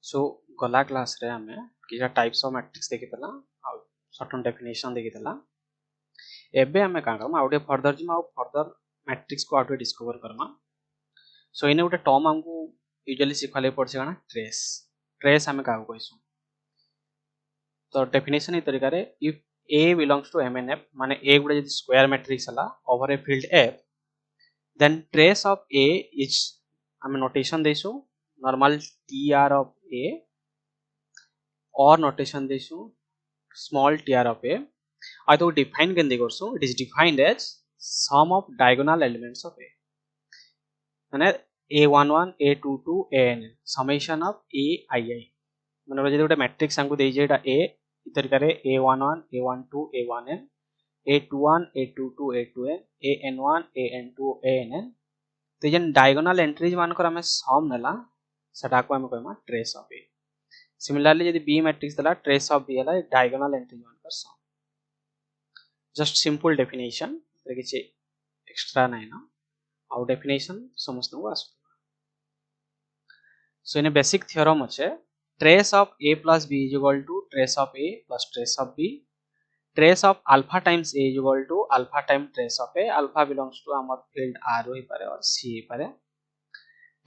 सो गला क्लास रे हमें किछा टाइप्स ऑफ मैट्रिक्स देखितला आ सर्टन डेफिनेशन देखितला एबे हमें का करम आउटे फर्दर जिमा फर्दर मैट्रिक्स को आउटे डिस्कवर करमा सो इने उटे टर्म हमको यूजुअली सिखले पड़से गाना ट्रेस ट्रेस हमें का कहसु तो डेफिनेशन इ तरीका रे if A belongs to MNF माने A गुडे यदि स्क्वायर मैट्रिक्स हला over a field F then trace of A is हमें नोटेशन देसु नॉर्मल TR of A और नोटेशन देसु small tr of A और तो डिफाइन केंदे करसु it is defined as sum of diagonal elements of A माने A11 A22 AN summation of AII माने जदि गोटे मैट्रिक्स हमको देई जे एटा A इ तरीका रे A11 A12 A1n A21 A22 A2n AN1 AN2 ANN तो जन डायगोनल एंट्रीज मानकर हमें सम नेला सेटा को हम कहमा ट्रेस ऑफ A सिमिलरली यदि B मैट्रिक्स दला ट्रेस ऑफ B हला डायगोनल एंट्रीज मानकर सम जस्ट सिंपल डेफिनेशन रे किछि एक्स्ट्रा नै ना आउ डेफिनेशन समस्त को आसु सो इन बेसिक थ्योरम अछि trace of A plus B is equal to trace of A plus trace of B trace of alpha times A is equal to alpha times trace of A alpha belongs to our field R होई पारे और C होई पारे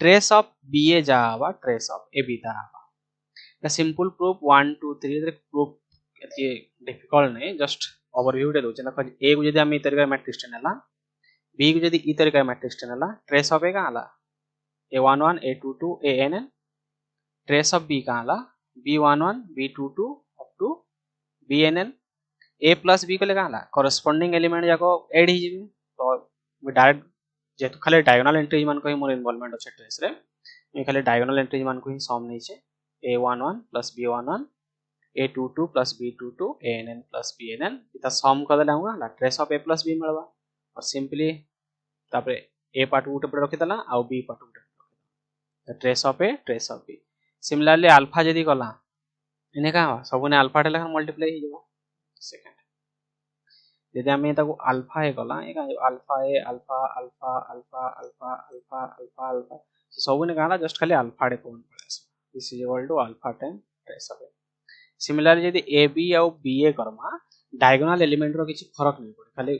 trace of BA Java trace of AB दावा the simple proof 1 2 3 रे proof ये difficult नै just overview दे दोचे ना A को यदि हम इ तरीका मैट्रिक्स नेला B को यदि इ तरीका मैट्रिक्स नेला trace of A का हला A11 A22 ANN trace of B कहाँ ला B11 B22 up to BNN A plus B को ले कहाँ ला corresponding element जाको ऐड ही जीवे तो मैं डायरेक्ट जेतु खाली डायगोनल एंट्रीज मान को ही मोर इन्वॉल्वमेंट अछि ट्रेस रे मैं खाली डायगोनल एंट्रीज मान को ही सम नै छे A11 plus B11 A22 plus B22 ANN plus BNN इता सम कर देला हम ला trace of A plus B मिलबा और सिंपली तापरे A पार्ट उटे पर रखि देला आ B पार्ट उटे रखि trace of A trace of B similarly alpha जदी कला इने का सबने अल्फा टे लेखन मल्टीप्लाई हो जाबा सेकंड यदि हम एता को अल्फा ए कला ए का alpha A alpha alpha alpha alpha alpha alpha alpha सबने काला जस्ट खाली अल्फा टे कोन पड़े this is equal to alpha time trace of A similarly यदि ए बी और बी ए करमा डायगोनल एलिमेंट रो किछि फरक नै पड़े खाली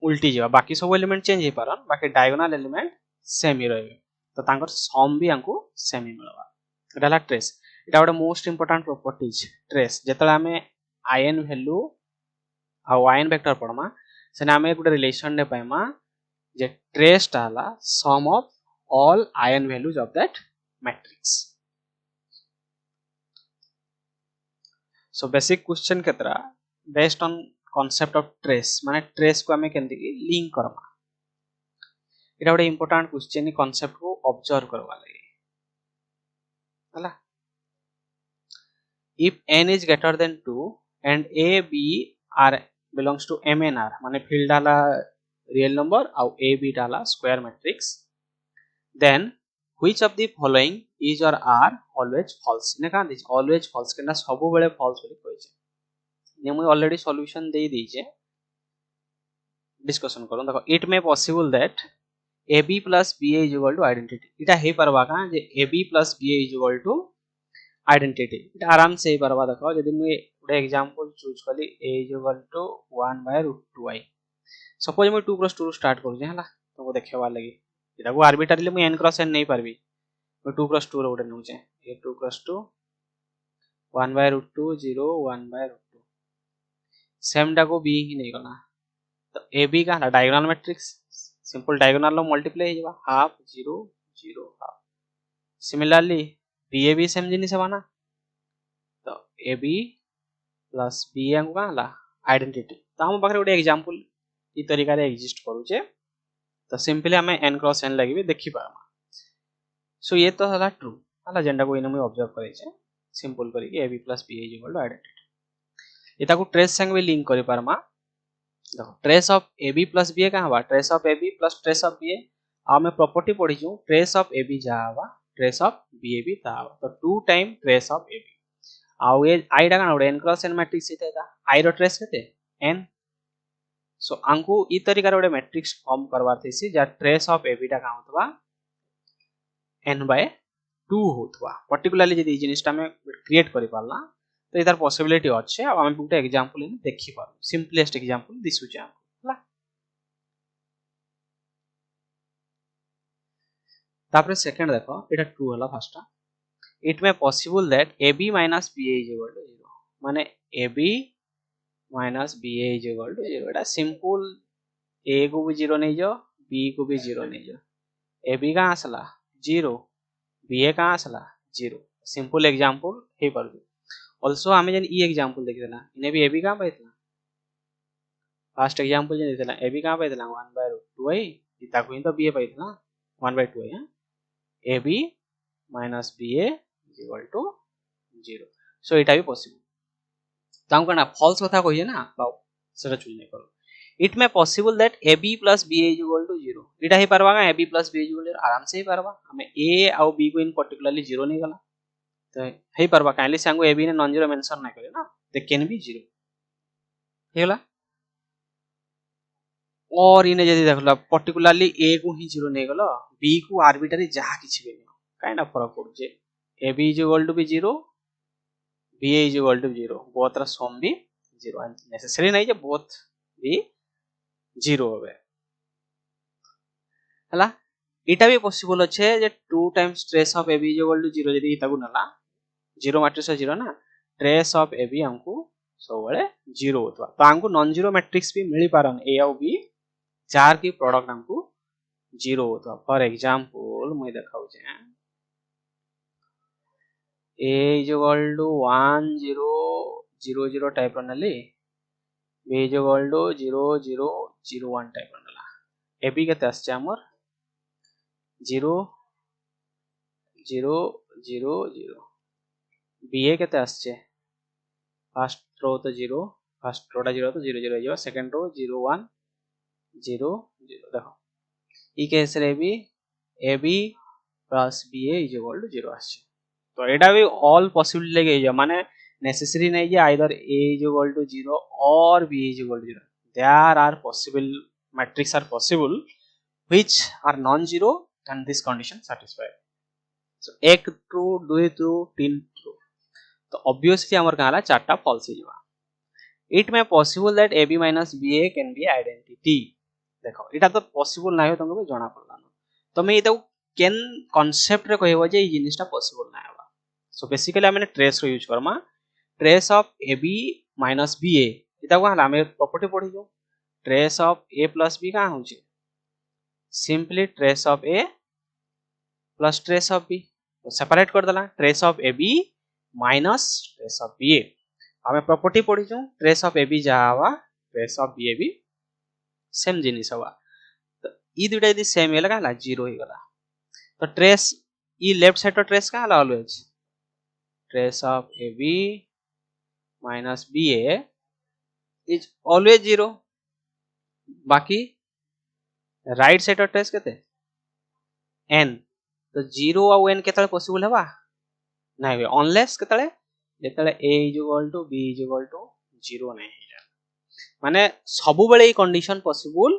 उल्टी जेबा बाकी सब एलिमेंट चेंज हे परन बाकी डायगोनल एलिमेंट सेम ही रहबे तो तांकर सम भी हमको सेम ही मिलबा एटा ला ट्रेस एटा गोटे मोस्ट इंपोर्टेंट प्रॉपर्टीज ट्रेस जेतला हमें आयन वैल्यू आ आयन वेक्टर पढमा सेना हमें गोटे रिलेशन ने पाइमा जे ट्रेस टाला sum of all eigen values of that matrix so basic question केतरा based on concept of trace माने ट्रेस को हमें केंदी लिंक करमा एटा गोटे इंपोर्टेंट क्वेश्चन कांसेप्ट को ऑब्जर्व करवा लगे हला if n is greater than 2 and a b are belongs to mnr माने फील्ड डाला रियल नंबर और a b डाला square matrix then which of the following is or are always false ने कहा दिस always false केना सब बेले false बोली कहै छै ने हम ऑलरेडी सॉल्यूशन दे दी छै डिस्कशन करू देखो it may possible that ab plus ba is equal to identity इटा हे परवा का जे ab plus ba is equal to identity इटा आराम से ही परवा देखो यदि मैं गोटे एग्जांपल चूज कली a is equal to 1/√2i suppose मैं 2 + 2 स्टार्ट करू जे हला तो को देखेबा लागि इटा को आर्बिट्ररीली मैं n क्रॉस n नै परबी मैं 2 + 2 रो गोटे नउ छै a 2 + 2 1/√2 0 1/√2 सेम टा को b ही नै गला तो ab का डायगोनल मैट्रिक्स सिंपल डायगोनल लो मल्टीप्लाई हो जाबा हाफ 0 0 हाफ सिमिलरली ba भी सेम जिनिस है ना तो ab plus ba को काला आइडेंटिटी तो हम पाखरे गोटे एग्जांपल इ तरीका रे एग्जिस्ट करू छे तो सिंपली हमें n क्रॉस n लागि देखि पामा सो ये तो हला ट्रू हला जेंडा को इने में ऑब्जर्व करे छे सिंपल करी के ab plus ba = आइडेंटिटी एता को ट्रेस संग भी लिंक करि पारमा देखो trace of ab plus ba का हवा trace of ab plus trace of ba हमें प्रॉपर्टी पढी छु ट्रेस ऑफ ab जावा ट्रेस ऑफ bab तावा तो 2 टाइम ट्रेस ऑफ ab आउ ये i डा का n क्रॉस n मैट्रिक्स इता i रो ट्रेस केते n सो अंकु इ तरीका रे मैट्रिक्स फॉर्म करवार थेसी जा ट्रेस ऑफ ab डा का होतबा n/2 2 होतवा पर्टिकुलरली जदी ई जिनिसटा में क्रिएट करि पारला तो इधर पॉसिबिलिटी अच्छे आ हम गुटे एग्जांपल इन देखि पार सिंपलेस्ट एग्जांपल दिसु जे हमला तापर सेकंड देखो एटा ट्रू हला first it may possible that ab minus ba is equal to 0 माने ab minus ba is equal to 0 Etah simple a को भी 0 नहीं जो b को भी 0 नहीं जो ab का आसला 0 ba का आसला 0 सिंपल एग्जांपल हे पर ऑल्सो हमें जन ई एग्जांपल देखि देला इने भी ab का पाइतला फर्स्ट एग्जांपल जन देला ab का पाइतला 1/2i इता को तो ba पाइतला 1/2i हां ab minus ba is equal to 0 सो इटा भी पॉसिबल ताऊ कना फॉल्स कथा कहिए ना बाउ सेटा चूज नहीं करो it may possible that ab plus ba is equal to 0 इटा ही परवा का ab plus ba is equal to आराम से ही परवा हमें a और b को इन पर्टिकुलरली 0 नहीं गला तो हे परवा काइंडली सांगो ab ने नॉन जीरो मेंशन नहीं करे ना दे कैन बी 0 हेला और इने जदी देखला पर्टिकुलरली a को ही 0 नहीं गलो b को आर्बिट्ररी जहा किछि भी काइंड ऑफ फरक पड़ जे ab is equal to be 0 ba is equal to 0 both are sum be 0 and necessary नहीं जे both be 0 होबे हला इटा भी पॉसिबल अच्छे जे 2 times trace of ab is equal to 0 जदी इता को नला 0 मैट्रिक्स 0 ना trace of ab हमको सब बळे 0 होतवा तो हमको नॉन जीरो मैट्रिक्स भी मिली पारन a और b चार की प्रोडक्ट हमको 0 होतवा फॉर एग्जांपल मैं देखाउ जे a is equal to 1 0 0 0 type रनली b is equal to 0 0 0 1 type रनला ab केते आछे हमर 0 0 0 0 ba केते आछे फर्स्ट रो तो 0 फर्स्ट रोटा 0 तो 0 0 हो जाबा सेकंड रो 0 1 0 0 देखो ई केस रे भी ab plus ba is equal to 0 आछे तो एटा भी ऑल पॉसिबल लेके जा माने नेसेसरी नहीं जे either a is equal to 0 or b is equal to 0 there are possible matrix are possible which are non zero and this condition satisfied so एक true दुई true तीन ट्रू तो obviously हमर कहला चारटा फॉल्स ही जवा it may possible that ab minus ba can be identity देखो एटा तो possible नाही हो तुमको जाना पड़ला तो मैं एटा कैन कांसेप्ट रे कहबो जे ई जिनिसटा पॉसिबल ना हवा सो बेसिकली हमने ट्रेस रो यूज करमा trace of ab minus ba एटा को हमें प्रॉपर्टी पढ़ी जो trace of a plus b का होचे simply trace of a plus trace of b तो सेपरेट कर देला trace of ab minus trace of ba हमें प्रॉपर्टी पढ़ी जो ट्रेस ऑफ ab जावा ट्रेस ऑफ ba भी सेम जिनिस हवा तो ई दुटा यदि सेम हेला काला 0 ही गला तो ट्रेस ई लेफ्ट साइड तो ट्रेस का हला always trace of ab minus ba is always 0 बाकी राइट साइड ऑफ ट्रेस केते n तो 0 और n केतले पॉसिबल हेबा नाही वे unless केतले जेतले a is equal to b is equal to 0 नाही हे माने सब बेले ई कंडीशन पॉसिबल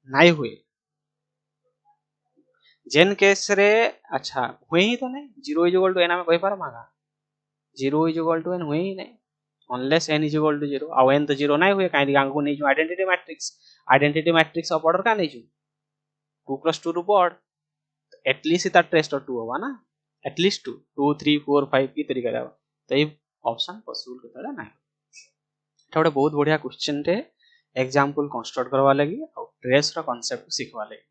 नाही हुए जेन केस रे अच्छा हुए ही तो नहीं 0 is equal to n हमें कहि पार मागा 0 is equal to n हुए ही नहीं unless n is equal to 0 और n तो 0 नहीं हुए काहे दिगांग को नहीं जो आइडेंटिटी मैट्रिक्स ऑफ ऑर्डर का नहीं जो 2 + 2 रो बोर्ड एटलीस्ट इता ट्रेस तो 2 होवा ना एटलीस्ट 2 2 3 4 5 की तरीका रहबा तो ये ऑप्शन पॉसिबल केतला नहीं एटा गोटे बहुत बढ़िया क्वेश्चन टे एग्जांपल कंस्ट्रक्ट करवा लगी और ट्रेस रो कांसेप्ट सिखवा लगी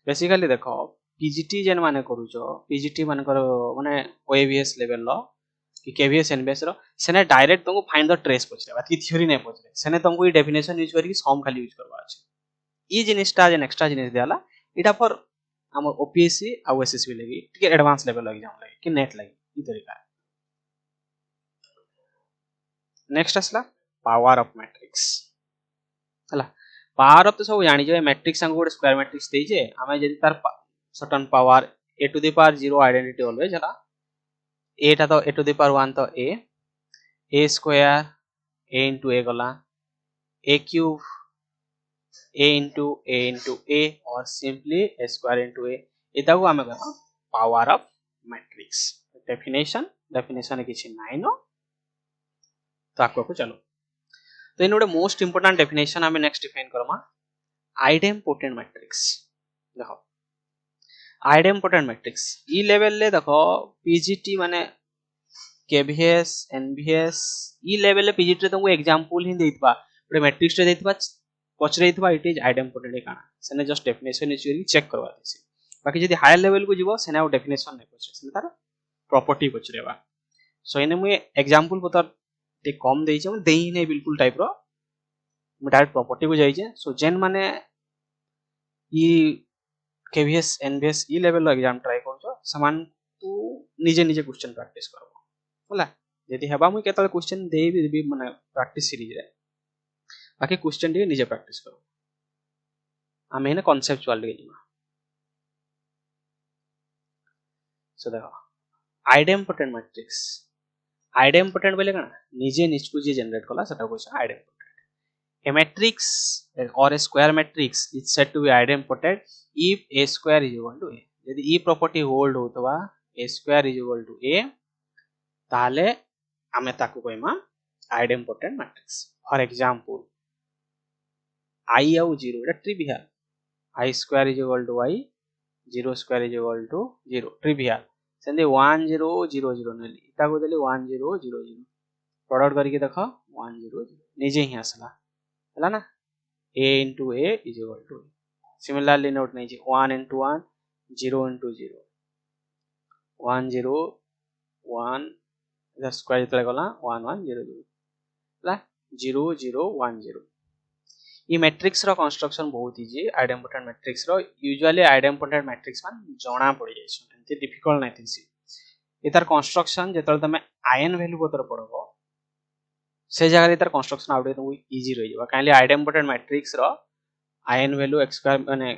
बेसिकली देखो पीजीटी जेन माने करूचो पीजीटी माने करो माने ओएवीएस लेवल लो कि केवीएस एनबीएस रो सेने डायरेक्ट तुमको फाइंड द ट्रेस पछरे बात की थ्योरी नहीं पछरे सेने तुमको ई डेफिनेशन यूज करके सम खाली यूज करबा अछि ई जिनिसटा जेन एक्स्ट्रा जिनिस देला इटा फॉर हमर ओपीएससी आ एसएससी लगी ठीक एडवांस लेवल एग्जाम लगी कि नेट लगी ई तरीका नेक्स्ट असला पावर ऑफ मैट्रिक्स हला पावर ऑफ तो सब जानि जे मैट्रिक्स संग गोटे स्क्वायर मैट्रिक्स देई जे हमें जदी तार certain power a to the power 0 identity always हला a टा तो a to the power 1 तो a square a into a गला a cube a into a or simply a square into a इता को हमें कहना पावर ऑफ मैट्रिक्स डेफिनेशन किसी नाइन तो आगो चलो तो इन गोटे मोस्ट इंपोर्टेंट डेफिनेशन आम next define Karma idempotent matrix देखो आइडेम्पोटेंट मैट्रिक्स ई लेवल ले देखो पीजीटी माने केवीएस एनवीएस ई लेवल ले पीजीटी तुमको एग्जांपल ही देइतबा गोटे मैट्रिक्स रे देइतबा पचरे देइतबा इट इज आइडेम्पोटेंट काना सेने जस्ट डेफिनेशन इज चेक करवा देसी बाकी जदी हायर लेवल को जीवो सेने डेफिनेशन नै पचरे सेने तार प्रॉपर्टी पचरेबा सो इने मु एग्जांपल बता ते कम देई छै देई नै बिल्कुल टाइप रो मु डायरेक्ट प्रॉपर्टी को जाई छै सो जेन माने ई केवीएस एनवीएस ई लेवल एग्जाम ट्राई करछो समान तू निजे निजे क्वेश्चन प्रैक्टिस करबो होला जदी हेबा मु केतल क्वेश्चन देबी माने प्रैक्टिस सीरीज रे बाकी क्वेश्चन डी निजे प्रैक्टिस करो आमे ने कांसेप्चुअल रे जिमा सो देखो आइडेम्पोटेंट बोले कना निजे निजकु जे जनरेट कला सेटा कोछ idempotent a matrix or a square matrix is said to be idempotent if a square is equal to a यदि ई प्रॉपर्टी होल्ड होतबा a square is equal to a ताले आमे ताकू कहमा idempotent matrix for example i आउ 0 एटा trivial i square is equal to i 0 square is equal to 0 trivial सेंदे 1 0 0 0 नेली ताकू देली 1 0 0 0 product करके देखो 1 0 0 निजे ही आसला है ना a into a is equal to a. Similarly note नहीं 1 into 1 0 into 0 1 0 1 इधर स्क्वायर जितने गला 1 1 0 0 ला 0 0 1 0 ये मैट्रिक्स रो कंस्ट्रक्शन बहुत इजी आइडेम्पोटेंट मैट्रिक्स रो यूजुअली आइडेम्पोटेंट मैट्रिक्स मान जणा पड़ी जाय छै डिफिकल्ट नै थिसी इतार कंस्ट्रक्शन जेतल तमे आयन वैल्यू बतर पड़बो से जगह रे तार कंस्ट्रक्शन आउट तुमको इजी रही जाबा काइले आइडेम्पोटेंट मैट्रिक्स रो आयन वैल्यू x स्क्वायर माने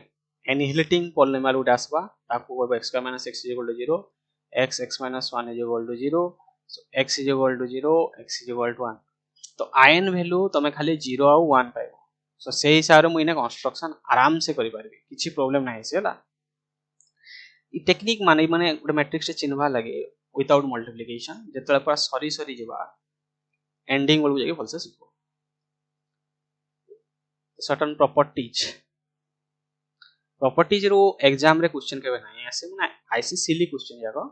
एनिहिलेटिंग पॉलिनोमियल उड आसबा ताको कहबो x square - x = 0 x x - 1 = 0 सो x = 0 x = 1 तो आयन वैल्यू तमे खाली 0 आ 1 पाइबो सो से हिसाब रे मुइने कंस्ट्रक्शन आराम से करि परबी किछि प्रॉब्लम नै सेला ई टेक्निक माने गोटे मैट्रिक्स चिन्हवा लगे विदाउट मल्टीप्लिकेशन जेतला पूरा सरी सरी जेबा एंडिंग बोल जाके फलसे सीखो सर्टेन प्रॉपर्टीज रो एग्जाम रे क्वेश्चन केबे नाही आसे माने आईसी सिली क्वेश्चन जाको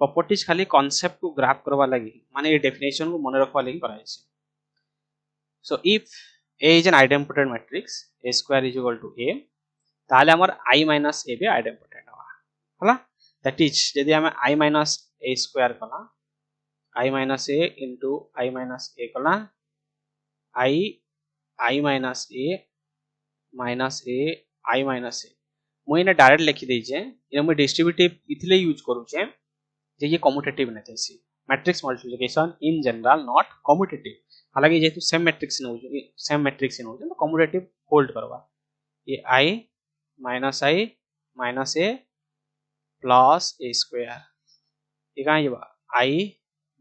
प्रॉपर्टीज खाली कांसेप्ट को ग्राफ करवा लागि माने ए डेफिनेशन को मन रखवा लागि कराय छै so if a is an idempotent matrix a square is equal to a ताले हमर i minus a bay idempotent हवा हला दैट इज यदि हम i minus a square कला i minus a into i minus a कला i minus a minus a i minus a मुई ने डायरेक्ट लिखि दे जे ये मैं डिस्ट्रीब्यूटिव इथले यूज करू जे ये कम्यूटेटिव नै थेसी matrix multiplication in general not commutative हालांकि जेतु सेम मैट्रिक्स न हो तो कम्यूटेटिव होल्ड करवा ये i minus a plus a square ये कहां जेबा i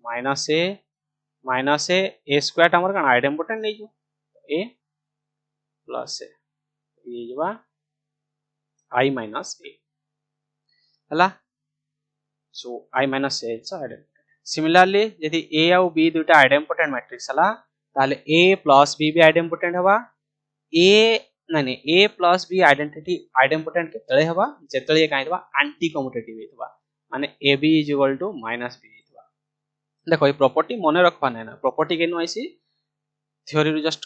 minus a square हमर कन आइडेम्पोटेंट नै जो a plus a ये जेबा i minus a हला सो i minus a is idempotent similarly यदि a और b दुटा आइडेम्पोटेंट मैट्रिक्स हला ताले a plus b भी आइडेम्पोटेंट हवा a नहीं a plus b आइडेम्पोटेंट केतळे हवा जेतळे काई हवा एंटी कम्यूटेटिव हेतवा माने ab = -b हेतवा देखो ये प्रॉपर्टी मने रखवा नै ना प्रॉपर्टी केनु आइसी थ्योरी रो जस्ट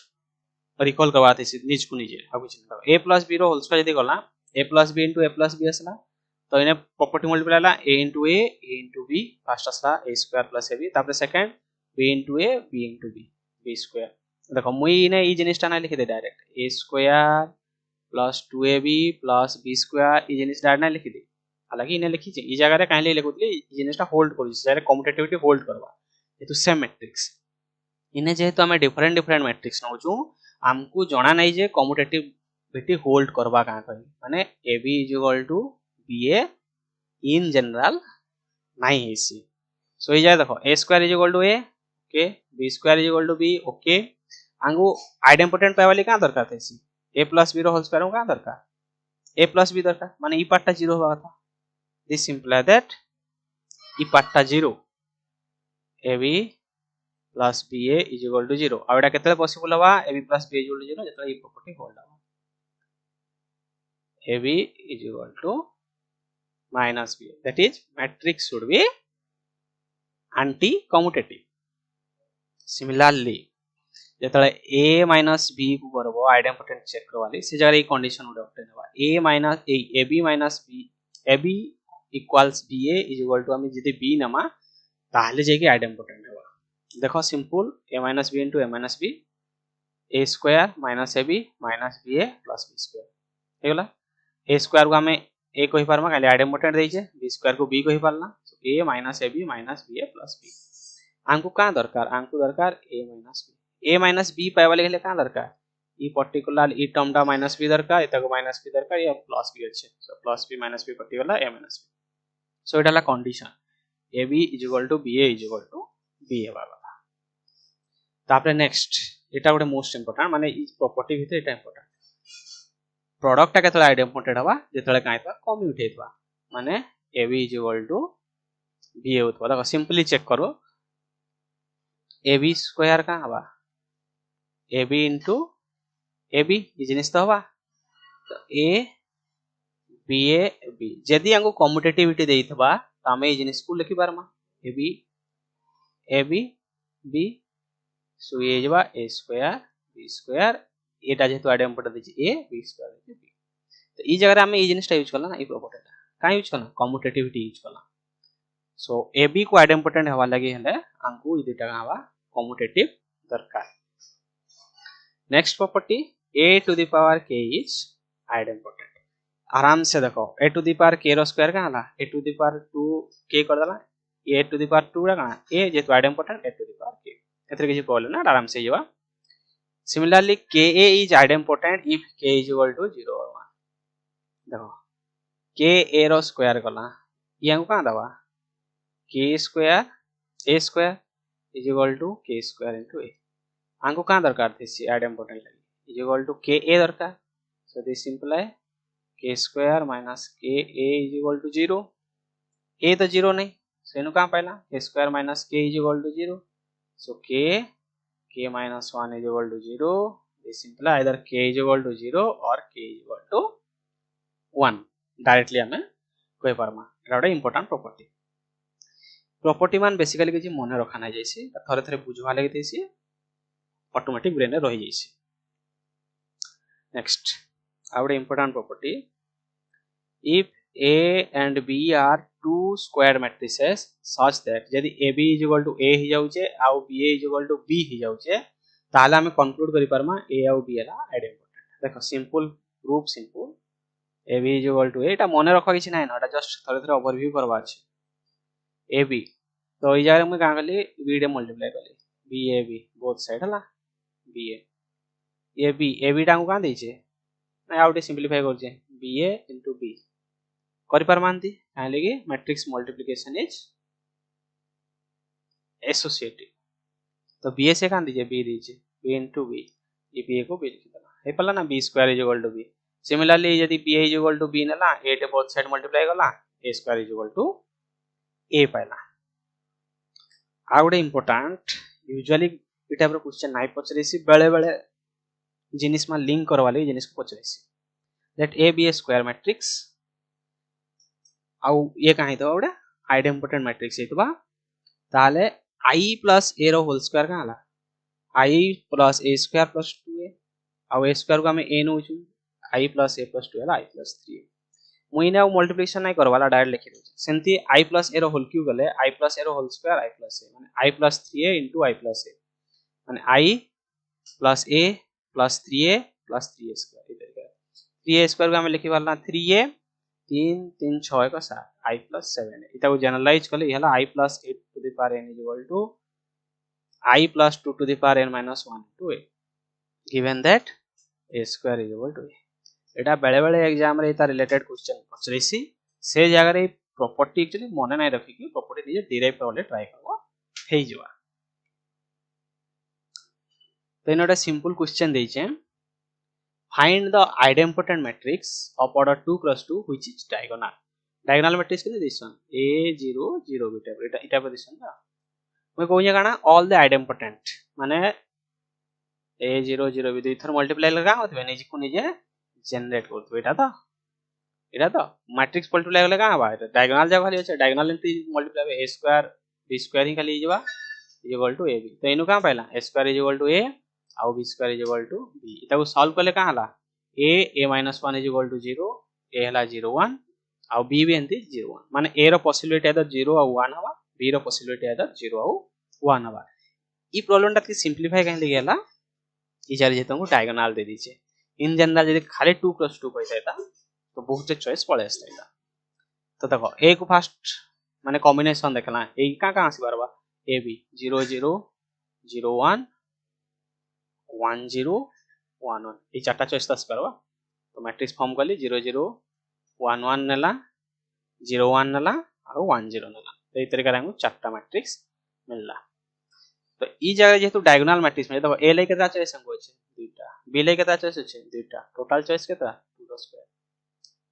रिकॉल करवाते सी निज को निजे आ कुछ नै a plus b रो होल स्क्वायर यदि गला a plus b into a plus b असला तो इने प्रॉपर्टी मल्टीप्लाई ला a into b फर्स्ट असला a square plus ab तापर second b into a b into b square देखो मुई इने ई जिनिसटा ना लिखि दे direct a square plus 2ab plus b square ई जिनिस डायरेक्ट ना लिखि दे हालांकि इने लिखि छै ई जगह रे काइले लिखुतली ई जिनिसटा होल्ड करू छै डायरेक्ट कम्यूटेटिविटी होल्ड करवा ये तो सेम मैट्रिक्स इने जेहेतु हमें डिफरेंट मैट्रिक्स नउचू हमकु जणा नै जे कम्यूटेटिविटी होल्ड करवा का कहि माने ab = ba इन जनरल नहीं इसी सो ये जाय देखो a square = a okay b square = b okay आंगु आइडेम्पोटेंट पाइबाली का दरकार थेसी a plus b रो होल स्क्वायर का दरकार a plus b दरकार माने ई पार्टटा 0 होबा था दिस सिंपल दैट ई पार्टटा 0 AB plus BA is equal to 0 आ एटा केतले पॉसिबल हवा AB plus BA is equal to 0 जेतले ई प्रॉपर्टी होल्ड हवा AB is equal to minus B. That is, matrix should be anti-commutative. Similarly, जेतले A minus B को करबो identity check करवाली से जगह ये कंडीशन उडे ऑब्टेन हवा A minus AB minus B AB equals BA is equal to हमें जदि B नमा ताहले जेकी आइडेंटिटी हवा देखो simple A minus B into A minus B A square minus AB minus BA plus B square हेगला A square को हमें A को ही पारमा काले आइडेंटिटी देइछे B square को B को ही पालना सो A minus AB minus BA plus B आंकु का दरकार आंकु दरकार A minus B A minus B पाइबा लेले का दरकार ई पर्टिकुलर ई टर्मटा माइनस B दरकार एता को माइनस B दरकार या प्लस B अच्छे so plus B minus B particular A minus B so Etah La condition AB is equal to BA is equal to BA वाला तापरे नेक्स्ट एटा गोटे मोस्ट इंपोर्टेंट माने ई प्रॉपर्टी भितर एटा इंपोर्टेंट प्रोडक्ट केतले आइडेंटिफाइड हवा जेतले काइबा commute हेतबा माने AB is equal to BA होतबा देखो सिंपली चेक करो AB स्क्वायर का हवा AB इनटू AB ई जिनिस तो हवा तो A BA B जदी अंगो कम्यूटेटिविटी देइथबा त हमें ई जिनिस को लिखि पारमा AB B सो ये जबा A स्क्वायर B स्क्वायर एटा जेतु आइडेंटिफाइड दिछि A B स्क्वायर दिछि B तो ई जगह हमें ई जिनिसटा यूज करला ना ई प्रॉपर्टीटा का यूज करला कम्यूटेटिविटी यूज करला सो AB को आइडेंटिफाइड हवा लागि हले अंकु ई दुटा हवा कम्यूटेटिव दरकार next property A to the power k is identified आराम से देखो A to the power k रो स्क्वायर का हला A to the power 2 k कर देला A टू द पावर 2 रा का A जेतु identified A to the power k एतरे किछि प्रॉब्लम ना आराम से जेबा Similarly, Ka is idempotent if K is equal to 0 or 1. देखो Ka रो स्क्वायर कला ये को कहां दवा K square A square is equal to K square into A आंको कहां दरकार थी आइडेंपोटेंट लगी is equal to Ka दरकार so this imply K square minus Ka is equal to 0 A तो 0 नहीं so इनु कहां पाइला K square minus K is equal to 0 so K minus 1 is equal to 0 this implies either K is equal to 0 or K is equal to 1 directly हमें कोइ पारमा एटा गोटे important property मान basically किछि मने रखा नै जायसी थरे थरे बुझवा लागि देसी ऑटोमेटिक ब्रेन रे रहि जायसी नेक्स्ट आ गोटे important property if A and B are two square matrices such that यदि AB is equal to A ही जाउचे आउ BA is equal to B ही जाउचे ताले हमें कंक्लूड करि पारमा A आउ B ला आइडेंटिफाइड देखो simple proof simple AB is equal to A एटा मने रखा किछि नै ना एटा जस्ट थरे थरे ओवरव्यू करबा छै AB तो ई जारे हम का करली B डे मल्टीप्लाई करली BAB बोथ साइड हला BA AB टा को का दै छै नै आउटे सिंपलीफाई कर छै BA * B करि परमांती काहे कि मैट्रिक्स मल्टीप्लिकेशन इज एसोसिएटिव तो BA से कान दीजिए B दीजिए B into B ये BA को B लिख देना हे पल्ला ना B square is equal to B similarly यदि BA is equal to B नला A टे बोथ साइड मल्टीप्लाई करला A square is equal to A पाइला आ गुडे इंपोर्टेंट यूजुअली ई टाइप रो क्वेश्चन नाइ पचरेसी बेले बेले जिनिस मा लिंक करवाले जिनिस को पचरेसी late A be a square matrix आउ ये काहे तो ओडा आइडेंटिफाइड मैट्रिक्स हेतबा ताले I plus A रो होल स्क्वायर का हला I plus A square plus 2A आउ A स्क्वायर को हमें A नोचु I plus A plus 2 हला I plus 3A मुइने आउ मल्टीप्लिकेशन नै करवाला डायरेक्ट लिखि दे सेंती I plus A रो होल क्यू गले I plus A रो whole square I plus A माने I plus 3A into I plus A माने I plus A plus 3A plus 3A square इधर का 3A स्क्वायर को हमें लिखि वाला 3A 3 3 6 का 7 I plus 7 इटा को जनरलाइज करले हला I plus 8 to the power n is equal to I plus 2 to the power n minus 1 to A given that A square is equal to A एटा बेले बेले एग्जाम रे इता related question पचरेसी से जगह रे प्रॉपर्टी एक्चुअली मने नै रखि कि प्रॉपर्टी निजे डिराइव करले ट्राई करबो हेइ जवा तो इनोटा सिंपल क्वेश्चन दै छै find the idempotent matrix of order 2 cross 2 which is diagonal diagonal matrix के दिसन A0 0 b टाइप एटा पे दिसन ना मैं कहूँ काना ऑल द आइडेम्पोटेंट माने A0 0 b दुई थर मल्टीप्लाई लगा होतबे निजे को निजे जनरेट करतबे एटा तो मैट्रिक्स मल्टीप्लाई लगा का हवा डायगोनल जब खाली अछि diagonal into multiply a square b square ही खाली जबा इक्वल टू ab तो इनु का पाइला a square is equal to a आउ b square is equal to b इता को सॉल्व करले का हला a minus 1 is equal to 0 a हला 0 1 आउ b भी एंती 0 1 माने a रो पॉसिबिलिटी आदर 0 और 1 हवा b रो पॉसिबिलिटी आदर 0 और 1 हवा ई प्रॉब्लम टा सिंपलीफाई कहीं लगे हला ई जारे जेतन को डायगोनल दे दीचे इन जनरल जदी खाली 2 + 2 कहता था तो बहुत चॉइस पड़े आस्ता तो देखो a को फर्स्ट माने कॉम्बिनेशन देखला ए का आसी परबा a b 0 0 0 1 1 0 1 1 ये चारटा चॉइस आसी परबा तो मैट्रिक्स फॉर्म कली 0 0 1 1 नेला 0 1 नेला और 1 0 नेला तो ई तरीका हमको चारटा मैट्रिक्स मिलला तो ई जगह जेतु डायगोनल मैट्रिक्स में देखो a ले केता चॉइस हमको छै दुईटा b ले केता चॉइस छै दुईटा टोटल चॉइस केता 2 स्क्वायर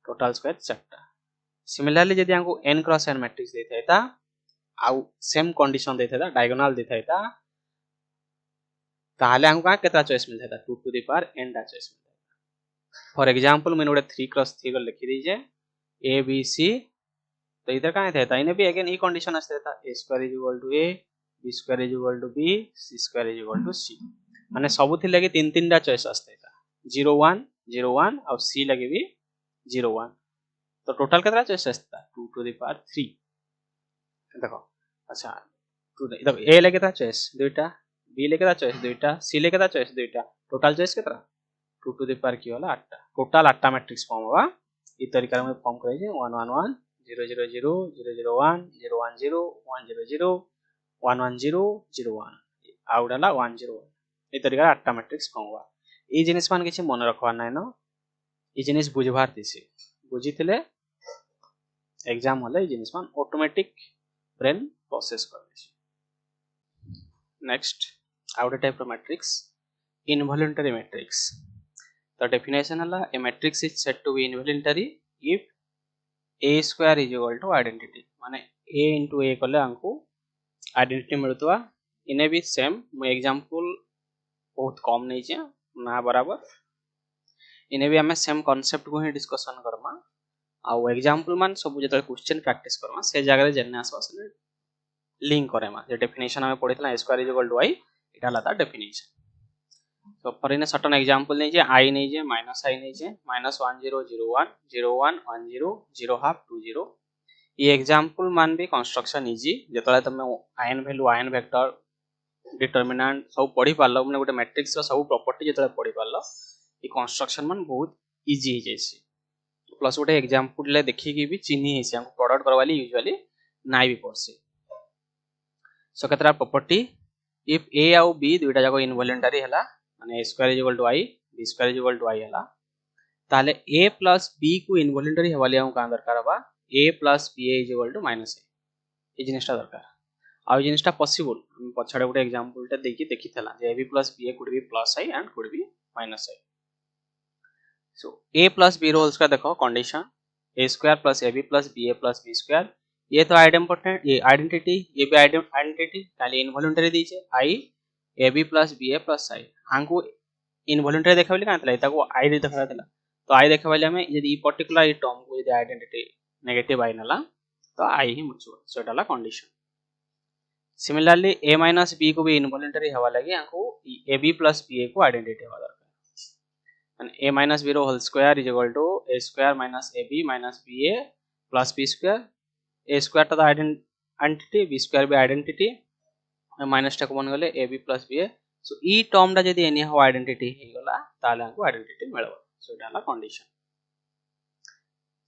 टोटल स्क्वायर चारटा सिमिलरली यदि हमको n क्रॉस n मैट्रिक्स देता था आउ सेम कंडीशन देता था डायगोनल देता था ताले हमको का केता चॉइस मिलता था 2 टू द पावर n दा चॉइस मिलता था फॉर एग्जांपल मैंने गोटे 3 क्रॉस 3 को लिखि दीजे a b c तो इधर का था इने भी अगेन ई कंडीशन आस्ते था a square is equal to a b square is equal to b c square is equal to c माने सबुथि लगे तीन तीन दा चॉइस आस्ते था 0 1 0 1 और c लगे भी 0 1 तो टोटल कितना चॉइस आस्ता 2 टू द पावर 3 देखो अच्छा देखो a लेके था चॉइस दुईटा b लेके था चॉइस दुईटा c लेके था चॉइस दुईटा टोटल चॉइस कितना 2 टू द पावर की होला 8टा टोटल 8टा मैट्रिक्स फॉर्म होगा ई तरीका में फॉर्म करे 1 1 1 0 0 0 0 0 1 0 1 0 1 0 0 1 1 0 0 1 आउडाला 1 0 1 ई तरीका 8टा मैट्रिक्स फॉर्म होगा ई जिनिस मान किछि मन रखवा नै न ई जिनिस बुझबार दिसे बुझितले एग्जाम होले जिनिस मान ऑटोमेटिक ब्रेन प्रोसेस कर दिस नेक्स्ट आउट type of matrix involuntary matrix तो डेफिनेशन हला a matrix is said to be involuntary if a square is equal to identity माने a into a कले हमको आइडेंटिटी मिलतवा इने भी सेम मु एग्जांपल बहुत कम नै छै ना बराबर इने भी हमें सेम कांसेप्ट को ही डिस्कशन करमा आ एग्जांपल मान सब जत क्वेश्चन प्रैक्टिस करमा से जगह रे जन्ने आसबा से लिंक करेमा जे डेफिनेशन हमें पढ़ितला a square is equal to i इटा लाता डेफिनेशन तो पर इन सर्टेन एग्जांपल नै जे i नै जे -i नै जे -1 0 0 1 0 1 1 0 0 हाफ 2 0 ये एग्जांपल मान भी कंस्ट्रक्शन इजी जतला तमे ion value eigen vector determinant सब पढ़ी पारलो माने गोटे मैट्रिक्स रो सब प्रॉपर्टी जतला पढ़ी पारलो ये कंस्ट्रक्शन मान बहुत इजी हो जैसी प्लस गोटे एग्जांपल ले देखि कि भी चिन्ही है हम प्रोडक्ट करवाली यूजुअली नाइ भी पड़सी सो केतरा प्रॉपर्टी इफ a और b दुईटा जाको इनवॉलंटरी हला माने a square is equal to i b square is equal to i हला ताले a प्लस b को इनवॉलंटरी हवाले हम का दरकार बा a plus ba is equal to minus a ये जिनिसटा दरकार आ जिनिसटा पॉसिबल हम पछाडे गोटे एग्जांपल टा देखि देखिथला जे a plus ba could be plus i and could be minus i so a plus b रोल्स का देखो condition a square plus ab plus ba plus b square ये तो आइडेंटिटी ये भी आइडेंटिटी खाली इनवॉलंटरी दीचे i ab plus ba plus i हमको इनवॉलंटरी देखाबले कातला एताको i रे देखाबला तो i देखाबले हमें यदि ई पर्टिकुलर ई टर्म को यदि आइडेंटिटी नेगेटिव i नला तो i ही मुचो सो एटाला condition similarly a minus b को भी इनवॉलंटरी हवा लगे हमको ab प्लस ba को आइडेंटिटी हवा दरकार and a minus b whole square is equal to a square minus ab minus ba plus b square a square to the identity b square be identity minus टा common गले ab plus ba so ई term टा जदी any how identity हे गला ताले हमको identity मिलबो so डाला condition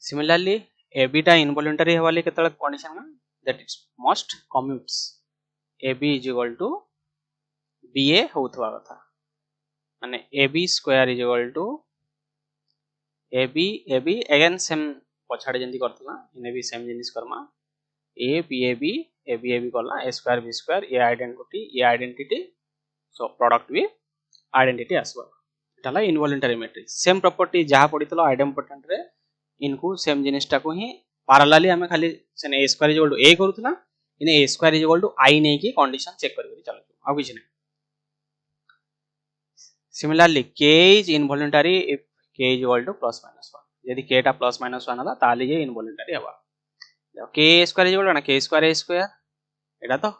similarly ab टा इनवॉलंटरी हवाले केतला condition that is must commutes ab is equal to ba होतवा कथा माने ab square is equal to ab again same पछाडे जंती करतला इने भी सेम जिनिस करमा a b ab करला a स्क्वायर b स्क्वायर ये आइडेंटिटी सो प्रोडक्ट भी आइडेंटिटी आसबा एटाला इनवॉलंटरी मैट्रिक्स सेम प्रॉपर्टी जहा पडितलो आइडेंटिटी रे इनको सेम जिनिसटा को ही पैरेलली हमें खाली सेने a square equal to a करूथला इने a square equal to i नै की कंडीशन चेक करी चलो आ किछ नै similarly k is involuntary if k is equal two plus minus 1 यदि k टा प्लस माइनस 1 हला ताले ये इनवॉलंटरी हवा k स्क्वायर इक्वल ना k स्क्वायर a स्क्वायर एटा तो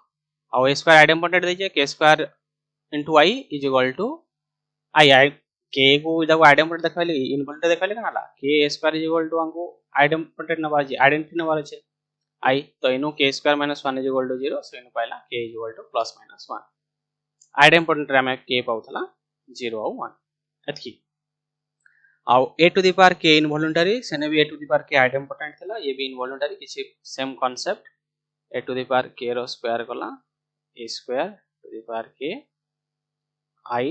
आ a स्क्वायर आइडेंटिफाइड दै छै k square into i is equal to i k को इदा को आइडेंटिफाइड देखले इनवॉलंटरी देखले canola k square is equal to हमको आइडेंटिफाइड नबार छै आइडेंटिटी नबार छै i तो इनो k square minus 1 is equal to 0 so Eno Pila k is equal to plus minus 1 identified रे हमें k पाउथला 0 और 1 एतकी आ a to the power k involuntary सेने भी a to the power k identified थला ये भी इनवॉलंटरी किसी same concept a to the power k रो स्क्वायर कला a स्क्वायर to the power k i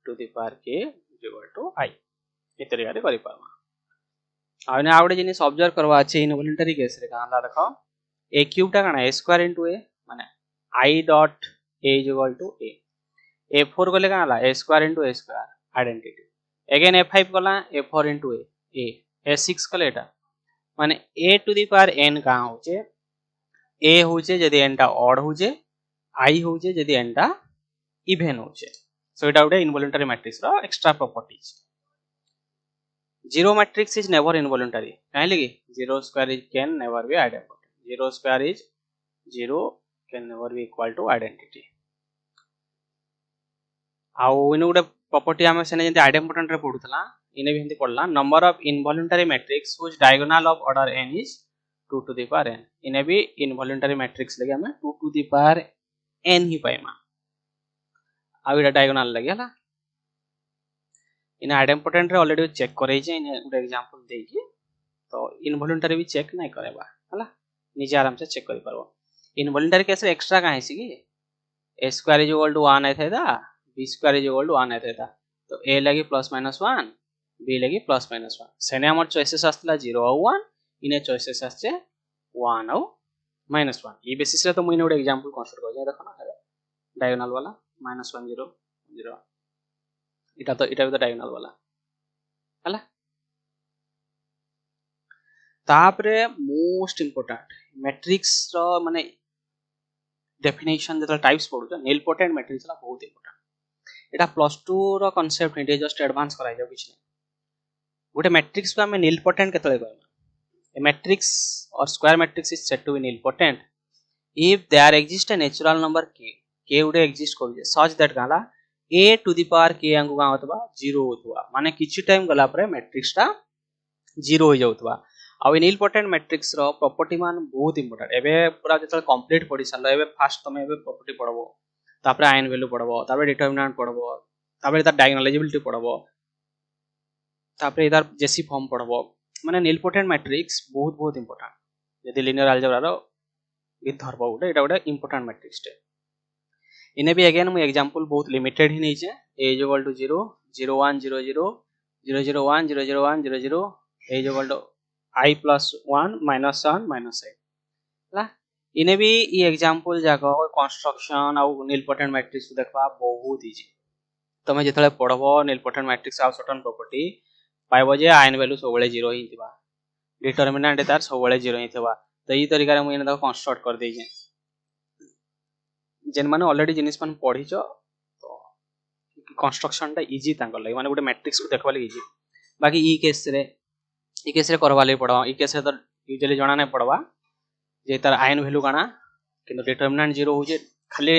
to the power k equal to i ए तरीका रे करि पावा आने आवडे जिनिस ऑब्जर्व करवा अछि इनवॉलंटरी केस रे काला देखो a क्यूब टा कना a स्क्वायर इनटू a माने i dot a is equal to a a4 गले काला a square into a square identity again a5 गला a4 इनटू a a6 गले एटा माने a to the power n का होचे a होचे जदी n टा ऑड होचे i होचे जदी n टा इवन होचे सो इटा उडे इनवॉलंटरी मैट्रिक्स रो extra properties zero matrix is never involuntary कहले कि zero square is can never be identity zero square is zero can never be equal to identity आउ इनो उडे प्रॉपर्टी हमें सेने जंती आइडेंटिटी रे पढुतला इने भी हिंदी पढला number of involuntary matrix which diagonal of order n is 2 to the power n इने भी इनवॉलंटरी मैट्रिक्स लगे हमें 2 टू द पावर n ही पाइमा आ इडा डायगोनल लगे हला इन आइडेंटिटी रे ऑलरेडी चेक करे जे इन गुड एग्जांपल दे कि तो इनवॉलंटरी भी चेक नहीं करेबा हला निजे आराम से चेक करि परबो इनवॉलंटरी केस रे एक्स्ट्रा काहे सी कि a square is equal to 1 आथे दा b square is equal to 1 आथे दा तो a लगी प्लस माइनस 1 b लगी प्लस माइनस 1 सेने हमर चॉइसेस आस्तला 0 और 1 इने चॉइसेस आछे 1 और माइनस 1 ई बेसिस रे तो मुइने गुड एग्जांपल कंसीडर कर जे देखो ना डायगोनल वाला -1 0 0 इटा भी तो डायगोनल वाला हला तापरे मोस्ट इंपोर्टेंट मैट्रिक्स रो माने डेफिनेशन जतल टाइप्स पढु नीलपोटेंट मैट्रिक्स ला बहुत इंपोर्टेंट एटा +2 रो कांसेप्ट इटे जस्ट एडवांस कराइ जाउ किछ नै गोटे मैट्रिक्स को हमें नीलपोटेंट केतले कहबा ए मैट्रिक्स और square matrix is said to be nilpotent if there exist a natural number k उडे एग्जिस्ट करू सच दैट गाला a to the power k अंगु का होतबा 0 होतबा माने किछि टाइम गला परे मैट्रिक्स टा 0 हो जाउतबा आ नीलपोटेंट मैट्रिक्स रो प्रॉपर्टी मान बहुत इंपोर्टेंट एबे पूरा जतल कंप्लीट पढि सल्लो एबे फास्ट तमे एबे प्रॉपर्टी पढबो तापरे आयन वैल्यू पढबो तापरे डिटरमिनेंट पढबो तापरे इधर डायगोनलाइजेबिलिटी पढबो तापरे इधर जेसी फॉर्म पढबो माने नीलपोटेंट मैट्रिक्स बहुत इंपोर्टेंट यदि linear algebra row with धरबो उडे Etah उडे important matrix टे इने भी अगेन मु एग्जांपल बहुत लिमिटेड ही नहीं छे a is equal to 0 0 1 0 0 0 0 1 0 0 1 0 0 a is equal to i plus 1 minus 1 minus i ला इने भी ई एग्जांपल जाको कंस्ट्रक्शन आ नीलपोटेंट मैट्रिक्स देखबा बहुत इजी तमे जेतले पढबो नीलपोटेंट मैट्रिक्स आ सर्टेन प्रॉपर्टी पाइबो जे आयन वैल्यू सबले 0 ही थिबा डिटरमिनेंट तार सबले 0 ही थिबा तो ई तरीका रे मु इने कंस्ट्रक्ट कर देई जे जेन माने ऑलरेडी जिनिस मान पढी छ तो कंस्ट्रक्शन टा इजी तांकर लागि माने गुटे मैट्रिक्स को देखबा लागि इजी बाकी ई केस रे करबा लागि पड़बा ई केस रे तो यूजुअली जणा नै पड़बा जे तार आयन वैल्यू काना किंतु डिटरमिनेंट 0 हो जे खाली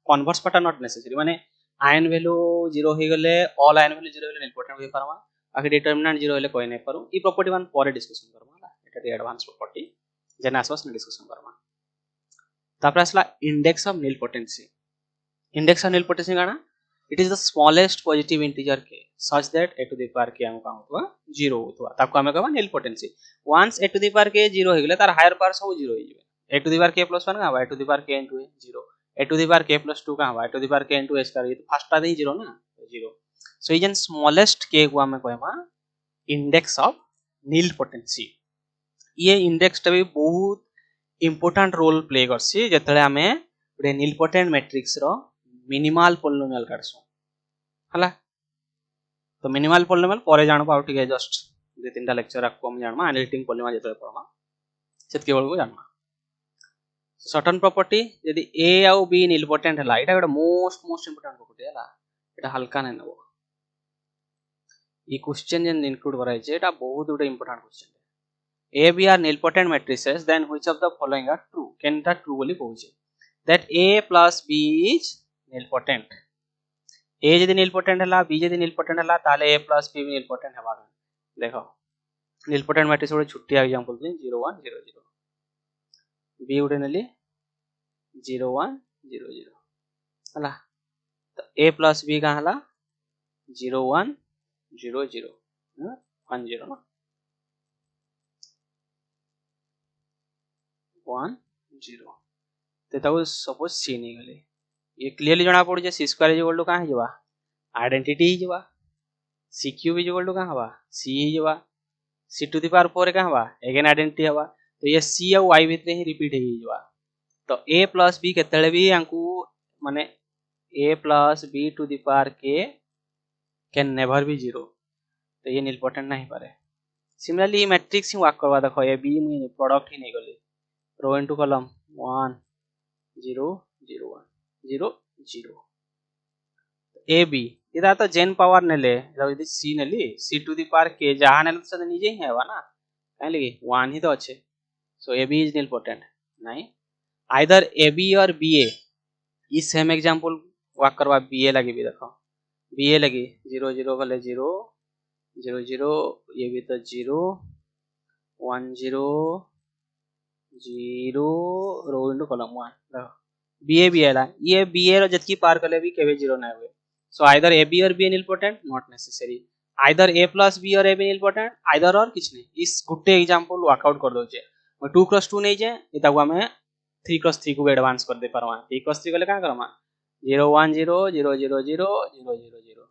कन्वर्स पार्ट नॉट नेसेसरी माने आयन वैल्यू 0 हो गेले ऑल आयन वैल्यू 0 होले इंपोर्टेंट हो परबा बाकी डिटरमिनेंट 0 होले कोइ नै पारू ई प्रॉपर्टी मान परे डिस्कशन करबा एटा एडवांस प्रॉपर्टी जेना आसवास ने डिस्कशन करबा तापर असला इंडेक्स ऑफ नीलपोटेंसी गाना it is the smallest positive integer k such that a to the power k हम का होतबा 0 होतबा ताको हमें कहबा नीलपोटेंसी once a to the power k 0 हो गेले तार हायर पावर सब 0 हो जेबे a to the power k + 1 का a to the power k * a 0 a to the power k + 2 का a to the power k * a square ये तो फर्स्ट टा दे 0 ना 0 सो इजन स्मॉलेस्ट k को हमें कहबा इंडेक्स ऑफ नीलपोटेंसी ये इंडेक्स टा भी बहुत इंपोर्टेंट रोल प्ले करसी जेतले हमें गुटे नीलपोटेंट मैट्रिक्स रो मिनिमल पॉलिनोमियल काढसु हला तो मिनिमल पॉलिनोमियल परे जानबा आउट के जस्ट दे तीनटा लेक्चर आपको हम जानबा एनालिटिक पॉलिनोमियल जेतले पढमा सेतके बेल को जानना सर्टन प्रॉपर्टी यदि ए आउ बी इम्पोर्टेंट हला एटा गोटे मोस्ट इम्पोर्टेंट प्रॉपर्टी हला एटा हल्का नै नबो ई क्वेश्चन जेन इंक्लूड कराइ छै एटा बहुत गुटे important question A B are nilpotent matrices then which of the following are true केनटा ट्रू बोली कहू छै that A plus B is nilpotent A यदि निलपोटेंट हला बी यदि निलपोटेंट हला ताले ए प्लस बी भी निलपोटेंट हेबा देखो निलपोटेंट मैट्रिक्स गोटे छुट्टिया एग्जांपल दे 0 1 0 0 बी उठे नेली 0 1 0 0 हला तो a प्लस b का हला 0 1 0 0 1 0 ना 1 0 ते ताको सपोज c नहीं गले ये क्लियरली जणा पड़ जे c square is equal to का है जवा आइडेंटिटी ही जवा c cube is equal to का हवा c ही जवा c टू द पावर 4 का हवा अगेन आइडेंटिटी हवा तो ये c और y भितर ही रिपीट ही जवा तो a प्लस b केतले भी आंकु माने a plus b to the power k can never be 0 तो ये निलपोटेंट नहीं पारे सिमिलरली मैट्रिक्स ही वर्क करवा देखो ए बी में प्रोडक्ट ही नहीं गली रो इनटू कॉलम 1 0 0 1 0 0 ए बी इदा तो जेन पावर नेले यदि c नेली c to the power k जहां नेले तो निजे ही हेबा ना काहे लगी 1 ही तो अच्छे सो ए बी इज निलपोटेंट नहीं either AB or BA इस सेम एग्जांपल वर्क करवा BA लगी भी देखो BA लगी 0 0 गले 0 0 0 ये भी तो 0 1 0 0 रो इनटू कॉलम 1 देखो BA भी आला ये BA रो जतकी पार करले भी केवे 0 ना हुए सो either AB or BA nilpotent not necessary either A plus B or AB nilpotent either और किछ नहीं इस गुटे एग्जांपल वर्कआउट कर दो छे 2x2 नहीं जे इताको हमें 3x3 को एडवांस कर दे परवा 3x3 गले का करमा 0 1 0 0 0 0 0 0 0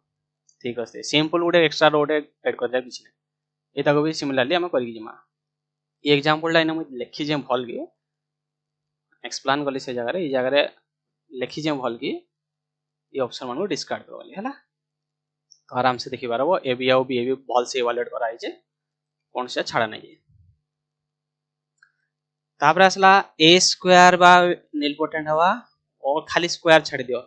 3x3 सिंपल गुटे एक्स्ट्रा रोटे ऐड कर दे किछ नै एता को भी सिमिलरली हम करि जिमा ई एग्जांपल लाइन हम लिखि जे भल के एक्सप्लेन करली से जगह रे ई जगह रे लिखि जे भल के ई ऑप्शन मन को डिस्कार्ड करवाली हला तो आराम से देखि पारबो ए बी और बी ए बी भल से इवैल्यूएट कराई जे कोन से छाड़ा नै तापर आसला a स्क्वायर बा निलपोटेंट हवा और खाली स्क्वायर छाड़ दियो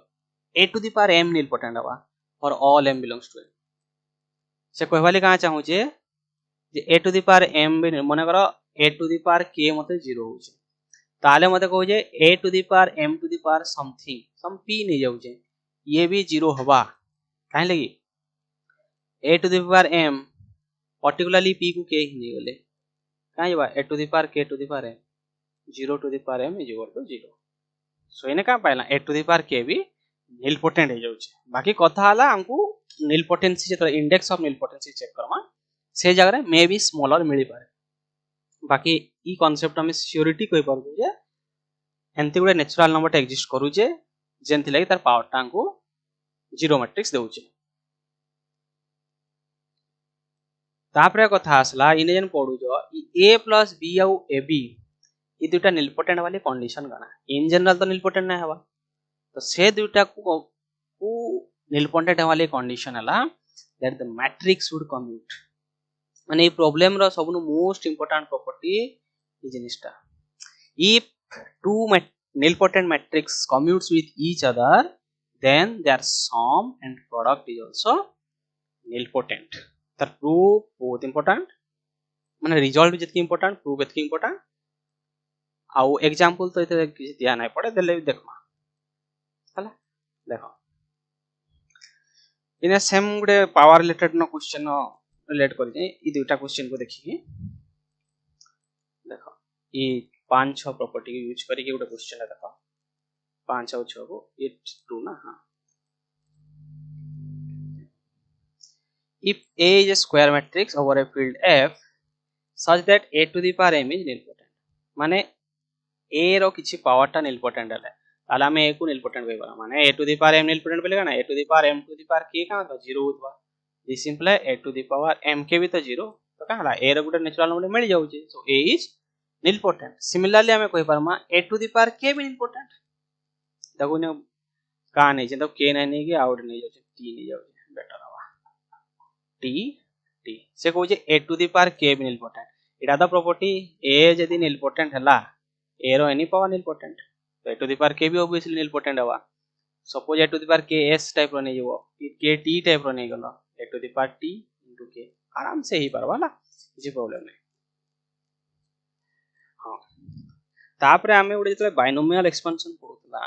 a to the power m nilpotent हवा और all m belongs to m से कहवाली कहा चाहू जे a to the power m भी माने करो a to the power k मते 0 हो जे ताले मते कहू जे a to the power m to the power something some p नहीं जाऊ जे ये भी 0 हवा काहे लगी a to the power m particularly p को k ही नहीं गले काहे बा a to the power k to the power m 0 to the power m is equal to 0 सो इने का पाइला a to the power k भी निलपोटेंट हो जाउछ बाकी कथा हला हमकु निलपोटेंसी जे इंडेक्स ऑफ निलपोटेंसी चेक करमा से जगह रे मे बी स्मॉलर मिली पारे बाकी ई कांसेप्ट हम सियोरिटी कोइ परबो जे एंती गुडे नेचुरल नंबर एग्जिस्ट करू जे जेंति लागि तार पावर टा हमकु जीरो मैट्रिक्स देउछ तापरे कथा आसला इने जन पढु जो a + b और ab ये दुटा निलपोटेंट वाली कंडीशन गाना इन जनरल तो निलपोटेंट नहीं हवा तो से दुटा को निलपोटेंट वाली कंडीशन हला that the matrix would commute माने ई प्रॉब्लम रो सबनु मोस्ट इंपोर्टेंट प्रॉपर्टी ई जिनिसटा if two nilpotent matrix commutes with each other then their sum and product is also nilpotent the proof बहुत इंपोर्टेंट माने रिजल्ट जितकी इंपोर्टेंट प्रूफ जितकी इंपोर्टेंट आउ एग्जांपल तो इते किछ दिया नहीं पड़े देले देखमा हला देखो इने सेम गुडे power related no question relate कर जे ई दुटा क्वेश्चन को देखि देखो ई 5 6 प्रॉपर्टी के यूज करी के गुडे क्वेश्चन है देखो 5 और 6 को 8 2 ना हां if A is a square matrix over a field F such that A to the power m is nilpotent माने a रो किछि पावर टा निलपोटेंट है ताला में a को निलपोटेंट होइबा माने a to the power m nilpotent बोलेगा ना a to the power m to the power k का मतलब 0 होतबा दिस सिंपल है a to the power m के भी तो 0 तो कहला a row Gute natural number मिल जाउ छै so a is nilpotent similarly हमें कहि परमा a to the power k भी निलपोटेंट देखो ने का नहीं छै तो k नहीं के आउट नहीं जाउ छै t नहीं जाउ छै बेटर हवा t t से कहू छै a to the power k भी निलपोटेंट इटा तो प्रॉपर्टी ए जदी निलपोटेंट हला ए रो एनी पावर निलपोटेंट तो A to the power K भी ऑब्वियसली निलपोटेंट हवा suppose A to the power K एस टाइप रो नै जबो के टी टाइप रो नै गलो A to the power T into K आराम से ही परवाला किसी प्रॉब्लम नहीं हां तापरे आमे उडे जतले बाइनोमियल एक्सपेंशन पढुतला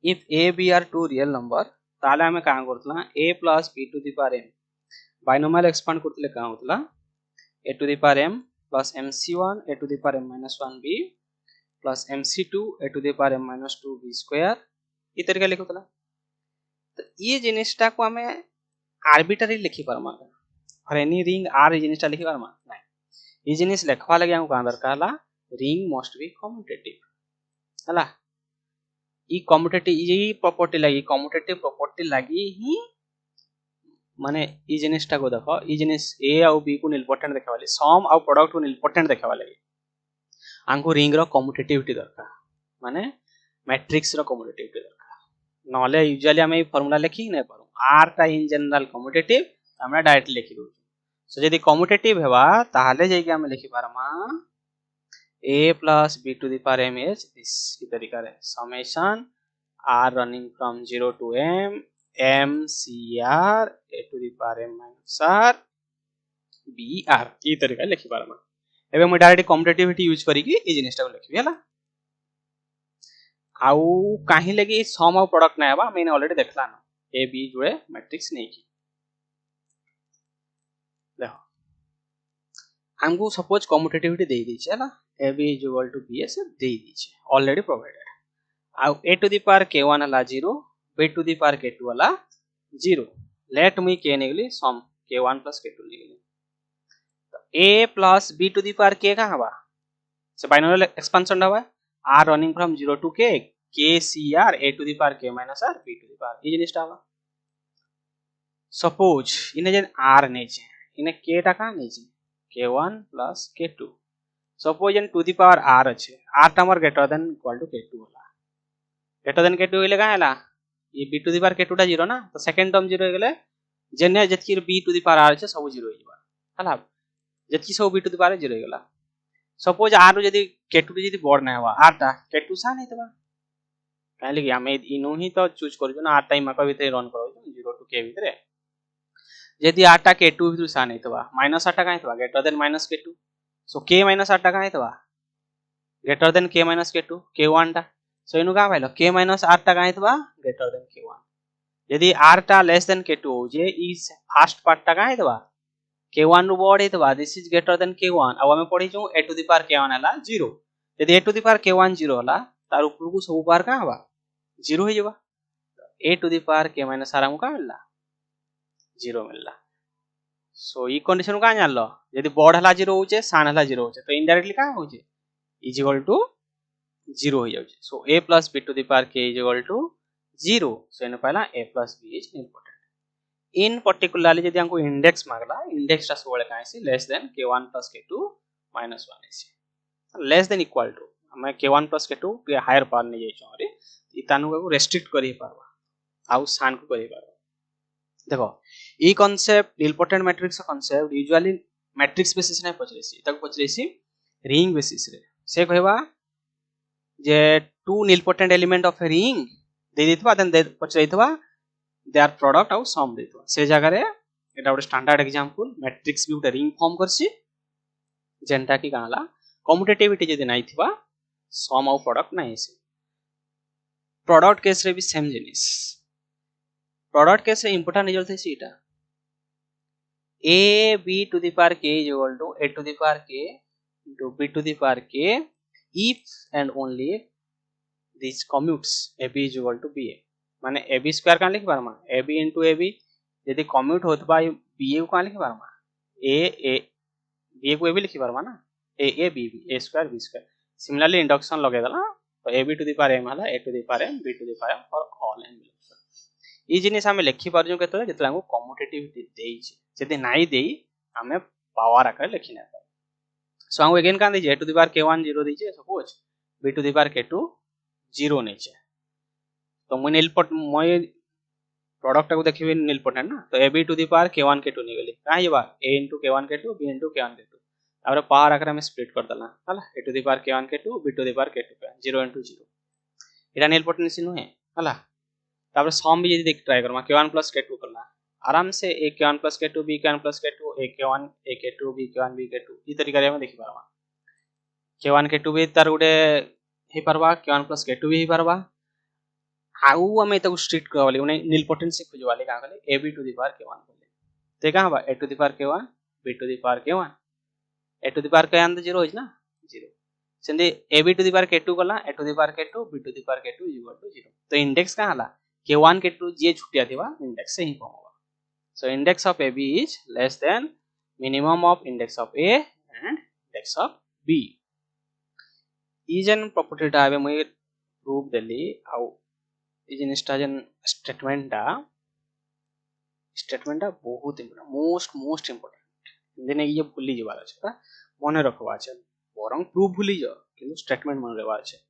if a b are two real number ताले आमे का करतला a plus b to the power m binomial expand करतले का होतला a to the power m plus mc1 a to the power m minus 1b plus mc2 a to the power m minus 2b square ई तरीका लिखुतला तो ये जिनिसटा को हमें arbitrary लिखि परमा और एनी रिंग आर ई जिनिसटा लिखि परमा नहीं ई जिनिस लिखवा लगे हमको दरकार ला रिंग मस्ट बी कम्यूटेटिव हला ई कम्यूटेटिव ई प्रॉपर्टी लगी ही माने ई जिनिसटा को देखो ई जिनिस ए और बी को इम्पोर्टेंट देखावाली सम और प्रोडक्ट को इम्पोर्टेंट देखावाली आंको रिंग रो कम्यूटेटिविटी दरकार माने मैट्रिक्स रो कम्यूटेटिविटी दरकार नले यूजुअली हम ई फार्मूला लिखि नै पारू आर टा इन जनरल कम्यूटेटिव हमरा डायरेक्ट लिखि दउ सो यदि कम्यूटेटिव हेबा ताहाले जेकी हम लिखि पारमा a plus b to the power m is this तरीका रे summation r running from 0 to m m c r a to the power m minus r b r ई तरीका लिखि पारमा एबे म डायरेक्ट कम्यूटेटिविटी यूज करी कि ई जिनिसटा को लिखबी हला आउ काहे लगी सम और प्रोडक्ट नै हेबा मैंने ऑलरेडी देखला न a b जुड़े मैट्रिक्स नै की देखो हमको सपोज कम्यूटेटिविटी दे दी छे हला a b is equal to b से दे दी छे ऑलरेडी प्रोवाइडेड आ a to the power k1 हला 0 b to the power k2 हला 0 लेट मी k निकली सम k1 plus k2 निकली तो a plus b to the power k का हवा से बाइनोमियल एक्सपेंशन हवा r running from 0 to k k c r a to the power k minus r b to the power ई जिनिसटा हवा suppose इने जे r नै छे इने k टा का नै छे k1 plus k2 suppose in to the power r আছে r टा हमर greater than equal to k2 होला ग्रेटर देन k2 होइले का हैला ये b to the power k2 टा 0 ना तो सेकंड टर्म 0 हो गेले जेने जतकी b to the power r আছে सब 0 हो जिबा हला जतकी सब b टू द पावर 0 हो गेला सपोज r जदी k2 जदी बड़ नै हवा r टा k2 सा नै तबा काहे कि हम इनु ही तो चूज करजो ना r टाइम का भीतर रन करो 0 टू k भीतर जदी r टा k2 भीतर सा नै तबा माइनस r टा काहे तबा ग्रेटर देन माइनस k2 सो k minus r टा काहे तबा greater than k minus k2 k1 टा सो इनु का भाइलो k minus r टा काहे तबा ग्रेटर देन k1 यदि r टा लेस देन k2 हो जे इज फर्स्ट पार्ट टा काहे तबा k1 रो बड़ है तबा this is greater than k1 अब हमें पढ़ी छु a to the power k1 हला 0 यदि a to the power k1 0 हला तार ऊपर को सब बार का हवा 0 हो जेबा a to the power k minus r हमका मिलला 0 मिलला सो ई कंडीशन का जानलो यदि बड़ हला 0 होचे सान हला 0 होचे तो इनडायरेक्टली का होचे इज इक्वल टू 0 हो जाउचे सो a plus b to the power k is equal to 0 सो इन पहला a plus b is important in particularly यदि हमको इंडेक्स मांगला इंडेक्स टा सोले का है less than k1 plus k2 minus 1 है लेस देन इक्वल टू हम k1 plus k2 के हायर पावर नै जाई छु रे ई तानु को रेस्ट्रिक्ट करि पारबा आउ सान को करि पारबा देखो ई concept important matrix concept usually matrix basis नै पचरेसी तक पचरेसी रिंग बेसिस रे से कहबा जे two important element of a ring दे दितबा देन दे पचरेतबा दे आर प्रोडक्ट आउ सम देतबा से जगह रे एटा ଗୋଟେ स्टैंडर्ड एग्जांपल मैट्रिक्स भी ଗୋଟେ रिंग फॉर्म करसी जेंटा की गाला कम्यूटेटिविटी जदी नै थिबा सम आउ प्रोडक्ट नै से प्रोडक्ट केस रे भी सेम जिनिस प्रोडक्ट केस रे इंपोर्टेंट रिजल्ट है सीटा a b to the power k is equal to a to the power k into b to the power k if and only if this commutes ab is equal to ba माने ab square का लिख पारमा ab into ab यदि commute होतबा ba को का लिख पारमा a ba को ab लिख पारमा ना a a b b a square b square similarly induction लगे दला तो ab to the power m हला a to the power m b to the power m for all n ई जिनिस हमें लिखि पारजो केतले जेतला हमको कम्यूटेटिविटी देई छै जदि नाइ देई हमें पावर आकर लिखि नै पार सो हम अगेन का दै छै a to the power k1 0 दै छै suppose b to the power k2 0 नै छै तो मैं इनपुट मैं प्रोडक्ट को देखिबे इम्पोर्टेंट ना तो ab to the power k1 k2 निकली काहे बा a into k1 k2 b into k1 k2 तापर पावर आकर हम स्प्लिट कर दला हला a to the power k1 k2 b to the power k2 k 0 into 0 एटा नीलपोटेंसी नुहे हला तापर सम भी यदि देख try Karma k1 plus k2 करला आराम से a k1 plus k2 b k1 plus k2 a k1 a k2 b k1 b k2 ई तरीका रे हम देखि पारबा k1 k2 भी तार गुटे हे परबा k1 plus k2 भी हे परबा आउ हमें ताको स्ट्रिक्ट करवाली उन्हें नीलपोटेंसी खोजवाली का कहले a b to the power k1 बोले ते का हबा a to the power k1 b to the power k1 a to the power k1 तो 0 होइस ना 0 सेंदी a b to the power k2 कला a to the power k2 b to the power k2 equal to 0 तो index का हला k1 k2 जे छुटिया देबा index से ही कम so index of AB is less than minimum of index of A and index of B इजन property टा आबे मुई proof देली आउ इजन स्टाजन स्टेटमेंट टा बहुत इंपोर्टेंट मोस्ट इंपोर्टेंट देने ये भूली जबार छै मने रखवा छै बरंग प्रूफ भूली जा किंतु स्टेटमेंट मन लेवा छै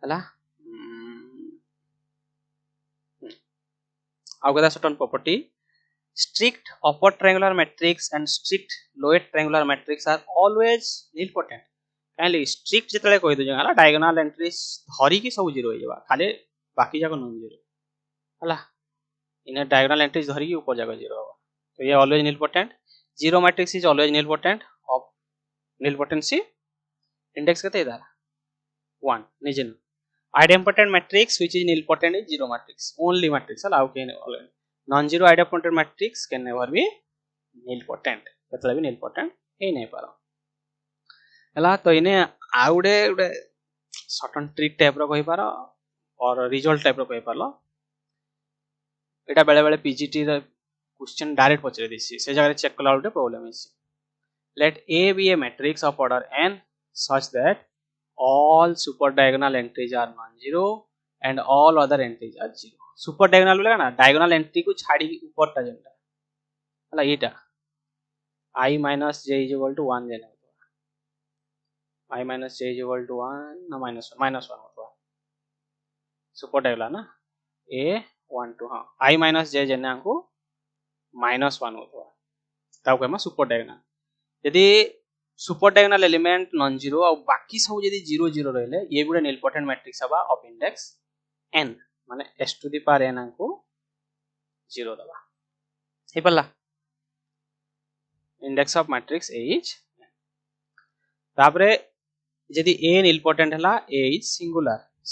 हला आउ कदा certain property strict upper triangular matrix and strict lower triangular matrix are always nilpotent Kali strict जतले कहि दो जला diagonal entries धरी की सब जीरो हो जाबा खाली बाकी जाको नॉन जीरो हला इने diagonal entries धरी की ऊपर जाको जीरो होबा तो ये always nilpotent zero matrix is always nilpotent of nilpotency index कते इधर 1 निजन idempotent matrix which is nilpotent is zero matrix only matrix allow can non-zero idempotent matrix can never be nilpotent मतलब भी nilpotent हे नहीं पारो हला तो इने आउडे उडे सर्टेन ट्रिक टाइप रो कहि पारो और रिजल्ट टाइप रो कहि पारलो एटा बेले बेले पीजीटी रे क्वेश्चन डायरेक्ट पचरे दिसी से जगह चेक कला उडे problem is let A be a matrix of order n such that all super diagonal entries are non-zero and all other entries are zero super diagonal बोलेगा ना diagonal entry को छाड़ी ऊपर टा जनता हला एटा I minus j is equal to 1 जने होता I minus j is equal to 1 ना minus 1 होता super diagonal ना A 1 2 हाँ I minus j जने हमको minus 1 होता तब कहमा super diagonal यदि super diagonal element non zero और बाकी सब यदि 0 0 रहले ये गुडे नीलपोटेंट मैट्रिक्स हबा ऑफ इंडेक्स n माने s टू द पावर n को 0 दबा हे पल्ला index of matrix a is तापरे यदि a नीलपोटेंट हला a इज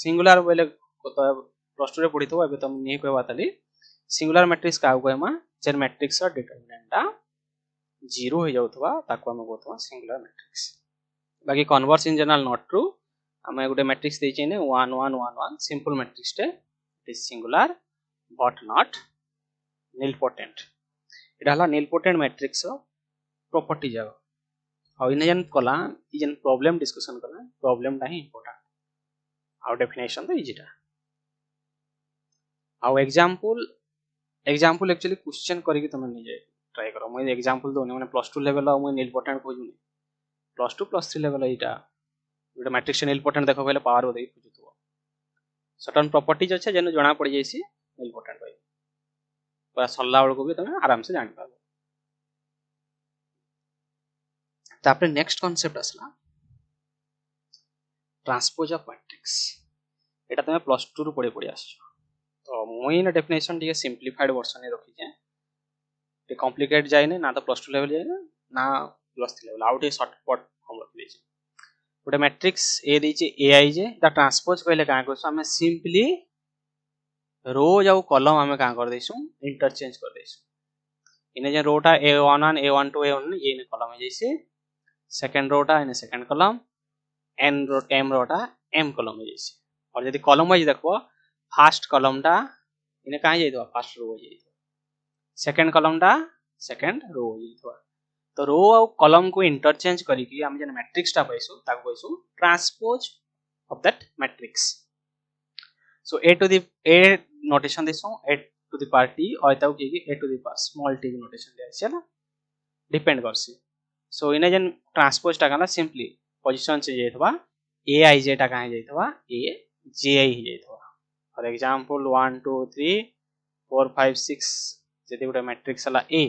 सिंगुलर बोले तो प्लस 2 रे पढी तो एबे तुम नहीं कहबा तली सिंगुलर मैट्रिक्स का कहमा जे मैट्रिक्स रा डिटरमिनेंट 0 हो जाउथवा ताको हम कहतवा सिंगुलर मैट्रिक्स बाकी converse in general not true हम गुटे मैट्रिक्स देछि ने 1 1 1 1 सिंपल मैट्रिक्स टे it is singular but not nilpotent एटा हला नीलपोटेंट मैट्रिक्स प्रॉपर्टी जाव आ इने जन कला इ जन प्रॉब्लम डिस्कशन कला प्रॉब्लम टा ही इंपोर्टेंट आ डेफिनेशन तो इजीटा आ एग्जांपल एक्चुअली क्वेश्चन करिके तुम नि जाय ट्राई करो मैं एग्जांपल दोने माने +2 लेवल मैं नीलपोटेंट खोजुनी +2 +3 लेवल एटा एटा मैट्रिक्स नीलपोटेंट देखो पहले पावर हो देई खोजुतो सर्टेन प्रॉपर्टीज अछि जेनो जणा पड़ जायसी नीलपोटेंट भाई पूरा सल्ला वाला को भी तुम आराम से जान पाबो तापरे नेक्स्ट कांसेप्ट असला ट्रांसपोज ऑफ मैट्रिक्स एटा तुम +2 रु पड़ी आछो तो मोई ना डेफिनेशन ठीक सिंपलीफाइड वर्जन रे रखी जे ते कॉम्प्लिकेट जाय ना तो +2 लेवल जाय ना +3 लेवल आउट ए शॉर्टकट हम रख दे गोटे matrix A the ai J the transpose कहले का करसु हमें सिंपली रोज आउ कॉलम हमें का कर देसु इंटरचेंज कर देसु इने जे रोटा a11 a12 a1 ये ने कॉलम है जैसे सेकंड रोटा इने सेकंड कॉलम m रोटा m कॉलम है जैसे और यदि कॉलम वाइज देखो फर्स्ट कॉलम टा इने काहे जाइतो फर्स्ट रो जाइतो सेकंड कॉलम टा सेकंड रो जाइतो तो रो और कॉलम को इंटरचेंज करिकि हम जन मैट्रिक्स टा पाइसु ताको पाइसु transpose of that matrix so a to the a notation देसु a to the power t और ताको कि a to the power small t notation दे छला डिपेंड करसी सो इने जन ट्रांसपोज टा कना सिंपली पोजीशन से जाइतबा aij टा काहे जाइतबा a ji ही जाइतबा फॉर एग्जांपल 1 2 3 4 5 6 जदि गोटे मैट्रिक्स हला a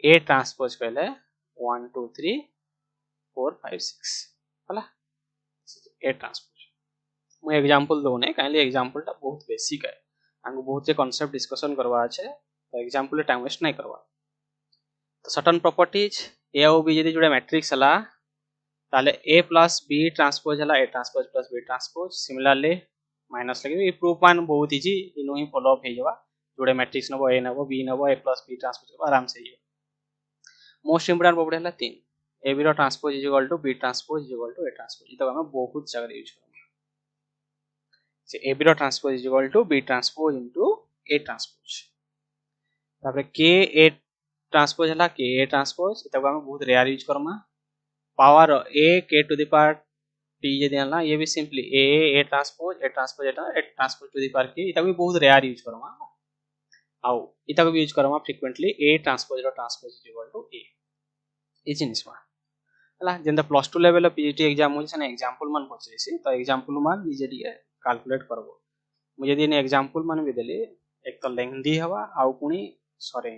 ए ट्रांसपोज कहले 1 2 3 4 5 6 हला ए ट्रांसपोज मु एग्जांपल दोने काइले एग्जांपल टा बहुत बेसिक है हमको बहुत से कांसेप्ट डिस्कशन करवा আছে तो एग्जांपल टाइम वेस्ट नहीं करवा तो सर्टेन प्रॉपर्टीज ए और बी यदि जोड़े मैट्रिक्स हला ताले ए प्लस बी ट्रांसपोज हला A transpose plus B transpose similarly minus लगे प्रूफ मान बहुत इजी इनो ही फॉलो अप हे जवा जोड़े मैट्रिक्स नबो ए नबो बी नबो ए प्लस बी ट्रांसपोज आराम से ये मोस्ट इंपोर्टेंट प्रॉपर्टी हला 3 ए बी रो transpose is equal to B transpose is equal to A transpose इतो हम बहुत जगह यूज करब से ए बी रो transpose is equal to B transpose into A transpose तापर के ए ट्रांसपोज हला के ए ट्रांसपोज इतो हम बहुत रेयर यूज करमा power A k to the power T यदि हला ये भी simply A transpose A transpose to the power k इतो भी बहुत रेयर यूज करमा आउ इतो भी यूज करमा फ्रीक्वेंटली ए ट्रांसपोज रो transpose is equal to A ई जिनिस मा हला जेंदा प्लस 2 लेवल पीजीटी एग्जाम होय छने एग्जांपल मान पचरेसी तो एग्जांपल मान निजे दिए कैलकुलेट करबो मुझे दिन एग्जांपल मान भी देले एक तो लेंथी हवा आउ पुनी सरे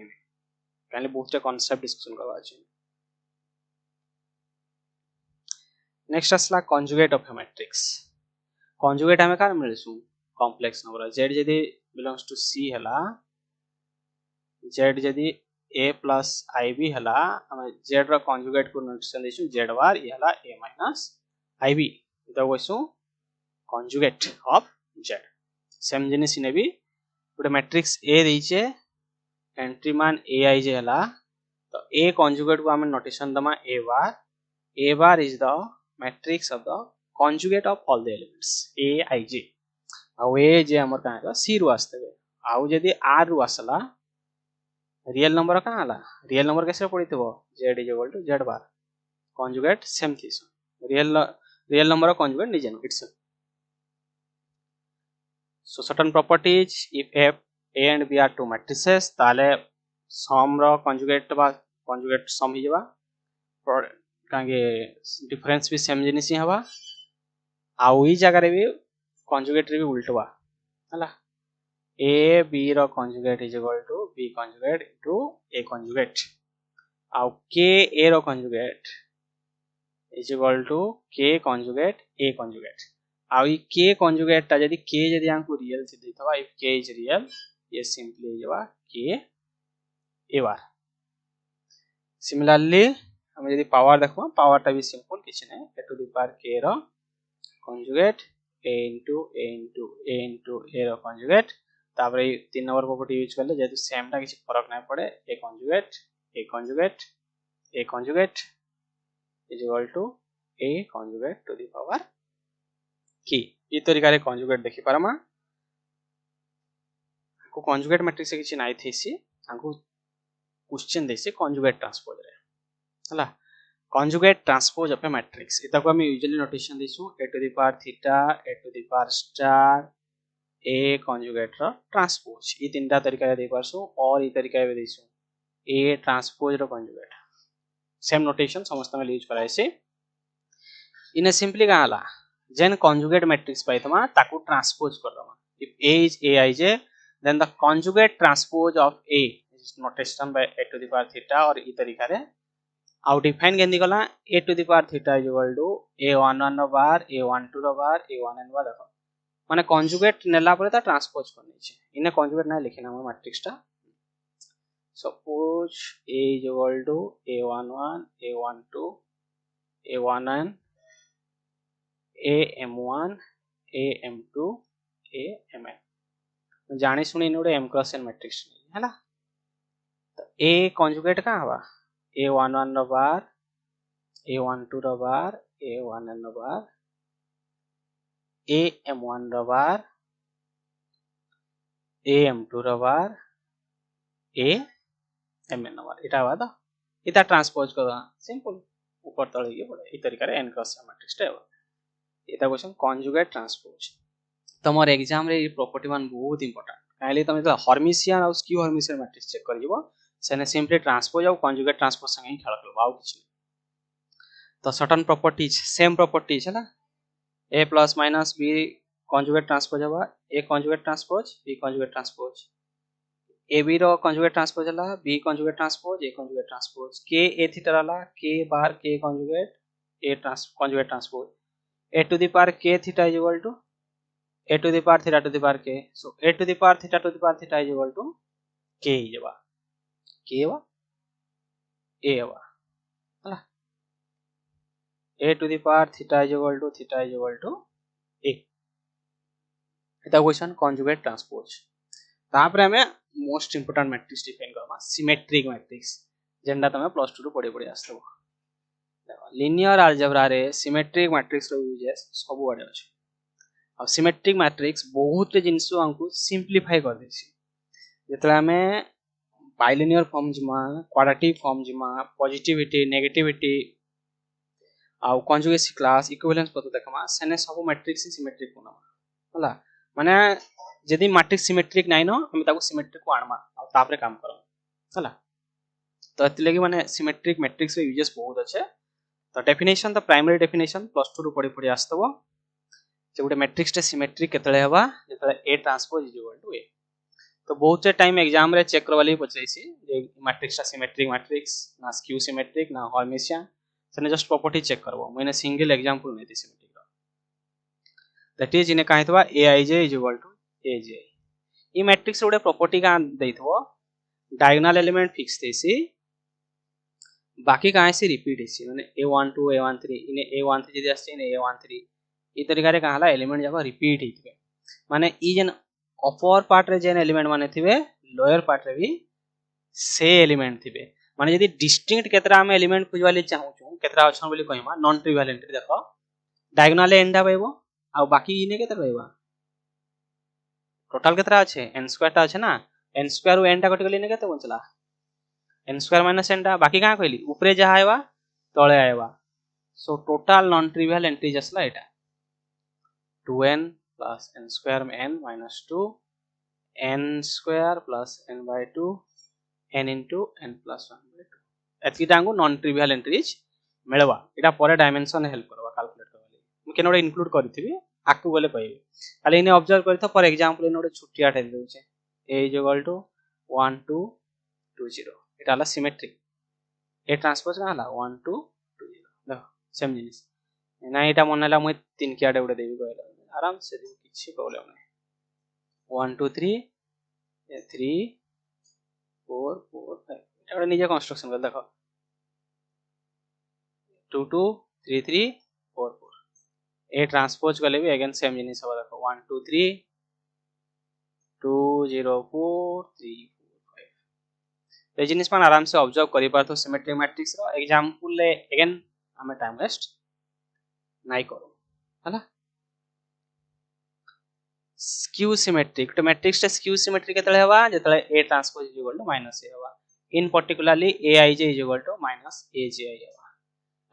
काले बहुत से कांसेप्ट डिस्कशन करबा छै नेक्स्ट असला conjugate of a matrix conjugate हमें का मिलसु कॉम्प्लेक्स नंबर z यदि बिलोंग्स टू c हला z यदि a plus ib हला हम z रो कंजुगेट को नोटेशन देसु z बार ये हला a minus ib इतो वसु कंजुगेट ऑफ z सेम जिनिस ने भी गोटे मैट्रिक्स a देइछे एंट्री मान ai जे हला तो a कंजुगेट को हम नोटेशन दमा a bar is the matrix of the conjugate of all the elements a i j आ a जे हमर का है c रु आस्तबे आउ यदि r रु आसला रियल नंबर का हला रियल नंबर कैसे पड़ितबो z is equal to z bar conjugate same this real number conjugate निजे it's so certain properties if f a and b are two matrices ताले सम रो कंजुगेट सम ही जबा कागे डिफरेंस भी सेम जिनिस ही हवा आउ ई जगह रे भी कंजुगेट रे भी उल्टवा हला a b रो conjugate is equal to b conjugate into a conjugate आउ k a रो conjugate is equal to k conjugate a conjugate आउ ई k कंजुगेट ता यदि k यदि हमको रियल से देथवा इफ k इज रियल ये सिंपली जवा k a बार सिमिलरली हम यदि पावर देखबो पावर ता भी सिंपल किछ नै a to the power k रो कंजुगेट a into a रो कंजुगेट तापर 3 नंबर प्रॉपर्टी यूज करले जेतु सेम ता किछ फरक नै पड़े a conjugate is equal to a conjugate to the power k ई तरीका रे कंजुगेट देखि पारमा को कंजुगेट मैट्रिक्स किछ नै थेसी हमको क्वेश्चन देसी कंजुगेट ट्रांसपोज रे हला conjugate transpose of a matrix इता को हम यूजुअली नोटेशन देसु a to the power theta a to the power star a conjugate रो ट्रांसपोज ई तीनटा तरीका दे परसु और ई तरीका भी देसु a ट्रांसपोज रो कंजुगेट सेम नोटेशन समस्त में यूज कराय से इने सिंपली गाला जेन कंजुगेट मैट्रिक्स पाइतमा ताकू ट्रांसपोज करदमा if a is aij then the conjugate transpose of a is notation by a to the power theta और ई तरीका रे आउ डिफाइन केंदी गला a to the power theta is equal to a11 row bar a12 row bar a1n बार देखो माने conjugate नेला परे ता ट्रांसपोज करनी छे इने कंजुगेट ना लिखिना हम मैट्रिक्स टा suppose a is equal to a11 a12 a1n am1 am2 amn जाने सुनी इनोडे m क्रॉस n मैट्रिक्स हैला तो a कंजुगेट का हवा a11 रो बार a12 रो बार a1n रो बार am1 रो बार am2 रो बार amn रो बार इटा हवा इता ट्रांसपोज करवा सिंपल ऊपर तळे ये पड़े ई तरीका रे n क्रॉस n मैट्रिक्स टा इता क्वेश्चन कंजुगेट ट्रांसपोज तमर एग्जाम रे ई प्रॉपर्टी मान बहुत इंपोर्टेंट काहे तमे तो हर्मिशियन और स्क्यू हर्मिशियन मैट्रिक्स चेक कर जिवो सेने सिंपली ट्रांसपोज और कंजुगेट ट्रांसपोज संगे खेल करबा आउ किछ तो सर्टेन प्रॉपर्टीज सेम प्रॉपर्टीज है ना a plus minus b conjugate transpose हवा a conjugate transpose b conjugate transpose AB रो कंजुगेट ट्रांसपोज हला B conjugate transpose A conjugate transpose K A theta हला K bar K conjugate A conjugate transpose A to the power K theta is equal to A to the power theta to the power K, so A to the power theta to the power theta is equal to K इजवा K वा A वा हला A to the power theta is equal to A एटा question conjugate transpose. तापर हमें most important matrix define करबा symmetric matrix जेंडा तमे प्लस 2 रो पढी पढी आस्तबो। देखो लीनियर अलजेब्रा रे सिमेट्रिक मैट्रिक्स रो यूजेस सब बडे अछि और सिमेट्रिक मैट्रिक्स बहुत जिंस हमको सिंपलीफाई कर देछि जेतला हमें बाइलिनियर फॉर्म जिमा क्वाड्रेटिक फॉर्म जिमा पॉजिटिविटी नेगेटिविटी आउ कंजुगेसी क्लास इक्विवेलेंस पतो देखमा सेने सब मैट्रिक्स सिमेट्रिक होना होला माने जदि मैट्रिक्स सिमेट्रिक नाइ न हम ताको सिमेट्रिक को आनमा आ तापरे काम करो होला तो एति लगी माने सिमेट्रिक मैट्रिक्स रे यूजेस बहुत अच्छे। तो डेफिनेशन तो प्राइमरी डेफिनेशन प्लस 2 रो पढी पढी आस्तबो जे गुटे मैट्रिक्स टे सिमेट्रिक केतले हेबा जेतले A transpose is equal to A। तो बहुत से टाइम एग्जाम रे चेक करवाली पछैसी जे मैट्रिक्स टा सिमेट्रिक मैट्रिक्स ना स्क्यू सिमेट्रिक ना हर्मिशियन सने जस्ट प्रॉपर्टी चेक करबो मैंने सिंगल एग्जांपल नै दी सिमेट्रिक दैट इज इने काहितबा Aij is equal to Aj। ई मैट्रिक्स रे प्रॉपर्टी का दैथबो डायगोनल एलिमेंट फिक्स देसी बाकी काहे से रिपीट हेसी माने A12 A13 इने A13 जदी आछे इने A13 ई तरीका रे कहाला एलिमेंट जाको रिपीट हितबे माने ई जेन अपर पार्ट रे जेन एलिमेंट माने थिबे लोअर पार्ट रे भी से एलिमेंट थिबे माने जदी डिस्टिंक्ट केतरा हम एलिमेंट खुजवाली चाहू छु केतरा अछन बोली कहिमा नॉन ट्रिवियल एंट्री देखो डायगोनल एंडा पाइबो आ बाकी इने केतरा पाइबा टोटल केतरा আছে n स्क्वायर ता আছে ना n स्क्वायर n टा कटि गली ने केते बचला n स्क्वायर माइनस n टा बाकी का कहली ऊपरे जा आइबा तळे आइबा so total non trivial entry जसला एटा 2n plus n square में n minus 2 n square plus n by 2 n into n plus 1 by 2 एतकी टांगो नॉन ट्रिवियल एंट्रीज मिलवा एटा परे डायमेंशन हेल्प करवा कैलकुलेट करवाली मु केनोडे इंक्लूड करथिबी आकु बोले कहबी खाली इने ऑब्जर्व करथ फॉर एग्जांपल इनोडे छुटिया ठे देउचे a is equal to 1 2 2 0 एटा हला सिमेट्रिक ए ट्रांसपोज ना हला 1 2 2 0 देखो सेम जिनिस ना एटा मनला मु तीन कियाडे उडे देबी कहला आराम से दिन किछि प्रॉब्लम नहीं 1 2 3 3 4 4 5 एटा निजे कंस्ट्रक्शन कर देखो 2 2 3 3 4 4 ए ट्रांसपोज करले भी अगेन सेम जिनिस हो देखो 1 2 3 2 0 4 3 4 5 ए जिनिस मान आराम से ऑब्जर्व करि पारथो सिमेट्रिक मैट्रिक्स रो एग्जांपल ले अगेन हमें टाइम वेस्ट नाइ करो हला स्क्यू सिमेट्रिक तो मैट्रिक्स टा स्क्यू सिमेट्रिक केतले हवा जेतले A transpose is equal to minus A हवा in particularly Aij is equal to minus Aj हवा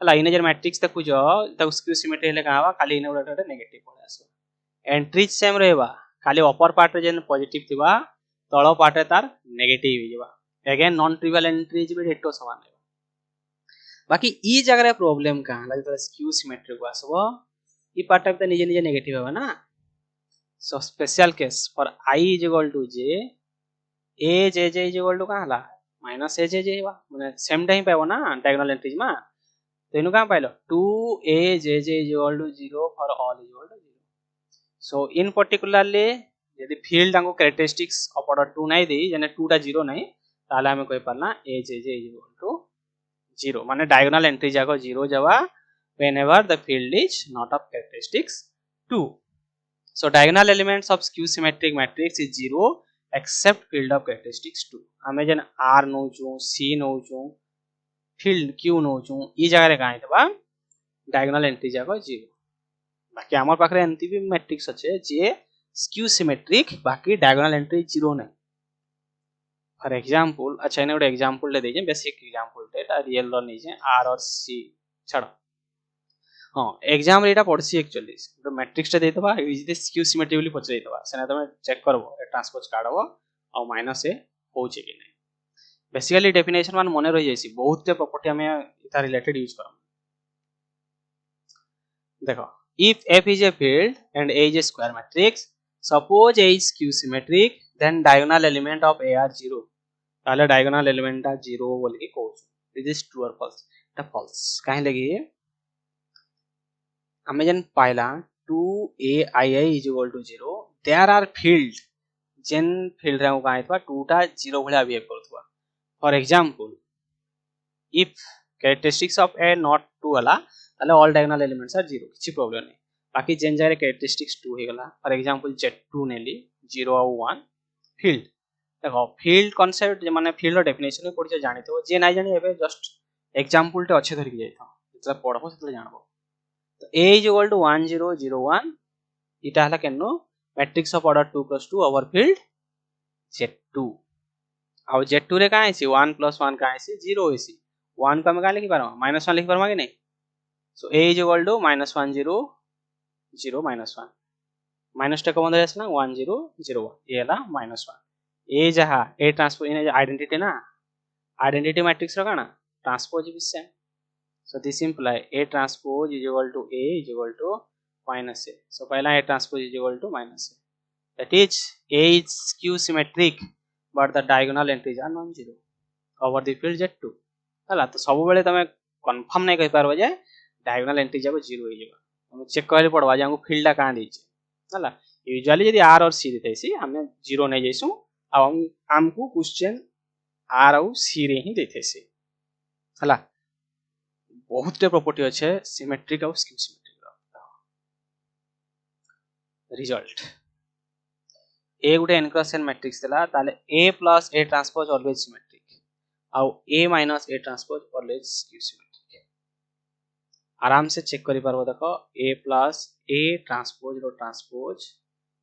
हला इने जे मैट्रिक्स देखु जो त स्क्यू सिमेट्रिक ले का हवा खाली इने उडा नेगेटिव पड़े आसो एंट्रीज सेम रहबा खाली अपर पार्ट रे जेन पॉजिटिव थिबा तळो पार्ट रे तार नेगेटिव हि जबा अगेन नॉन ट्रिवियल एंट्रीज भी रेटो समान रहबा बाकी ई जगह रे प्रॉब्लम का हला जेतले स्क्यू सिमेट्रिक आसबो ई पार्ट टाइप त निजे निजे नेगेटिव हवा ना so special case for I is equal to j a j j is equal to का हला minus a j j बा माने सेम टाइम पाइबो ना डायगोनल एंट्रीज मा तो इनु का pilo 2 a j j is equal to 0 for all is equal to 0 so in particularly यदि फील्ड हमको कैरेक्टरिस्टिक्स ऑफ ऑर्डर 2 नहीं दी जने 2 टा 0 नहीं ताले हमें कोई पालना a j j is equal to 0 माने डायगोनल एंट्री जाको 0 जवा whenever the field is not of characteristics 2 so diagonal elements of skew symmetric matrix is 0 except field of characteristics 2 हमें जन r नो छु c नो छु field q no छु ई जगह रे काहे तबा diagonal entry जाको 0 बाकी हमर पाखरे एंती भी मैट्रिक्स अछि जे skew symmetric बाकी diagonal entry 0 नै फॉर एग्जांपल अच्छा इने ଗୋଟେ एग्जांपल ले देजे बेसिक एग्जांपल टेटा रियल रो नै जे r और c छाड़ो हां एग्जाम रे एटा पड़सी एक्चुअली तो मैट्रिक्स टा देतबा इज दिस स्क्यू सिमेट्रिक बोली पचरे देतबा सेना तमे चेक करबो ए ट्रांसपोज काढबो और माइनस ए होचे कि नै बेसिकली डेफिनेशन मान मने रहि जायसी बहुत ते प्रॉपर्टी हमें इता रिलेटेड यूज करम देखो if f is a field and A is a square matrix suppose A is skew symmetric then diagonal element of A are 0 ताले डायगोनल एलिमेंट टा 0 बोल के कहू दिस इज ट्रू और फॉल्स टा फॉल्स काहे लगी हमें जन पाइला 2ai is equal to 0 there are field जेन फील्ड रे का आइतबा 2 टा 0 भलिया बिहेव करतबा for example if characteristics of A not 2 वाला ताले ऑल डायगोनल एलिमेंट्स आर 0 किछि प्रॉब्लम नहीं बाकी जेन जारे कैरेक्टरिस्टिक्स 2 हे गला फॉर एग्जांपल z2 नेली 0 और 1 फील्ड देखो फील्ड कांसेप्ट जे माने फील्ड डेफिनेशन पढि जानितो जे नाही जानि एबे जस्ट एग्जांपल टे अच्छे धरि जाइतो जेतला पढबो सेतला जानबो तो a is equal to 1 0 0 1 इटा हला केनो matrix of order 2 + 2 over field z2 आउ z2 रे का आइसी 1 + 1 का आइसी 0 आइसी 1 को हम का लिखि पारमा -1 लिखि पारमा कि नहीं सो a is equal to -1 0 0 -1 minus टा को बंद आसना 1 0 0 1 ये हला -1 a जहा a ट्रांसपोज इन आइडेंटिटी ना आइडेंटिटी मैट्रिक्स रो काना ट्रांसपोज भी same so this imply a transpose is equal to a is equal to minus a so पहला a transpose is equal to minus a that is a is skew symmetric but the diagonal entries are non zero over the field z2 हला तो सब बेले तमे confirm नहीं कहि पारबो जे diagonal entry जब 0 हो जेबा हम चेक करले पड़वा जे हमको फील्ड का देछि हला यूजुअली यदि r और c देतैसी हमें 0 नहीं जैसु अब हमको क्वेश्चन r और c रे ही देतैसी हला बहुत टे प्रॉपर्टी अच्छे सिमेट्रिक और स्क्यू सिमेट्रिक रिजल्ट ए गुटे n क्रॉस n मैट्रिक्स देला ताले a + a transpose always symmetric और a - a transpose always skew symmetric आराम से चेक करि पारबो देखो a + a ट्रांसपोज रो transpose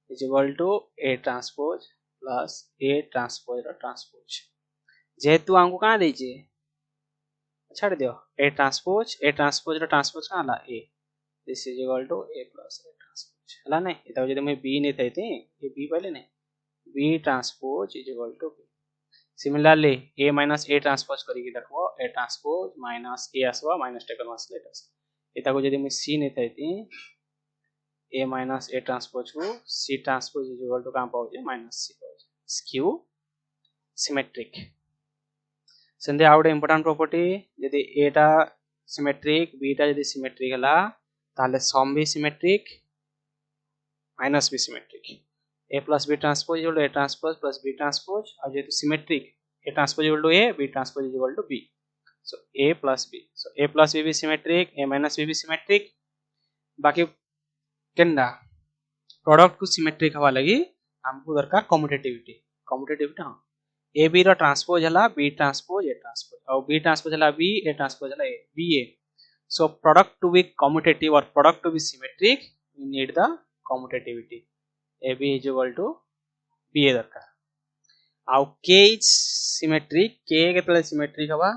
is equal to a transpose plus a transpose रो ट्रांसपोज जेतु हमको कहां देछि छाड़ दियो a ट्रांसपोज रो ट्रांसपोज का हला a this is equal to a + a transpose हला नै एता जदि मैं b नै थैते ये b पहले नै b transpose is equal to b similarly a - a transpose करी के देखो a ट्रांसपोज माइनस a आसवा माइनस टेकन वास लेटस एता को जदि मैं c नै थैते a - a ट्रांसपोज को c transpose is equal to का पाउजे -c पाउजे स्क्यू सिमेट्रिक सेंदे आउट इंपोर्टेंट प्रॉपर्टी यदि a टा सिमेट्रिक b टा यदि सिमेट्रिक हला ताले सम भी सिमेट्रिक माइनस भी symmetric a + b transpose equal to a transpose plus b transpose और जेतु symmetric a transpose equal to a b transpose equal to b so a + b so a + b भी symmetric a - b भी symmetric बाकी केंदा product को symmetric हवा लगी हमको दरकार कम्यूटेटिविटी हां ए बी रो ट्रांसपोज हला बी ट्रांसपोज ए ट्रांसपोज और बी ट्रांसपोज हला बी ए ट्रांसपोज हला A B A so product to be commutative और product to be symmetric we need the commutativity A B is equal to B A दरकार आउ के is symmetric के केतले symmetric हवा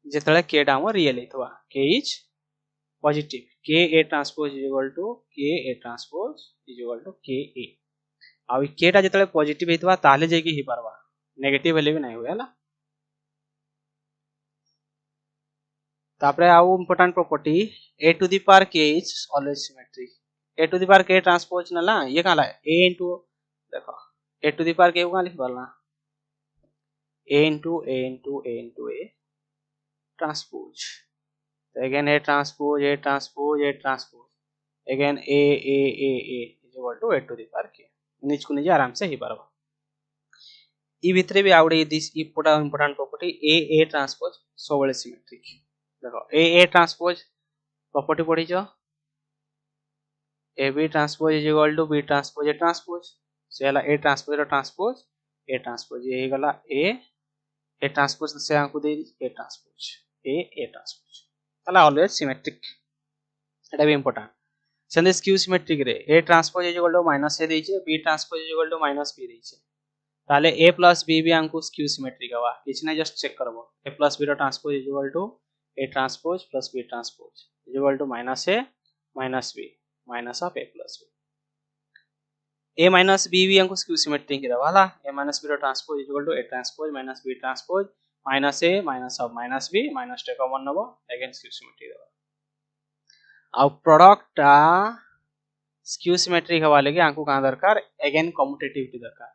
जेतले के टा हम रियल हेतवा के is positive K A transpose is equal to K A transpose is equal to K A आउ के टा जेतले पॉजिटिव हेतवा ताले जे की ही परवा नेगेटिव वैल्यू भी नहीं हुआ हला तापरे आउ important property a to the power k is always symmetric a to the power k transpose नला ये काला a इनटू देखो a to the power k को लिख बोलना a into a into a into a transpose तो again a transpose a transpose a transpose again a is equal to a to the power k निज को निज आराम से ही परवा ई भितरे भी आउडे this important property a transpose सोबले सिमेट्रिक देखो a ट्रांसपोज प्रॉपर्टी पढी छ ab transpose is equal to b transpose a transpose से हला a ट्रांसपोज रो ट्रांसपोज a ट्रांसपोज ये गला a ट्रांसपोज से हमको दे a ट्रांसपोज a ट्रांसपोज हला ऑलवेज सिमेट्रिक एटा भी इंपोर्टेंट सेंदे स्क्यू सिमेट्रिक रे a transpose is equal to -a देई छे b transpose is equal to -b देई छे ताले a + b भी हमको स्क्यू सिमेट्रिक हवा किछ नै जस्ट चेक करबो a + b रो transpose is equal to a transpose plus b transpose is equal to -a -b minus of a + b a - b भी हमको स्क्यू सिमेट्रिक रहवा हला a - b रो transpose is equal to a transpose -b transpose -a minus of -b minus टे common नबो again skew symmetric रहवा आ product skew symmetric हवा लगे हमको कहां दरकार अगेन कम्यूटेटिविटी दरकार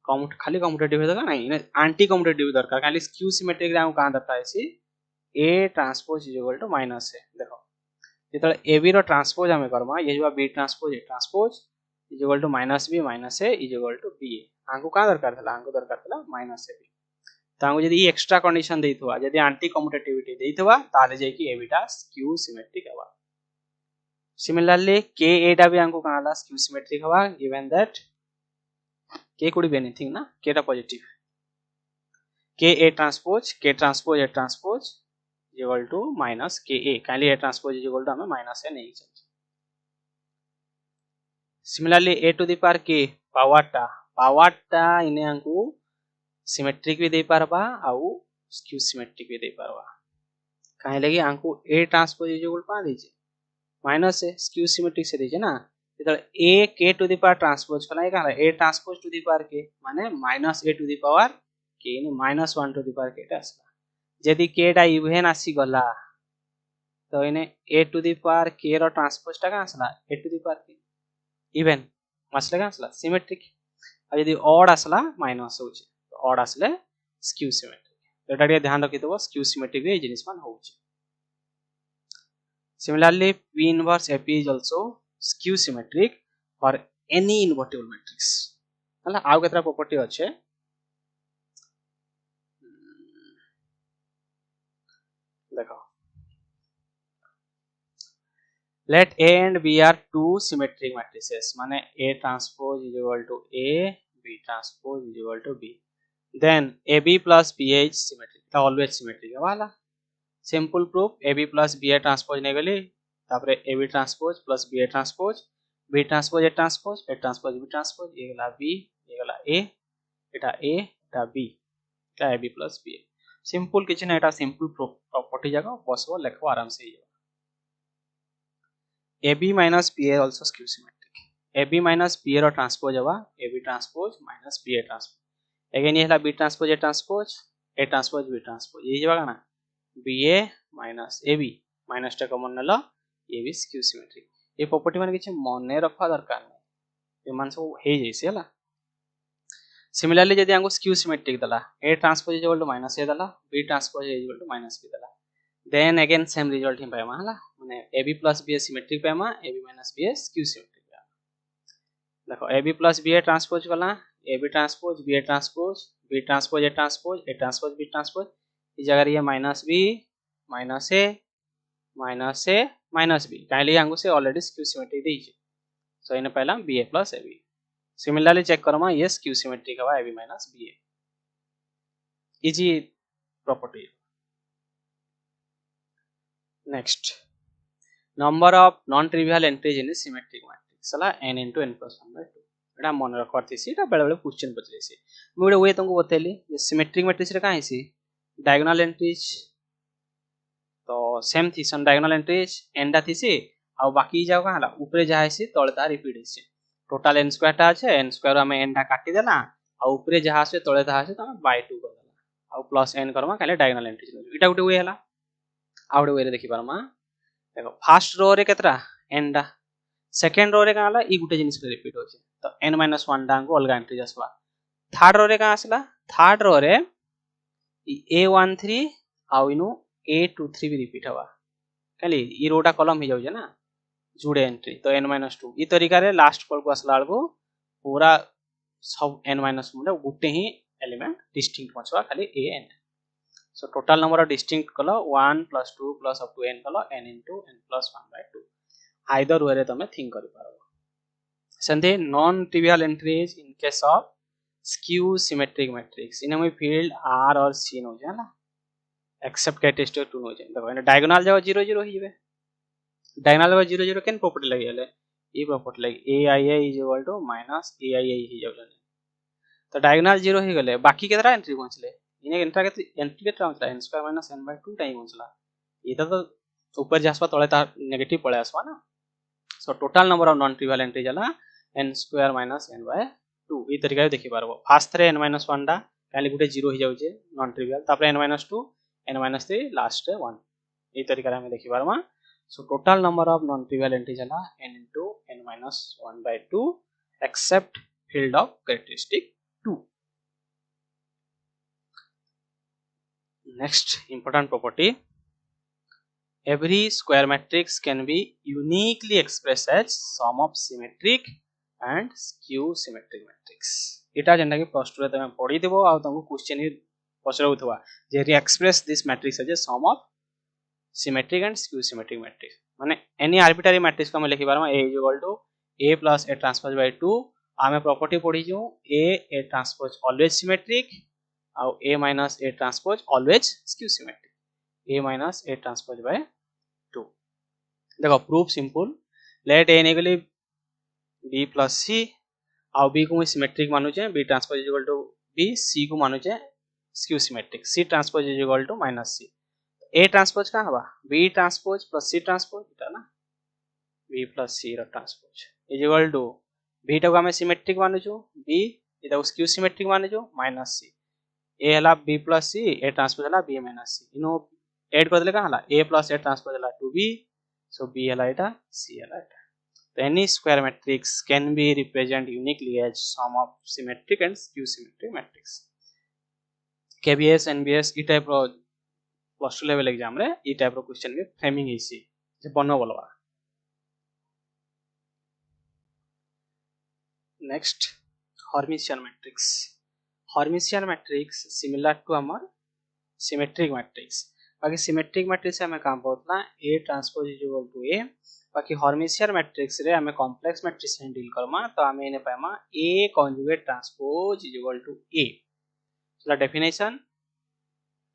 खाली कम्यूटेटिव दरकार नहीं आंटी कम्यूटेटिव दरकार खाली स्क्यू सिमेट्रिक रे का दरकार है A transpose is equal to minus A देखो जिते ए बी रो ट्रांसपोज आम करमा ये जो B transpose A transpose is equal to minus A is equal to B A आंको का दरकार था आंको दरकार था माइनस ए बी तांको जदी एक्स्ट्रा कंडीशन देइथवा जदी आंटी कम्यूटेटिविटी देइथवा ताले जाई कि ए बीटा स्क्यू सिमेट्रिक हवा सिमिलरली के ए टा भी आंको काला स्क्यू सिमेट्रिक हवा given that K could be anything ना के टा positive K A transpose A transpose equal to minus K A काली ए ट्रांसपोज इक्वल टू हमें माइनस ए नहीं चाहिए similarly A to the power टा इने आंको symmetric भी दे पारबा आउ स्क्यू सिमेट्रिक भी दे पारबा काहे लगी आंको ए ट्रांसपोज इक्वल टू दीजिए माइनस ए स्क्यू सिमेट्रिक से दीजिए ना इधर ए k to the power transpose कला का A transpose to the power K माने minus A to the power K ने माइनस 1 टू द पावर के आसला यदि के टा इवन आसी गला तो इने ए टू द पावर के रो ट्रांसपोज टा का आसला ए टू द पावर के इवन आसला का आसला सिमेट्रिक और यदि ऑड आसला माइनस हो ऑड आसले स्क्यू सिमेट्रिक एटा टे ध्यान रखि दबो स्क्यू सिमेट्रिक ए जिनिस मान होउची similarly P inverse AP is also skew symmetric for any invertible matrix हला आउ केतरा प्रॉपर्टी अछि देखो let A and B are two symmetric matrices माने A transpose is equal to A B transpose is equal to B then AB plus BA is symmetric always symmetric वाला simple proof AB plus BA transpose ने गली तापरे AB transpose plus BA transpose B transpose A transpose A transpose B transpose ये गला B ये गला A Etah A Etah B Etah AB plus BA simple किछ ना एटा सिंपल प्रॉपर्टी जगह पॉसिबल लिखो आराम से ये AB minus BA also skew symmetric AB minus BA रो ट्रांसपोज हवा AB transpose minus BA transpose again ये हला B transpose A transpose A transpose B transpose ये जगह ना BA minus AB minus टा कॉमन नला AB स्क्यू सिमेट्रिक ये property माने किछ मने रखा दरकार नै ए मान सब हे जैसे हला सिमिलरली यदि हमको स्क्यू सिमेट्रिक दला A transpose equal to minus A दला B transpose equal to minus B दला देन अगेन सेम रिजल्ट ही पाएमा हला माने AB plus BA सिमेट्रिक पाएमा AB minus BA skew symmetric पाएमा देखो AB plus BA ट्रांसपोज कला AB transpose BA transpose B transpose A transpose A transpose B transpose इस जगह ये minus B minus A minus B काइले हमको से ऑलरेडी स्क्यू सिमेट्रिक देइछे सो इने पहला B A plus A B similarly check करमा ये स्क्यू सिमेट्रिक हवा A B minus B A easy property next number of non trivial entries in symmetric matrix सला n * n + 1/2 एटा मन रखरथि एटा बेले बेले क्वेश्चन पचलेसी मुडे वे तुमको बतेली जे सिमेट्रिक मैट्रिक्स रे काहे सी डायगोनल एंट्रीज तो सेम थी सन डायगोनल एंट्रीज एंडा थीसी आ बाकी जाव का हला ऊपर जा है तळे ता रिपीट है टोटल n स्क्वायर टा আছে n स्क्वायर हमें एंडा काटी देला आ ऊपर जा है तळे ता है त बाय 2 कर देला आ प्लस n करमा खाली डायगोनल एंट्रीज इटा गुटे वे हला आ गुटे वे देखि पारमा देखो फर्स्ट रो रे केतरा एंडा सेकंड रो रे का हला ई गुटे जिनिस रिपीट होचे तो n - 1 डा को अलगा एंट्रीज आसबा थर्ड रो रे का आसला थर्ड रो रे A13 आउ इनु A23 भी रिपीट हवा खाली ई रोटा कॉलम ही जाउजे ना जुड़े एंट्री तो n - 2 ई तरीका रे लास्ट कॉल को असला को पूरा सब n - 1 मतलब गुटे ही एलिमेंट डिस्टिंक्ट पछवा खाली a n so total number of distinct कलो 1 + 2 + अप टू n कलो n * n + 1/2 आइदर वे रे तमे थिंक करि पारो संदे non trivial entries in case of skew symmetric matrix in में फील्ड r और c नो जे ना एक्सेप्ट कैरेक्टरिस्टिक 2 नो जे देखो एने डायगोनल जाव 0 0 ही जेबे डायगोनल जाव 0 0 केन प्रॉपर्टी लगी हले ई प्रॉपर्टी लगी aia = -aii ही जाव तो डायगोनल 0 ही गले बाकी केतरा एंट्री पहुंचले इने एंट्री केतरा होतला n² - n/2 टाइम पहुंचला इता तो ऊपर जासपा तळे ता नेगेटिव पळे आसवा ना सो total number of non trivial entry जाला n² - n/2 2 ई तरीका देखि पारबो फास्ट रे n - 1 डा काली गुटे 0 ही जाउजे नॉन ट्रिवियल तापर n - 2 n - 3 लास्ट रे 1 ई तरीका रे हम देखि पारमा so total number of non trivial entries हला n * n - 1/2 except field of characteristic 2 Next important property, every square matrix can be uniquely expressed as sum of symmetric and skew symmetric matrix. एटा जेंटा कि plus 2 रे तमे पढी देबो आ तुमको question ही पचराउथवा जे express this matrix as a sum of symmetric and skew symmetric matrix माने एनी आर्बिट्ररी मैट्रिक्स को हम लिखि पारमा a a plus a transpose by 2 आमे प्रॉपर्टी पढी जो a transpose always symmetric और a minus a transpose always skew symmetric a minus a transpose by 2 देखो proof simple let a equal b plus c और b को symmetric मानु छे b transpose is equal to b c को मानु छे skew symmetric c transpose is equal to minus c a transpose का हवा b transpose plus c transpose इटा ना b plus c रो transpose is equal to b टा को हमें सिमेट्रिक मानु छु b इटा स्क्यू सिमेट्रिक मानु छु माइनस c a हला b plus c a transpose हला b minus c इनो ऐड कर देले का हला a plus a ट्रांसपोज हला 2b so b हला इटा c हला इटा तो any square matrix can be represented uniquely as sum of symmetric and skew symmetric matrix KBS NBS ई टाइप रो प्लस 2 लेवल एग्जाम रे ई टाइप रो क्वेश्चन में फ्रेमिंग इसी जे बनो बोलवा next Hermitian matrix similar to our symmetric matrix बाकी सिमेट्रिक मैट्रिक्स हमें काम पड़ता a transpose is equal to a बाकी हर्मिशियन मैट्रिक्स रे हमें कॉम्प्लेक्स मैट्रिक्स से डील करमा तो हमें इने पामा a conjugate transpose is equal to a so the definition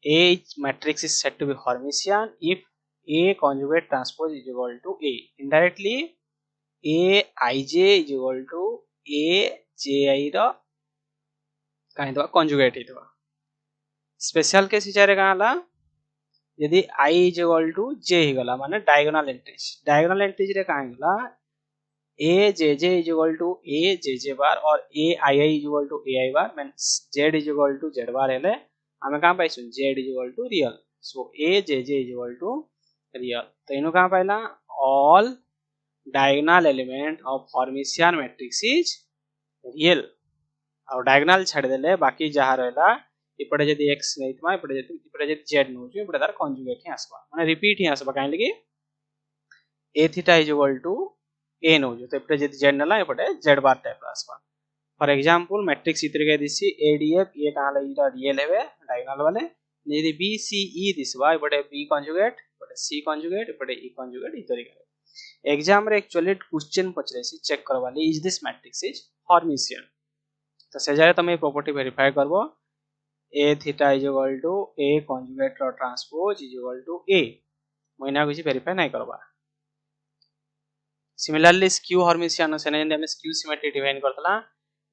a matrix is said to be Hermitian if a conjugate transpose is equal to a indirectly a ij is equal to a ji रो काहे दवा conjugate हितवा special case हिचारे काला यदि i is equal to j ही गला माने diagonal entries रे काहे गला a jj is equal to a jj बार और a ii is equal to ai bar means z is equal to z बार हेले हमें कहां पाइसु z is equal to real so a jj is equal to real तो इनो कहां पाइला all diagonal element of Hermitian matrix is real और diagonal छाड़ देले बाकी जहा रहला इपडे जदी x नैतमा इपडे जदी z नोजु इपडे तार कंजुगेट ही आसबा माने रिपीट ही आसबा काहे लगी a theta is equal to a नोजु तो इपडे जदी z नला इपडे z बार टाइप आसबा फॉर एग्जांपल मैट्रिक्स इतरे के दिसी adf ये कहां ला इटा रियल हेवे डायगोनल वाले यदि b c e दिसबा इपडे b कंजुगेट इपडे c कंजुगेट इपडे e कंजुगेट इतरे के एग्जाम रे एक्चुअली क्वेश्चन पचरेसी चेक करवाली is this matrix is Hermitian तो से जाय तमे प्रॉपर्टी वेरीफाई करबो a theta is equal to a conjugate or transpose is equal to a मोइना कुछ वेरीफाई नहीं करबा सिमिलरली स्क्यू हर्मिशियन से ने हम स्क्यू सिमेट्री डिफाइन करतला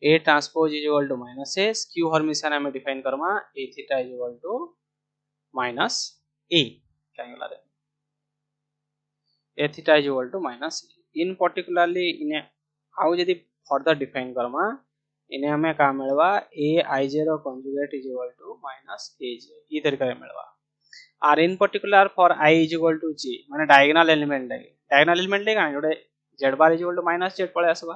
a transpose is equal to minus a skew Hermitian हम डिफाइन करमा a theta is equal to minus a क्या गला रे a theta is equal to minus a in particularly इने हाउ यदि फर्दर डिफाइन करमा इने हमें का मिलवा a ij रो conjugate is equal to minus aj ई तरीका रे मिलवा और in particular for i is equal to j माने डायगोनल एलिमेंट ले का जोडे z bar is equal to minus z पळे आसबा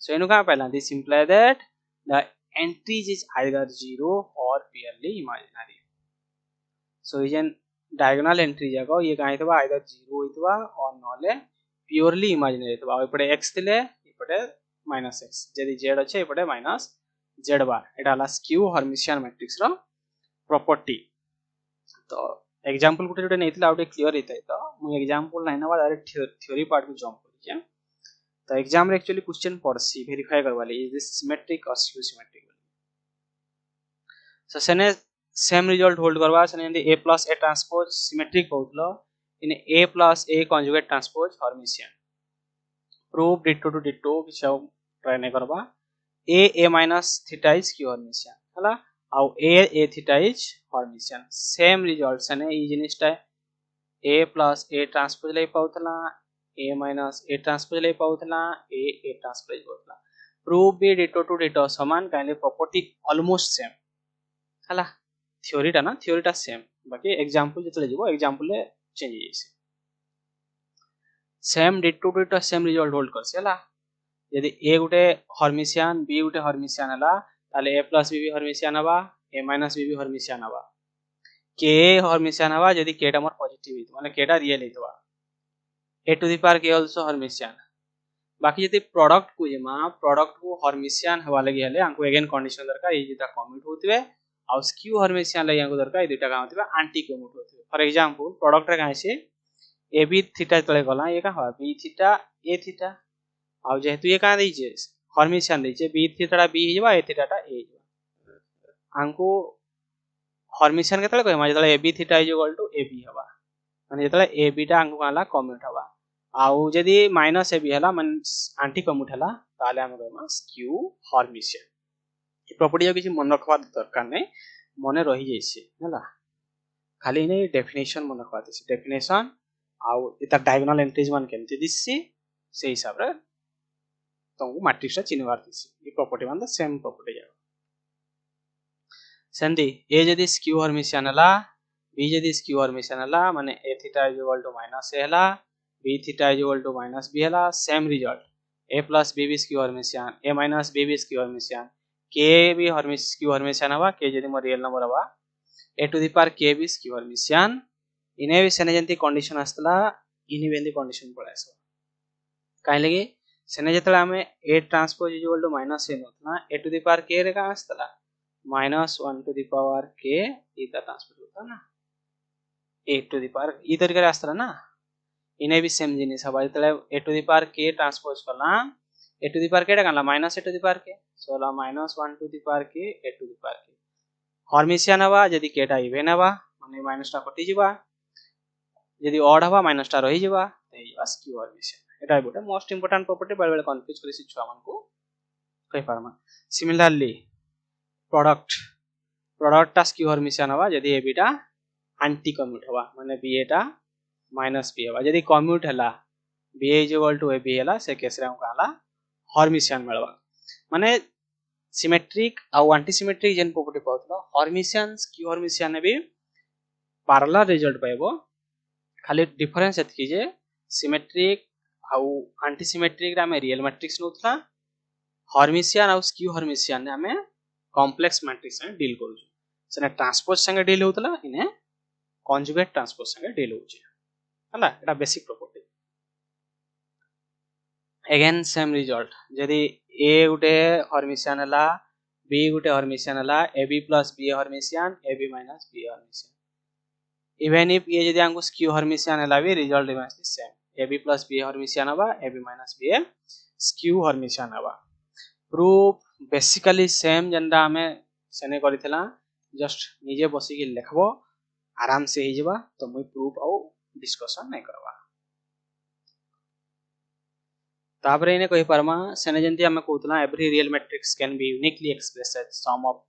सो इनु का पहला this imply that the entries is either 0 or purely imaginary so इजन diagonal entry जाको ये काहे थबा आइदर 0 हितबा और नले प्योरली इमेजिनरी हितबा इपडे x थिले इपडे माइनस x यदि z अच्छे इपडे माइनस z बार एटा ला स्क्यू हर्मिशियन मैट्रिक्स रो प्रॉपर्टी तो एग्जांपल गुटे जोटे नैतिला आउटे क्लियर हितै तो मु एग्जांपल नै नबा डायरेक्ट थ्योरी पार्ट को जंप करिए तो एग्जाम रे एक्चुअली क्वेश्चन पड़सी वेरीफाई करवाली इज दिस सिमेट्रिक और स्क्यू सिमेट्रिक सो सेने सेम रिजल्ट होल्ड करवा सेने यदि a plus a transpose symmetric होतलो इन a plus a conjugate transpose Hermitian proof ditto to ditto किछो ट्राई नै करबा a minus theta is q Hermitian हला आउ a theta is Hermitian same result सने ई जिनिसटा a plus a ट्रांसपोज ले पाउतला a minus a ट्रांसपोज ले पाउतला a ट्रांसपोज होतला प्रूफ बी डिटो टू डिटो समान काइले प्रॉपर्टी ऑलमोस्ट सेम हला थ्योरीटा सेम बाकी एग्जांपल जतले जीवो एग्जांपल ले चेंज होइसे same ditto to ditto same result hold करसे हला यदि a Gute Hermitian b Gute Hermitian हला ताले a plus b भी हर्मिशियन हबा a minus b भी हर्मिशियन हबा के हर्मिशियन हवा जदी के टा मोर पॉजिटिव हित माने के टा रियल हितवा ए टू द पावर के आल्सो हर्मिशियन बाकी जदी प्रोडक्ट को जेमा प्रोडक्ट को हर्मिशियन हवा लगी हले हमको अगेन कंडीशन दरकार ये जेटा कमिट होतबे आ स्क्यू हर्मिशियन लगी हमको दरकार ये दुटा का होतबे एंटी कमिट होतबे फॉर एग्जांपल प्रोडक्ट रे काहे ए बी थीटा तले गला ये का हवा बी थीटा ए थीटा आ जेहेतु ये का दै छे हर्मिशियन दै छे बी थीटा बी हो जबा ए थीटा टा ए हमको हर्मिशियन केतले कहमा जतले A B theta is equal to A B हवा माने जतले ए बी टा हमको काला कमिट हवा आउ जदी माइनस ए बी हला मींस एंटी कमिट हला ताले हम कहमा स्क्यू हर्मिशियन ई प्रॉपर्टी जो किछि मन रखवा दरकार नै मने रहि जैसे हला खाली नै डेफिनेशन मन रखवा दिस डेफिनेशन आउ इता डायगोनल एंट्रीज मान केमति दिससी से हिसाब रे तुमको मैट्रिक्स रा चिन्हवार दिससी ई प्रॉपर्टी मान द सेम प्रॉपर्टी जा सेंदी ए जदी स्क्यू हर्मिशियन हला बी जदी स्क्यू हर्मिशियन हला माने A theta is equal to minus A हला B theta is equal to minus B हला same result A plus B B skew Hermitian A minus B B skew Hermitian के B skew Hermitian हवा के जदी मोर real number हवा A to the power के B skew Hermitian इने भी सेने जंती कंडीशन आस्तला इने बेंदी कंडीशन पळायसो काय लगे सेने जतला हमें A transpose is equal to minus A नोतना A to the power K रे का आस्तला minus 1 to the power K इता ट्रांसपोज होता ना ए टू द पावर ई तरीके आस्तला ना इने भी सेम जिनिस हवा जतला A to the power K transpose कला A to the power K टा कला minus A to the power K सोला माइनस 1 टू द पावर के ए टू द पावर के हर्मिशियन हवा जदी के टा इवन हवा माने माइनस टा कटि जिबा जदी ऑड हवा माइनस टा रहि जिबा ते स्क्यू हर्मिशियन एटा गोटे मोस्ट इंपोर्टेंट प्रॉपर्टी बार बार कंफ्यूज करिसि छुआ मन को कहि पारमा सिमिलरली प्रोडक्ट टा स्क्यू हर्मिशियन हवा जदी ए बीटा एंटी कम्यूट हवा माने बी एटा माइनस बी हवा जदी कम्यूट हला B is equal to A B हला से केस रे हम कहला हर्मिशियन मिलवा माने सिमेट्रिक आ एंटी सिमेट्रिक जेन प्रॉपर्टी पाउतलो हर्मिशियन स्क्यू हर्मिशियन ने भी पैरेलल रिजल्ट पाइबो खाली डिफरेंस एतकी जे सिमेट्रिक आउ एंटी सिमेट्रिक रे हमें रियल मैट्रिक्स नोतला हर्मिशियन आउ स्क्यू हर्मिशियन ने हमें कॉम्प्लेक्स मैट्रिक्स में डील करू सने ट्रांसपोज संगे डील होतला इने कॉन्जुगेट ट्रांसपोज संगे डील होचे हला एटा basic property again same result जदी ए गुटे हर्मिशियन हला बी गुटे हर्मिशियन हला A B plus B Hermitian A B minus B Hermitian even if ये जदी हमको स्क्यू हर्मिशियन हला भी result remains the same A B plus B Hermitian हवा A B minus B skew Hermitian हवा proof basically same जेंदा हमें सेने करितला जस्ट निजे बसी के लिखबो आराम से ही जबा तो मुई प्रूफ आउ डिस्कशन नै करबा ताबरे इने कहि परमा सेने जेंती हमें कहतला every real matrix can be uniquely expressed as sum of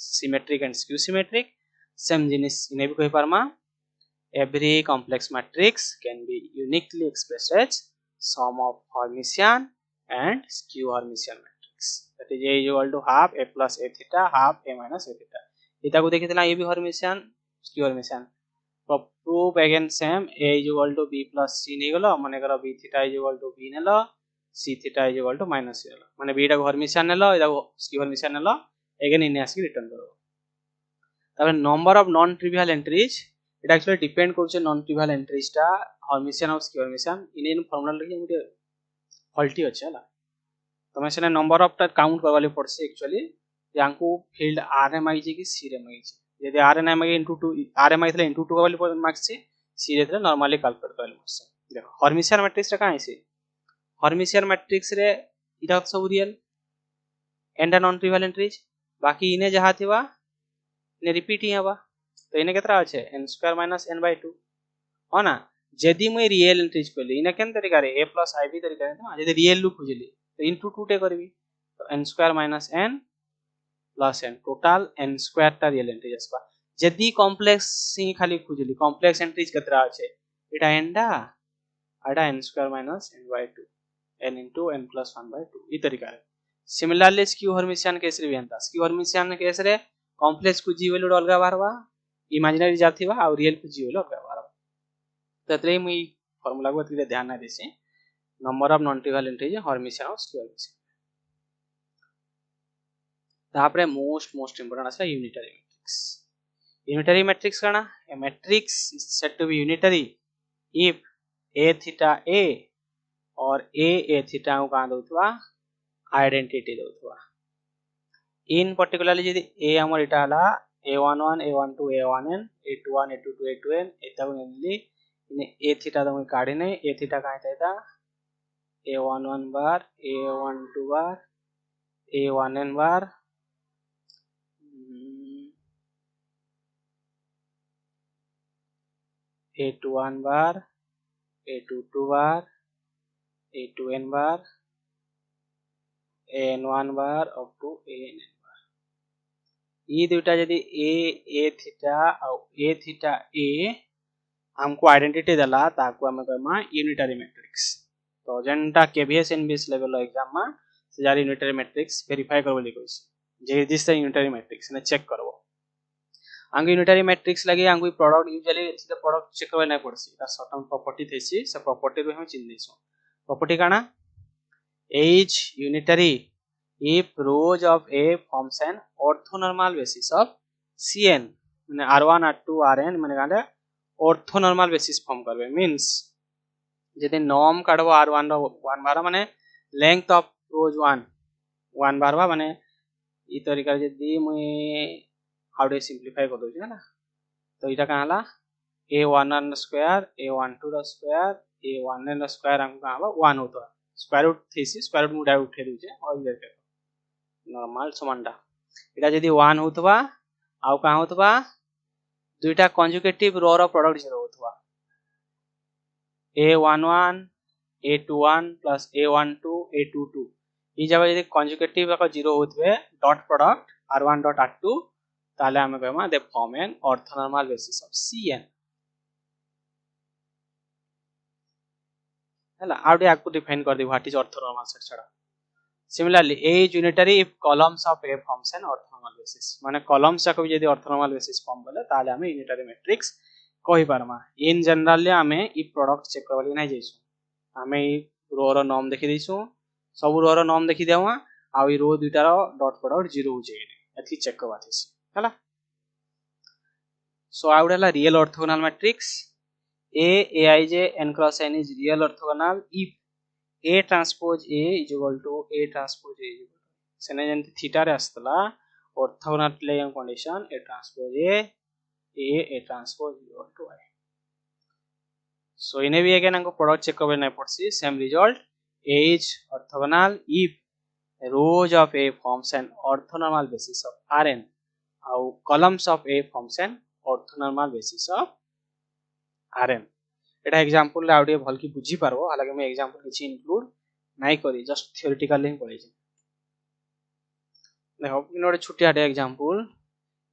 symmetric and skew symmetric same जिनिस इने भी कहि परमा every complex matrix can be uniquely expressed as sum of Hermitian and skew Hermitian matrix that is A is equal to half A plus A theta half A minus A theta इता को देखितला ये भी Hermitian skew Hermitian तो proof again same A is equal to B plus C नै गलो माने करो B theta is equal to B नेलो C theta is equal to minus C नेलो माने B टा को Hermitian नेलो इता को skew Hermitian नेलो again इने आसी रिटर्न करो तबे number of non trivial entries it actually depend करछे नॉन ट्रिवियल एंट्रीज टा हर्मिशियन और स्क्यू हर्मिशियन इने फार्मूला लगे मुटे फॉल्टी अछि हला तमे सेने नंबर ऑफ टा काउंट करवाले पड़से एक्चुअली यांको फील्ड आर एम आई जे कि सी रे मागी छे यदि R N I into 2 R M I थले इनटू 2 करवाले मार्क्स छे सी रे थले नॉर्मली कैलकुलेट करवाले मार्क्स देखो हर्मिशियन मैट्रिक्स रे काहे छे हर्मिशियन मैट्रिक्स रे इटा सब real and non trivial entries बाकी इने जहा थिबा ने रिपीट ही हवा तो इने केतरा আছে n square minus n by 2 हो ना जदी मैं रियल एंट्रीज करली इने केन तरीका रे a प्लस i b तरीका रे ना जदी रियल लू खोजली तो इनटू 2 टे करबी तो n square minus n plus n total n square टा रियल एंट्रीज आसबा जदी कॉम्प्लेक्स सी खाली खोजली कॉम्प्लेक्स एंट्रीज केतरा আছে एटा n डा आडा n square minus n by 2 n into n plus 1 by 2 ई तरीका रे सिमिलरली स्क्यू हर्मिशियन केस रे भी अंता स्क्यू हर्मिशियन केस रे कॉम्प्लेक्स को जी वैल्यू अलगा बारवा इमेजिनरी जाथिबा आ रियल को जी वैल्यू अलगा बारवा ततरे मुई फार्मूला को तके ध्यान ना देसी number of non trivial entries Hermitian और स्क्यू हर्मिशियन तापरे मोस्ट इंपोर्टेंट आसा यूनिटरी मैट्रिक्स यूनिटरी मैट्रिक्स काना a matrix is said to be unitary if a theta a और a थीटा को का दोथवा आइडेंटिटी दोथवा इन पर्टिकुलरली जदी a हमर इटा हला a11 a12 a1n a21 a22 a2n एता ओनली इन a थीटा दम काढे नै a थीटा काय था a11 bar a12 bar a1n bar a21 bar a22 bar a2n bar an1 bar up to an bar ई दुटा जदी a थीटा और a theta a हमको आइडेंटिटी देला ताको हम कहमा यूनिटरी मैट्रिक्स तो जेंटा केवीएस एनबीएस लेवल एग्जाम में से जारी यूनिटरी मैट्रिक्स वेरीफाई करबो लिखो जे दिस यूनिटरी मैट्रिक्स ने चेक करबो आंगु यूनिटरी मैट्रिक्स लगे आंगु प्रोडक्ट यूजुअली सीधा प्रोडक्ट चेक करबे नै पड़सी ता सर्टेन प्रॉपर्टी थेसी से प्रॉपर्टी रो हम चिन्ह देसो प्रॉपर्टी काना H unitary if rows of A forms an orthonormal basis of Cn माने R1 R2 Rn माने गाले orthonormal basis form करबे मींस जदि नॉर्म काढबो R1 रो 1 बार माने लेंथ ऑफ रोज 1 बार माने ई तरीका जदि मुई हाउ डू सिंपलीफाई कर दोछि ना तो इटा का हला a11 स्क्वायर a12 रो स्क्वायर a1n रो स्क्वायर हमको का हबा 1 होतो square root Tessy square root मुडा उठे दिजे और इधर के नॉर्मल समानटा इटा जदि 1 होतबा आउ का होतबा दुईटा कंजुगेटिव रो रो प्रोडक्ट 0 होतबा a11 a21 plus a12 a22 ई जब यदि कंजुगेटिव का 0 होतबे dot product r1 dot r2 ताले हमें कहमा they form an orthonormal basis of Cn हला आउडी आपको डिफाइन कर दी व्हाट इज ऑर्थोनॉर्मल सेट छड़ा similarly A is unitary if columns of A forms an orthonormal basis माने columns को यदि ऑर्थोनॉर्मल बेसिस फॉर्म करले ताले हमें यूनिटरी मैट्रिक्स कहि पारमा इन जनरली हमें ई प्रोडक्ट चेक करबली नै जइसु हमें ई रो रो नॉर्म देखि दिसु सब रो रो नॉर्म देखि देवा आ ई रो दुटा रो डॉट प्रोडक्ट 0 हो जाय एथि चेक करबा थेसी हला सो आउडला real orthogonal matrix A aij n cross n is real orthogonal if A transpose A is equal to A transpose A is equal to सेने जंती थीटा रे आस्तला orthogonal playing condition A transpose A transpose is equal to I so इने भी again हमको product check करबे नै पड़सी same result A is orthogonal if rows of A forms an orthonormal basis of Rn और columns of A forms an orthonormal basis of Rn Etah example ले Audi भल की बुझी पारबो हालांकि मैं एग्जांपल किछि इंक्लूड नै करी जस्ट थियोरेटिकली पढै छी देखो इनोडे छोटियाटे एग्जांपल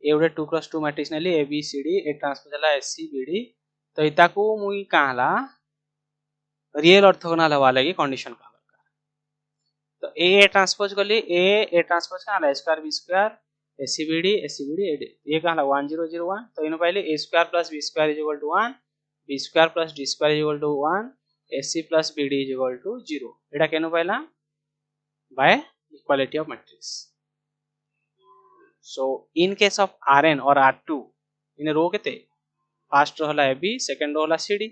ए उडे 2x2 मैट्रिक्स नेली ABCD ए ट्रांसपोज हला SCBD तो इता को मुई काहला रियल ऑर्थोगोनल हवा लागि कंडीशन का दरकार तो A ट्रांसपोज करली A ट्रांसपोज का हला स्क्वायर B स्क्वायर SCBD ये काहला 1001 तो इनो पहले A square plus B square is equal to 1 b square plus d square is equal to 1 ac plus bd is equal to 0 एटा केनो पाइला by equality of matrix so in case of rn or r2 इन रो केते first row हला ab second row हला cd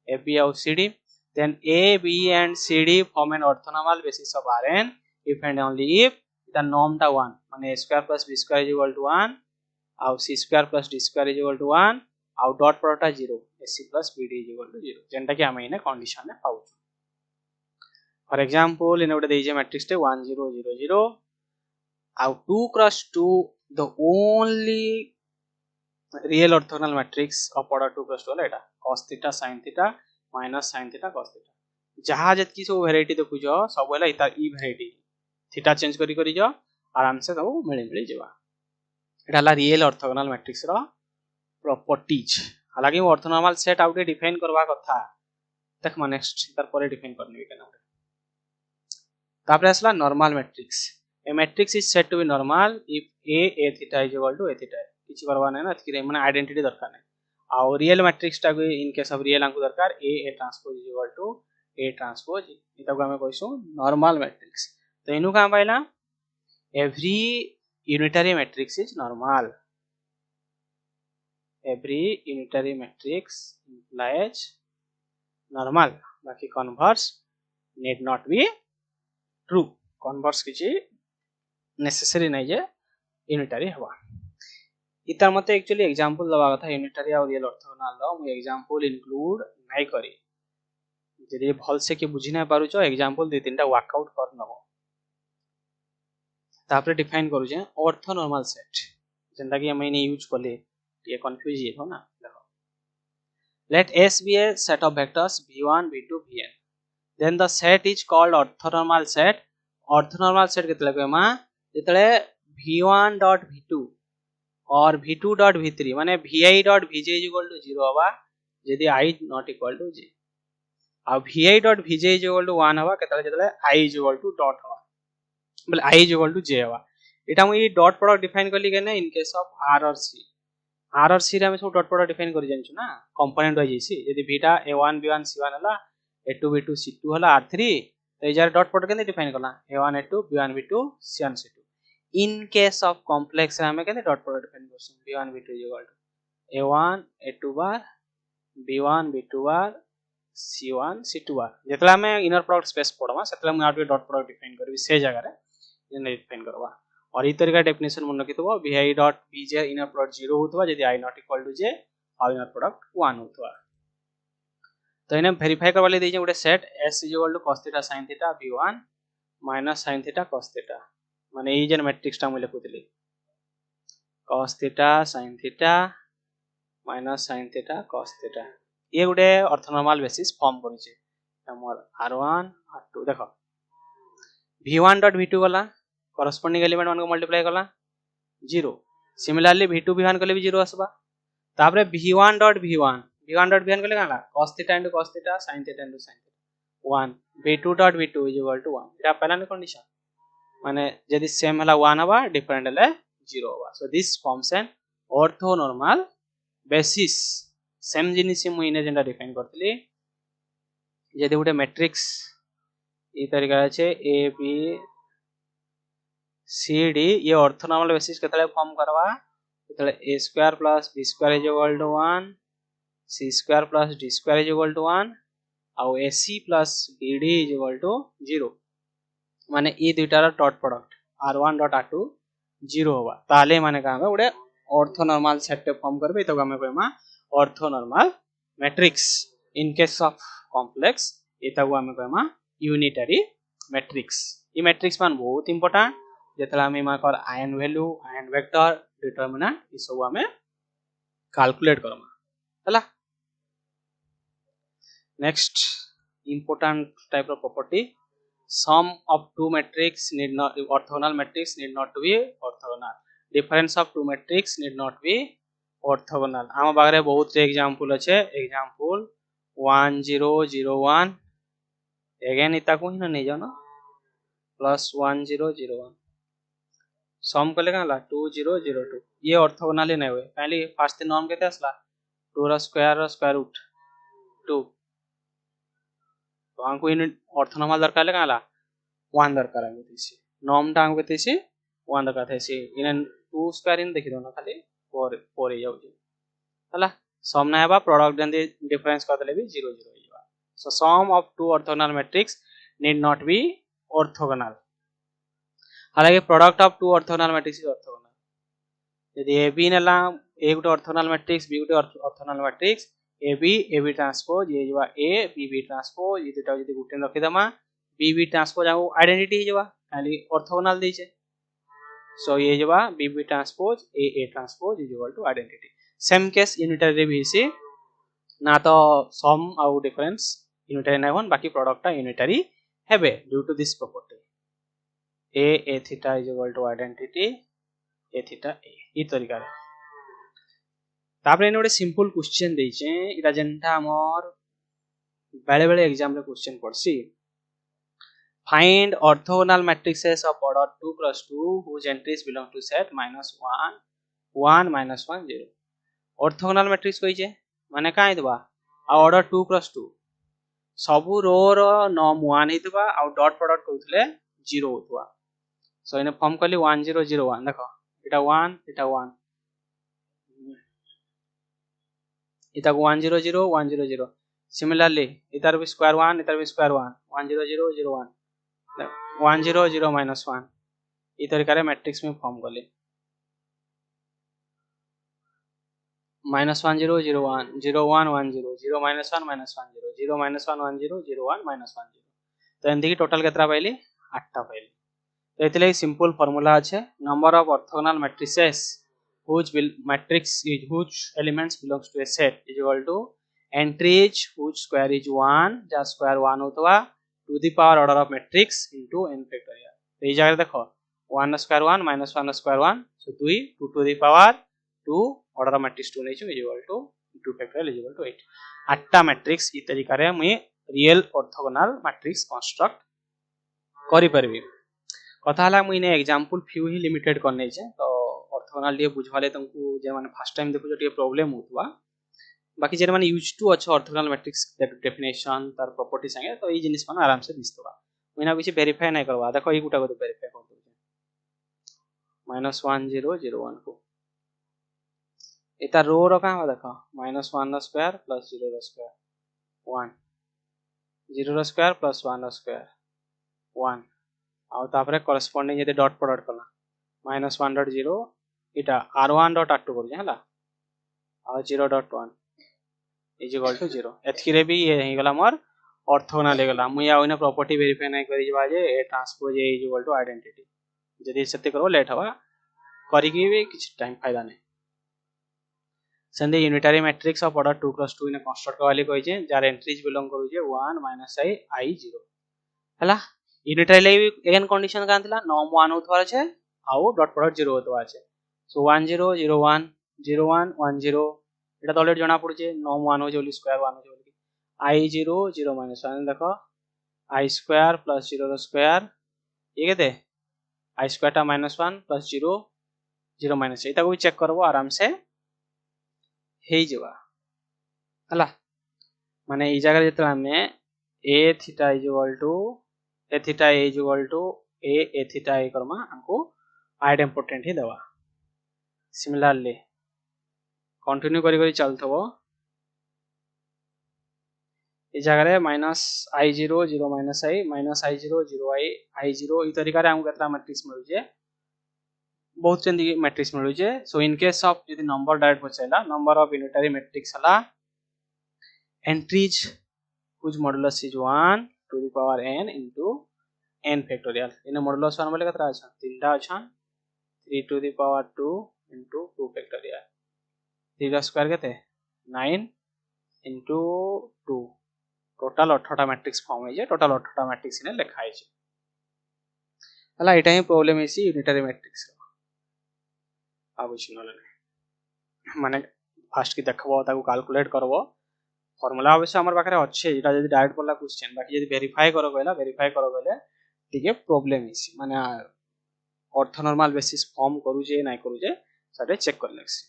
ab और cd then a b and cd form an orthonormal basis of rn if and only if the norm ta 1 माने a square plus b square is equal to 1 और c square plus d square is equal to 1 और dot product 0 AC plus BD is equal to 0 जेंटा कि हम इने condition ने पाउ for example इने उडे देजे matrix ते 1 0 0 0 और 2 cross 2 the only real orthogonal matrix of order 2 cross 2 हला एटा cos थीटा sin थीटा minus sin theta cos theta जहां जत की सब वेराइटी देखु जो सब हला इता ई वेराइटी थीटा चेंज करी करी जो आराम से सब मिले मिले जेबा एटा हला रियल ऑर्थोगोनल मैट्रिक्स रो प्रॉपर्टीज हालांकि ऑर्थोनॉर्मल सेट आउट डिफाइन करवा कथा देखमा नेक्स्ट तार परे डिफाइन करनी केना तापर असला normal matrix A matrix is said to be normal if a theta is equal to a theta किछि करबा नै ना कि माने आइडेंटिटी दरकार नै आ रियल मैट्रिक्स टा इन केस ऑफ रियल अंक दरकार a transpose is equal to a transpose इता को हमें कहसु नॉर्मल मैट्रिक्स तो इनु का पाइला every unitary matrix is normal every unitary matrix implies normal बाकी converse need not be true converse किछि necessary नहीं जे unitary हवा इतार मते एक्चुअली एग्जांपल दवा कथा unitary और रियल ऑर्थोगोनल रो मु एग्जांपल इंक्लूड नाही करी जदि भल से के बुझी ना पारुचो एग्जांपल दे तीनटा वर्कआउट कर नबो तापरे डिफाइन करू जे ऑर्थोनॉर्मल सेट जेंटा कि हम इने यूज करले ये कंफ्यूज ये हो ना देखो let S be a set of vectors v1 v2 vn then the set is called orthonormal set केतले कहमा जेतले v1 dot v2 और v2 dot v3 माने vi dot vj is equal to 0 हवा यदि i not equal to j uh vi dot vj is equal to 1 हवा केतले जेतले i is equal to dot हवा बोले i is equal to j हवा एटा मु dot product define करली केने इन case of r और c r और c रे हम सब डॉट प्रोडक्ट डिफाइन करि जानछु ना कंपोनेंट वाइज इसी यदि बीटा a1 b1 c1 हला a2 b2 c2 हला r3 तो इजार डॉट प्रोडक्ट केने डिफाइन करला a1 a2 b1 b2 c1 c2 in case of complex रे हमें केने डॉट प्रोडक्ट डिफाइन करछु b1 b2 equal to a1 a2 bar b1 b2 bar c1 c2 bar जेतला हमें इनर प्रोडक्ट स्पेस पड़वा सेतला हम आउट डॉट प्रोडक्ट डिफाइन करबी से जगह रे जेने डिफाइन करबा और ई तरीका डेफिनेशन मन रखितबो vi dot vj inner product 0 होतबा यदि i not equal to j और इनर प्रोडक्ट 1 होतबा तो इने वेरीफाई करबा ले देजे गोटे set s equal to cos theta sin theta v1 minus sin theta cos theta माने ई जेन मैट्रिक्स टा हम लिखुतली cos थीटा sin थीटा minus sin theta cos theta ये गोटे ऑर्थोनॉर्मल बेसिस फॉर्म करूचे हमर r1 r2 देखो v1 डॉट v2 वाला corresponding element मान को मल्टीप्लाई करला 0 सिमिलरली v2 v1 कले भी 0 आसबा तापरे v1 डॉट v1 कले काला cos theta into cos theta sin theta into sin theta 1 v2 dot v2 is equal to 1 एटा पहला ने कंडीशन माने यदि सेम हला 1 हबा डिफरेंट हले 0 हबा so this forms an orthonormal basis same जिनिस मु इने जेंडा डिफाइन करतली यदि गोटे मैट्रिक्स ई तरीका আছে a b c d ये ऑर्थोनॉर्मल बेसिस केतले फॉर्म करवा केतले a square plus b square is equal to 1 c square plus d square is equal to 1 और ac plus bd is equal to 0 माने ई दुइटार dot product r1 dot r2 0 होबा ताले माने का हम ओडे ऑर्थोनॉर्मल सेट फॉर्म करबे तो हम कहमा orthonormal matrix in case of complex एतागु हम कहमा यूनिटरी मैट्रिक्स ई मैट्रिक्स मान बहुत इंपोर्टेंट जेतला हम माकर eigen value eigen vector determinant ई सब हमें कैलकुलेट करमा हला next important type of property sum of two matrix need not orthogonal matrix need not to be orthogonal difference of two matrix need not be orthogonal हम बागरे बहुत example আছে example 1 0 0 1 again इता को ही नहीं जानो प्लस 1 0 0 1 सम कले काला 2 0 0 2 ये ऑर्थोगोनल ही नहीं हुए पहले फर्स्ट नॉर्म केते असला 2 रा स्क्वायर रूट 2 तो हमको इन ऑर्थोनॉर्मल दरकार काला 1 दरकार है तेसी नॉर्म टा हमको तेसी 1 दरकार तेसी इन 2 स्क्वायर इन देखि दोना खाली 4 4 ही जाउ हला सम ना हेबा प्रोडक्ट देन डिफरेंस कर देले भी 0 0 ही जाबा so sum of two orthogonal matrix need not be orthogonal हालांकि product of two orthogonal matrix is orthogonal यदि ए बी नेला ए गुटे ऑर्थोगोनल मैट्रिक्स बी गुटे orthogonal matrix A B transpose ये जवा ए बी ट्रांसपोज ये दुटा जदी गुटे रखि दमा बी ट्रांसपोज आ आइडेंटिटी हे जवा खाली ऑर्थोगोनल दैछे सो ये जवा B transpose A transpose is equal to identity same case unitary रे भी से ना तो सम आउ डिफरेंस यूनिटरी ना होन बाकी प्रोडक्ट यूनिटरी हेबे due to this property a theta is equal to identity a theta a ई तरीका रे तापरे ने ओडे सिंपल क्वेश्चन देइचे इटा जेंटा हमर बेले बेले एग्जाम रे क्वेश्चन पड़सी find orthogonal matrices of order 2 + 2 whose entries belong to set -1 1 -1 0 orthogonal matrix कहिचे माने काई दबा आ ऑर्डर 2 + 2 सबु रो रो नॉर्म 1 हितबा आ डॉट प्रोडक्ट करथले 0 होतबा सो इन फॉर्म करली 1 0 0 1 देखो एटा 1 एटा 1 इता 1 0 0 1 0 0 सिमिलरली इधर भी स्क्वायर 1 इधर भी स्क्वायर 1 1 0 0 0 1 1 0 0 माइनस 1 ई तरीका रे मैट्रिक्स में फॉर्म कले -1 0 0 1 0 1 1 0 0 -1 -1 0 0 -1 1 0 0 1 -1 0 तो एंती की टोटल केतरा पाइली 8 टा पाइली तो एतले सिंपल फार्मूला अच्छे number of orthogonal matrices whose matrix is whose elements belongs to a set is equal to entries whose square is 1 जा स्क्वायर 1 होतवा to the power order of matrix into n factorial तो ये जगह देखो 1 square 1 -1 square 1 so 2 2 to the power 2 order of matrix 2 नै छु is equal to 2 factorial is equal to 8 आठटा matrix ई तरीका रे मैं रियल ऑर्थोगोनल मैट्रिक्स कंस्ट्रक्ट करि परबी कथा हला मुई ने एग्जांपल फ्यू ही लिमिटेड करने छे तो ऑर्थोगोनल लिए बुझवाले तुमको जे माने फर्स्ट टाइम देखो जे प्रॉब्लम होतवा बाकी जे माने यूज्ड टू अच्छा ऑर्थोगोनल मैट्रिक्स डेफिनेशन तार प्रॉपर्टी संगे तो ई जिनिस माने आराम से दिसतवा मुइना किछि वेरीफाई नै करवा देखो ई गुटा को वेरीफाई कर दो -1 0 0 1 को एता रो रो का हो देखो -1 square plus 0 square 1 0 square plus 1 square 1 आ तापरे कॉरेस्पोंडिंग यदि डॉट प्रोडक्ट कला -1 डॉट 0 इटा r1 डॉट r2 कर हला आ 0 डॉट 1 इज इक्वल टू 0 एतकी रे भी ये हे गला मोर ऑर्थोगोनल हे गला मुया ओइना प्रॉपर्टी वेरीफाई नै करि जबा जे A transpose A is equal to identity जदि सत्य करो लेट हवा करि की भी किछ टाइम फायदा नै संदे यूनिटरी मैट्रिक्स ऑफ ऑर्डर 2 + 2 इन कंस्ट्रक्ट वाली कहि जे जार एंट्रीज बिलोंग करू जे 1 - i 0 हला यूनिटरी ले एगेन कंडीशन का थिला नॉर्म 1 होतवा छे आउ डॉट प्रोडक्ट 0 होतवा छे सो 1 0 0 1 0 1 1 0 एटा तो ऑलरेडी जाना पड़े नॉर्म 1 हो जे स्क्वायर 1 हो जे i 0 0 -1 देखो i स्क्वायर प्लस 0 स्क्वायर ये केते i स्क्वायर टा -1 प्लस 0 0 - एटा को चेक करबो आराम से हे जवा हला माने ई जगह जेतला हमें a theta is equal to a theta is equal to a theta ए करमा हमको आइडेंटिटी ही देवा सिमिलरली कंटिन्यू करी करी चलथबो ई जगह रे -i0 0 -i -i0 0 i0 ई तरीका रे हमको केतरा मैट्रिक्स मिलु जे बहुत चंदी मैट्रिक्स मिलु जे सो इन केस ऑफ यदि नंबर डायरेक्ट बचैला नंबर ऑफ यूनिटरी मैट्रिक्स हला entries whose modulus is 1 to the power n into n factorial in modulus 1 बोले केतरा अच्छा तीनटा अच्छा 3 to the power 2 into 2 factorial 3 का स्क्वायर केते 9 into 2 टोटल 18 टा मैट्रिक्स फॉर्म है जे टोटल 18 टा मैट्रिक्स ने लिखा है जे हला एटा ही प्रॉब्लम है सी यूनिटरी मैट्रिक्स आ बुझिनले माने फर्स्ट की देखबो ताको कैलकुलेट करबो फॉर्मूला अवश्य हमर पाखरे अच्छे एटा जदी डायरेक्ट पडला क्वेश्चन बाकी जदी वेरीफाई करो गले ठीक है प्रॉब्लम इसी माने ऑर्थोनॉर्मल बेसिस फॉर्म करू जे नै करू जे साडे चेक कर लेक्सी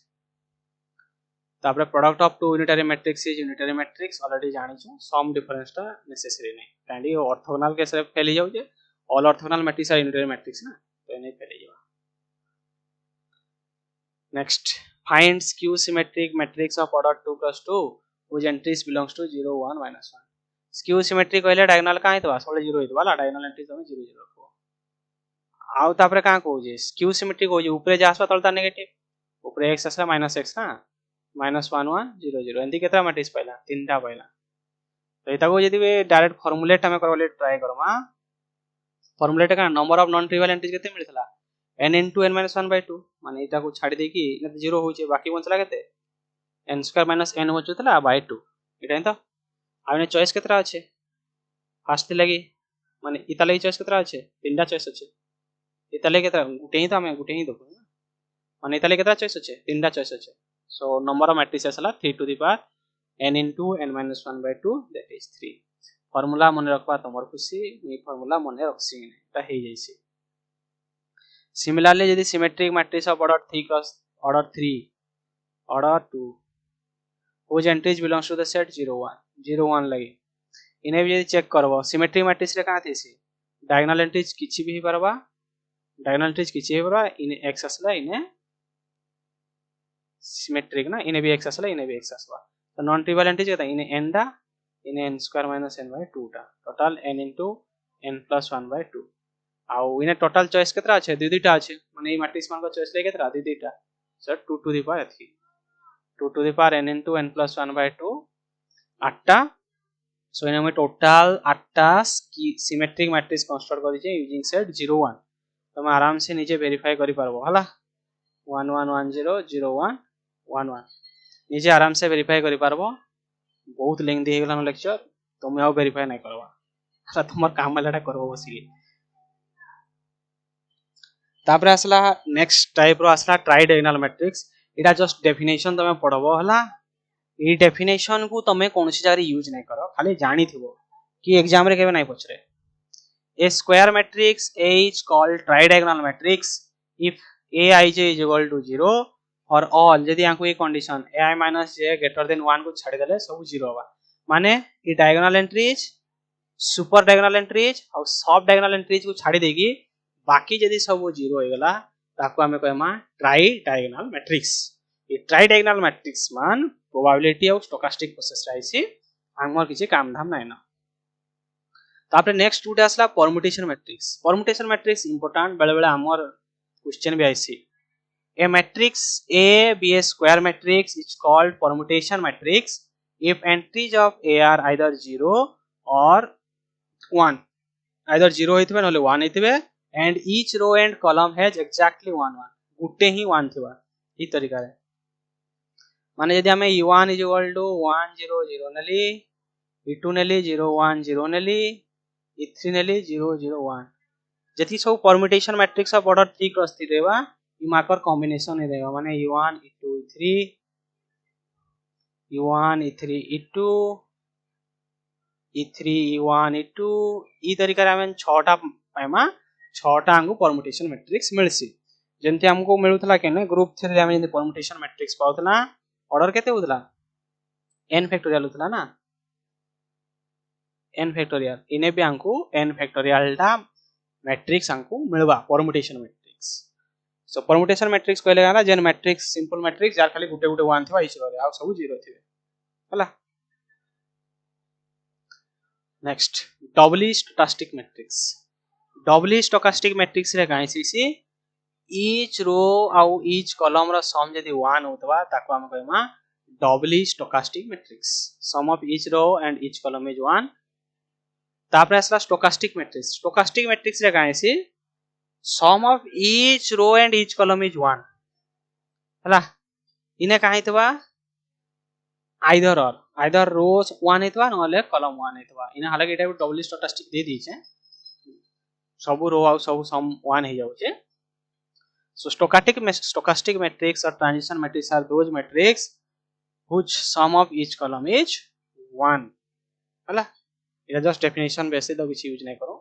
तापरे product of two unitary matrix is unitary matrix already जानि छु सम डिफरेंस टा नेसेसरी नै कांडी ऑर्थोगोनल के से फेल जाउ जे all orthogonal matrix are unitary matrix ना तो नै फेल जावा next find skew symmetric matrix of order 2 + 2 whose entries belongs to 0 1 -1 skew symmetric कहले डायगोनल का हितबा सोले 0 हितबा ला डायगोनल एंट्रीज हम 0 0 रखो आउ तापरे का कहू जे स्क्यू सिमेट्रिक हो जे ऊपरे जासबा तलता नेगेटिव ऊपरे x असला -x ना -1 1 0 0 एंती केतरा मैट्रिक्स पाइला तीनटा पाइला तो एता को यदि डायरेक्ट फार्मूलेट हमें करबले ट्राई करमा फार्मूलेट का number of non trivial entries केते मिलथला n into n - 1/2 माने एटा को छाडी दे कि न 0 हो जे बाकी बचला केते n स्क्वायर माइनस n हो चुतला बाय 2 एटा तो आउने चॉइस केतरा আছে फास्ट लगी माने इता लगी चॉइस केतरा আছে तीनटा चॉइस আছে इता लगी केतरा गुटे ही देखो माने इता लगी केतरा चॉइस আছে तीनटा चॉइस আছে सो नंबर ऑफ मैट्रिसेस हला 3 to the power n into n - 1/2 that is 3 formula मने रखबा तमर खुशी मी फार्मूला मने रखसी एटा हे जाईसी सिमिलरली यदि symmetric matrix of order 2 whose entries belongs to the set 0 1 0 1 लगी इने भी यदि चेक करबो सिमेट्रिक मैट्रिक्स रे का थेसी डायगोनल एंट्रीज किछि भी परबा डायगोनल एंट्रीज किछि भी परबा इने x असला इने सिमेट्रिक ना इने भी x असला इने भी x असबा तो नॉन ट्रिवियल एंट्रीज केते इने n टा इने n square minus n by 2 टा total n into n plus 1 by 2 आउ इने टोटल चॉइस केतरा अछि दुई दुईटा अछि माने ई मैट्रिक्स मान को चॉइस ले केतरा दुई दुईटा सो 2 टू द पावर एथि 2 to the power n into n plus 1 by 2 8टा सो इने हम टोटल 8टा सिमेट्रिक मैट्रिक्स कंस्ट्रक्ट करि जे यूजिंग सेट 0 1 तुम आराम से नीचे वेरीफाई करि परबो हला 1 1 1 0 0 1 1 1 नीचे आराम से वेरीफाई करि परबो बहुत लेंथी हे गेला लेक्चर तुम आउ वेरीफाई नै करबा हला तुमर काम लाटा करबो बसी तापर असला नेक्स्ट टाइप रो असला ट्राई डायगोनल मैट्रिक्स इटा जस्ट डेफिनेशन तमे पढबो हला ई डेफिनेशन को तमे कोनसी जारी यूज नै करो खाली जानि थिबो कि एग्जाम रे केबे नै पछरे A square matrix A is called tridiagonal matrix if Aij is equal to 0 or all यदि यहाँ को ये condition ai minus j greater than 1 को छाड़ी देले सब 0 होबा माने ये diagonal entries super diagonal entries और सब डायगोनल एंट्रीज को छाड़ी देगी बाकी यदि सब 0 हो गेला ताको हमें कहमा ट्राई डायगोनल मैट्रिक्स ये ट्राई डायगोनल मैट्रिक्स मान प्रोबेबिलिटी और स्टोकास्टिक प्रोसेस राइसी हमर किछि काम धाम नै ना तापर नेक्स्ट टूटे असला परमुटेशन मैट्रिक्स इंपोर्टेंट बेले बेले हमर क्वेश्चन भी आइसी A matrix A be a square matrix is called permutation matrix if entries of A are either 0 or 1 either 0 होइतबे नले 1 होइतबे and each row and column has exactly 1 1 गुटे ही 1 थिबा ई तरीका रे माने यदि हमें e1 is equal to 1 0 0 नली e2 नली 0 1 0 नली e3 नली 0 0 1 जति सब permutation matrix of order 3 cross 3 देबा ई मार्कर कॉम्बिनेशन हे रहेगा माने e1 e2 e3 e1 e3 e2 e3 e1 e2 ई तरीका रे हम 6 टा पाइमा 6 टा हमको परमुटेशन मैट्रिक्स मिलसी जेंति हमको मिलुतला केने ग्रुप 3 रे हम जेंति परमुटेशन मैट्रिक्स पाउतला ऑर्डर केते होतला n फैक्टोरियल होतला ना n फैक्टोरियल इने भी हमको n फैक्टोरियल टा मैट्रिक्स हमको मिलबा permutation Matrix so permutation matrix कहले गाना जेन मैट्रिक्स सिंपल मैट्रिक्स यार खाली गुटे गुटे 1 थिबा इच रे आ सब 0 थिबे हला नेक्स्ट डबली स्टोकास्टिक मैट्रिक्स रे गाइसी ईच रो आउ ईच कॉलम रो सम यदि 1 होतबा ताको हम कहमा doubly stochastic matrix sum of each row and each column is 1 तापर असला स्टोकास्टिक मैट्रिक्स रे गाइसी sum of each row and each column is 1 हला इने काहे तबा either rows 1 हेतबा नले column 1 हेतबा इने हालांकि एटा डबल स्टोकास्टिक दे दी छे सब रो आ सब सम 1 हे जाउ छे so stochastic matrix or transition matrix are those matrix whose sum of each column is 1 हला एटा जस्ट डेफिनेशन बेसिस द किछ यूज नै करो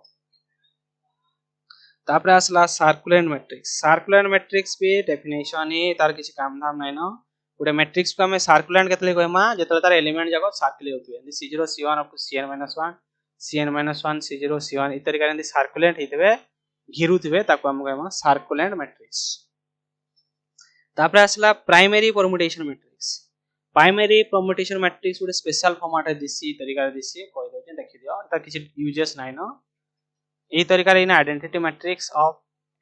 तापर असला सर्कुलेंट मैट्रिक्स भी डेफिनेशन ही तार किछि काम धाम नै न गुटे मैट्रिक्स को हमें सर्कुलेंट केतले कहमा जेतले तार एलिमेंट जाको सर्कुल होतबे c0 c1 up to cn - 1 c0 c1 इ तरीका रे सर्कुलेंट हितबे घिरुतबे ताको हम कहमा सर्कुलेंट मैट्रिक्स तापर असला प्राइमरी परमुटेशन मैट्रिक्स गुटे स्पेशल फॉर्मेट है दिसी तरीका रे दिसी कहि दोचे देखि दियो तार किछि यूजेस नै न ए तरीका रे identity matrix of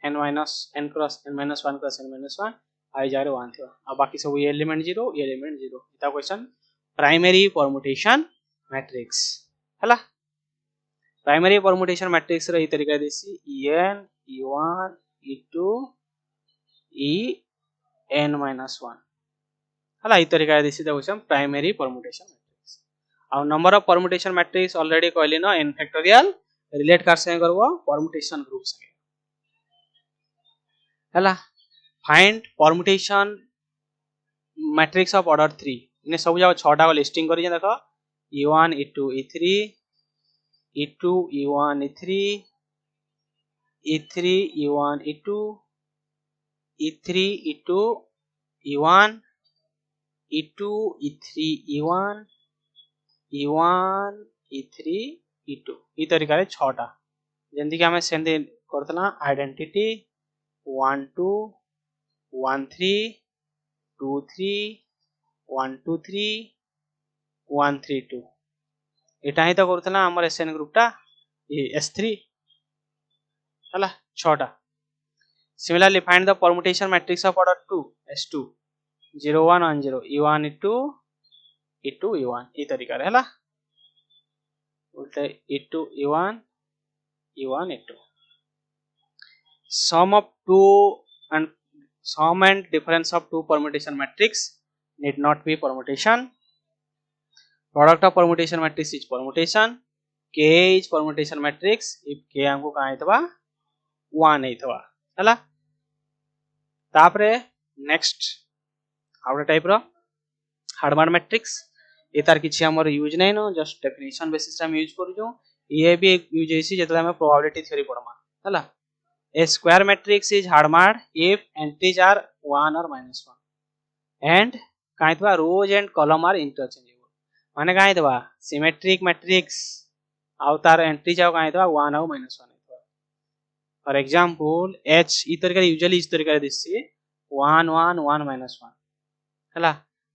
n minus n cross n minus 1 cross n minus 1 आई जा रे 1 थियो अब बाकी सब ये एलिमेंट 0 इता क्वेश्चन प्राइमरी परमुटेशन मैट्रिक्स हला प्राइमरी परमुटेशन मैट्रिक्स रे ए तरीका देसी en e1 e2 en minus 1 हला ए तरीका देसी the question primary permutation matrix आ number of permutation matrix already कहली न n फैक्टोरियल रिलेट कर से करबो परमुटेशन ग्रुप से हला find permutation matrix of order 3 इने सब जाव 6 टा को लिस्टिंग करि जे देखो e1 e2 e3 e2 e1 e3 e3 e1 e2 e3 e2 e1 e2 e3 e1 e1 e3 e2 ई तरीका रे 6 टा जेंति कि हमें सेंदे करतला आइडेंटिटी 1 2 1 3 2 3 1 2 3 132 एटा ही तो करथला हमर एसएन ग्रुपटा S3 हला 6टा similarly find the permutation matrix of order 2 S2 0 1 1 0 E1 E2 E2 E1 ई तरीका रे हला उल्टे E2 E1 E1 E2 sum of two and sum and difference of two permutation matrix need not be permutation. Product of permutation matrix is permutation. K is permutation matrix if K हमको कहाँ आइतवा 1 आइतवा हला तापरे next out type row हार्डमान matrix A तार किछि हमर use नै न जस्ट डेफिनेशन बेसिस हम यूज करू जो ये भी यूज होइसी जेतला हम प्रोबेबिलिटी थ्योरी पढमा हला A square matrix is hardmarked if entries are 1 or -1 and काइतवा rows and column are interchangeable माने काइतवा symmetric matrix आउ तार एंट्री जाओ काइतवा 1 और -1 फॉर एग्जांपल H ई तरीका यूजुअली इस तरीका दिससी 1 1 1 -1 हला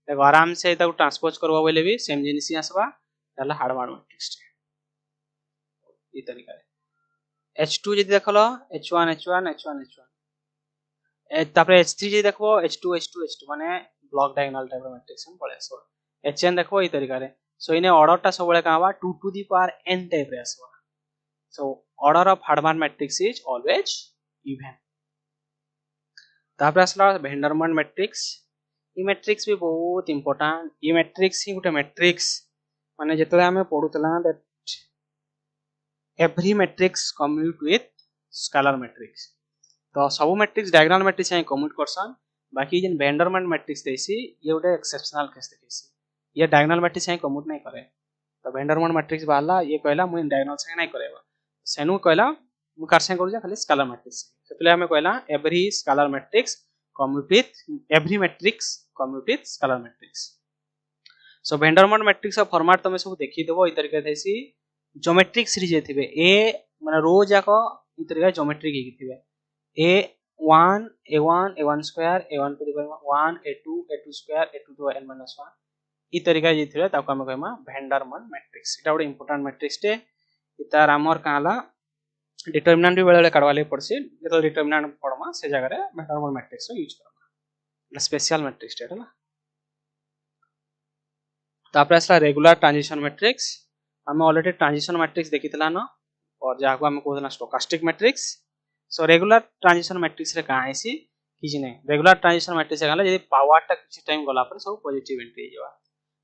देखो आराम से ताको ट्रांसपोज करबा बोले भी सेम जिनिस आसबा हला हार्डमार्ड मैट्रिक्स ई तरीका H2 जदि देखलो H1 H1 H1 H1 तापर H3 जदि देखबो H2 H2 H2 माने ब्लॉक डायगोनल टाइप मैट्रिक्स हम पळे आसबो Hn देखबो ई तरीका रे सो इने ऑर्डर टा सबले काबा 2 to the power n type रे आसबो सो ऑर्डर ऑफ हार्डमान मैट्रिक्स इज ऑलवेज इवन तापर आसला भेंडरमन मैट्रिक्स ई मैट्रिक्स भी बहुत इंपोर्टेंट ई मैट्रिक्स ही गुटे मैट्रिक्स माने जेतले हमें पढुतला that every matrix commute with scalar matrix तो सब मैट्रिक्स डायगोनल मैट्रिक्स है कम्यूट करसन बाकी जन भेंडरमन मैट्रिक्स देसी ये उटे एक्सेप्शनल केस देसी ये डायगोनल मैट्रिक्स है कम्यूट नहीं करे तो भेंडरमन मैट्रिक्स बाला ये कहला मुई डायगोनल से नहीं करेबा सेनु कहला मु करसे करू जे खाली स्केलर मैट्रिक्स सेतले हमें कहला every scalar matrix commute with every matrix commute with scalar matrix so Vandermonde matrix format तमे सब देखि देबो ई तरीका देसी ज्योमेट्रिक सीरीज थिबे ए माने रो जाको इ तरीका ज्योमेट्रिक ही थिबे a1 a1 a1 square a1 to the power 1 a2 a2 square a2 to n - 1 इ तरीका जे थिबे ताको हम कहमा भेंडरमन मैट्रिक्स इटा बडे इंपोर्टेंट मैट्रिक्स टे इतार हमर काला डिटरमिनेंट भी बेले काढवाले पड़सी जेतो डिटरमिनेंट पड़मा से जगह रे भेंडरमन मैट्रिक्स यूज करमा स्पेशल मैट्रिक्स टे हला तापर असला रेगुलर ट्रांजिशन मैट्रिक्स हमें ऑलरेडी ट्रांजिशन मैट्रिक्स देखितला न और जाको हम कहला stochastic matrix so regular transition matrix रे का आइसी किछि नै रेगुलर ट्रांजिशन मैट्रिक्स गाला यदि पावर टा किछि टाइम गला पर सब पॉजिटिव एंट्री जेबा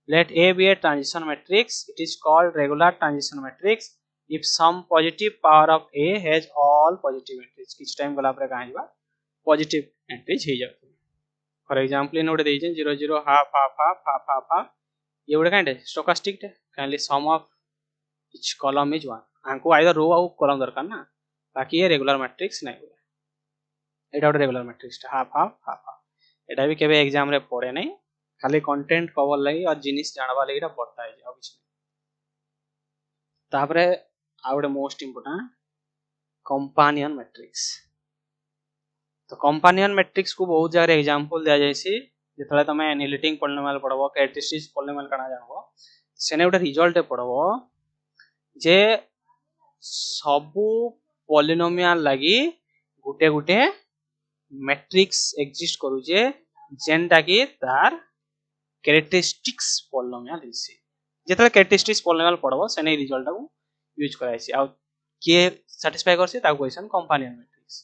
late A be a transition matrix it is called regular transition matrix if some positive power of A has all positive entries किछि टाइम गला पर का जेबा पॉजिटिव एंट्रीज हे जातो फॉर एग्जांपल इन ओडे देइछन 0 0 half half half half half half ये ओडे काइंड स्टोकास्टिक टे kindly sum of each column is 1 हमको आइदर रो और कॉलम दरकार ना बाकी ये रेगुलर मैट्रिक्स नहीं हुआ एटा regular matrix half half half half एटा भी केबे एग्जाम रे पड़े नहीं खाली कंटेंट कवर लगी और जिनिस जानबा लगी एटा पड़ता है अब किछ तापरे आउडे मोस्ट इंपोर्टेंट कंपानियन मैट्रिक्स तो कंपानियन मैट्रिक्स को बहुत जगह एग्जांपल दिया जायसी जेतले तमे एनालिटिक पॉलिनोमियल पढबो कैरेक्टरिस्टिक्स पॉलिनोमियल काना जानबो सेने उटा रिजल्ट पढबो जे सबु पॉलिनोमियल लागि गुटे गुटे मैट्रिक्स एग्जिस्ट करू जे जेनटा की तार कैरेक्टरिस्टिक्स पॉलिनोमियल हिसी जेतले कैरेक्टरिस्टिक्स पॉलिनोमियल पढबो सेने रिजल्ट को यूज कराइसी आ के सैटिस्फाई करसी ता question companion matrix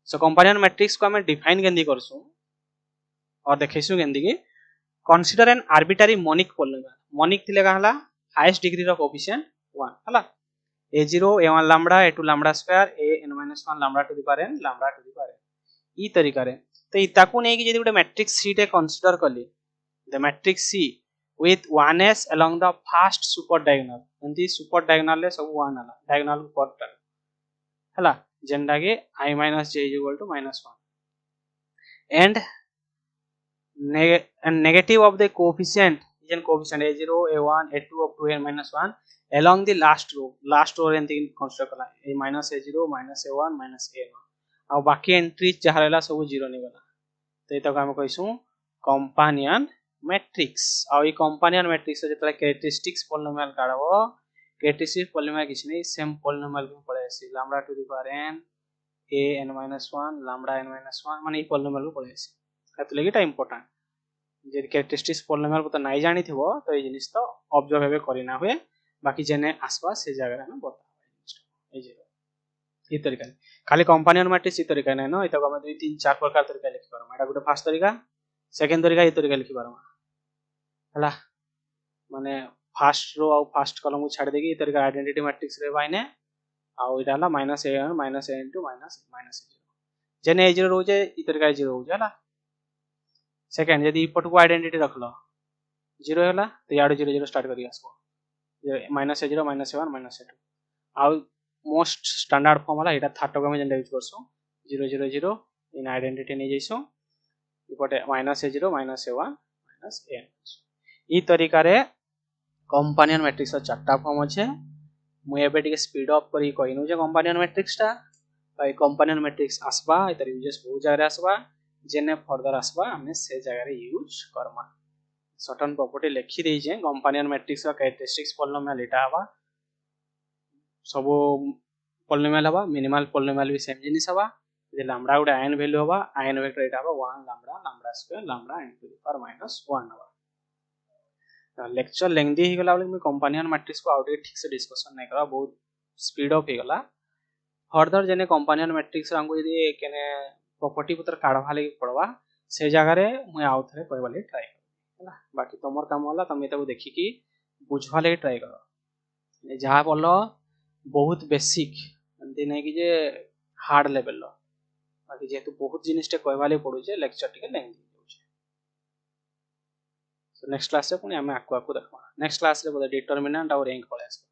so companion matrix को हमें डिफाइन केंदी करसु और देखैसु केंदी की consider an arbitrary monic polynomial monic थिले कहला हाईएस्ट डिग्री रो कोएफिशिएंट 1 हला a0 a1 lambda a2 lambda square an-1 lambda to the power n lambda to the power n ई तरीका रे तो इताकू नै कि जदी गुटे मैट्रिक्स C टे कंसीडर करली the matrix C with 1s along the first super diagonal एंती सुपर डायगोनल ले सब 1 आला डायगोनल पर टर्म हला जेंडा के i - j = -1 and negative of the coefficient is coefficient a0 a1 a2 up to n-1 along the last row एंती consider करला a -a0 -a1 -a1 आ बाकी एंट्री जहारेला सब 0 नै गला तो एता हम कहिसु कंपानियन मैट्रिक्स आ ई कंपानियन मैट्रिक्स जेतला कैरेक्टरिस्टिक्स पॉलिनोमियल काढबो कैरेक्टरिस्टिक्स पॉलिनोमियल किछ नै सेम पॉलिनोमियल को पळे आसी lambda to the power n a n minus 1 lambda n minus 1 माने ई पॉलिनोमियल को पळे आसी हेतले किटा इंपोर्टेंट जे कैरेक्टरिस्टिक्स पॉलिनोमियल को त नाइ जानि थिबो तो ई जिनिस तो ऑब्जर्व हेबे करिना हुए बाकी जेने आसबा से जगह हम बता ए जे ई तरीका खाली कंपानियन मैट्रिक्स ई तरीका नै न इता हम 2 3 4 प्रकार तरीका लिखि पारमा एटा गुटे फास्ट तरीका सेकंड तरीका ई तरीका लिखि पारमा हला माने फास्ट रो और फास्ट कॉलम को छाड़ देगी ई तरीका आइडेंटिटी मैट्रिक्स रे बाइने आ इटा हला -a into -a0 जेने a0 रोजे ई तरीका a0 रोजे हला सेकंड यदि इपट को आइडेंटिटी रखलो 0 होला तो याडो 0 0 स्टार्ट करी आसबो -a0 -a1 -a2 आ मोस्ट स्टैंडर्ड फॉर्म होला एटा थर्ड को हम जेंडा यूज करसो 0 0 0 इन आइडेंटिटी नै जइसो इपटे -a0 -a1 -a ई तरीका रे कंपानियन मैट्रिक्स चारटा फॉर्म अच्छे मुझे एबे टिके स्पीड अप करी कहिनु जे कंपानियन मैट्रिक्स टा भाई कंपानियन मैट्रिक्स आसबा इतर यूजेस बहुत जगह आसबा जेने फर्दर आसबा हमें से जगह रे यूज करमा सर्टेन प्रॉपर्टी लिखि देई जे कंपानियन मैट्रिक्स रा कैरेक्टरिस्टिक्स पॉलिनोमियल एटा हवा सब पॉलिनोमियल हवा मिनिमल पॉलिनोमियल भी सेम जिनिस हवा जे लैम्डा गुडा n वैल्यू हवा n वेक्टर एटा हवा 1 lambda lambda square lambda n to the power -1 हवा लेक्चर लेंथी ही गला मैं कंपानियन मैट्रिक्स को आउटे ठीक से डिस्कशन नहीं करा बहुत स्पीड अप ही गला फर्दर जेने कंपानियन मैट्रिक्स हमको यदि केने प्रॉपर्टी पत्र काढवा लागि पड़वा से जगह रे मैं आउ थरे कहबा लागि ट्राई हला बाकी तमर काम होला तमे ताको देखि कि बुझवा लागि ट्राई करो जहा बोलो बहुत बेसिक एंती नै कि जे हार्ड लेवल लो बाकी जेतु बहुत जिनिस टे कहबा लागि पड़ु जे लेक्चर टिके लेंथी नेक्स्ट क्लास रे पुणी आमे आकु देखबा नेक्स्ट क्लास रे बोले डिटरमिनेंट और रैंक पळे आसबा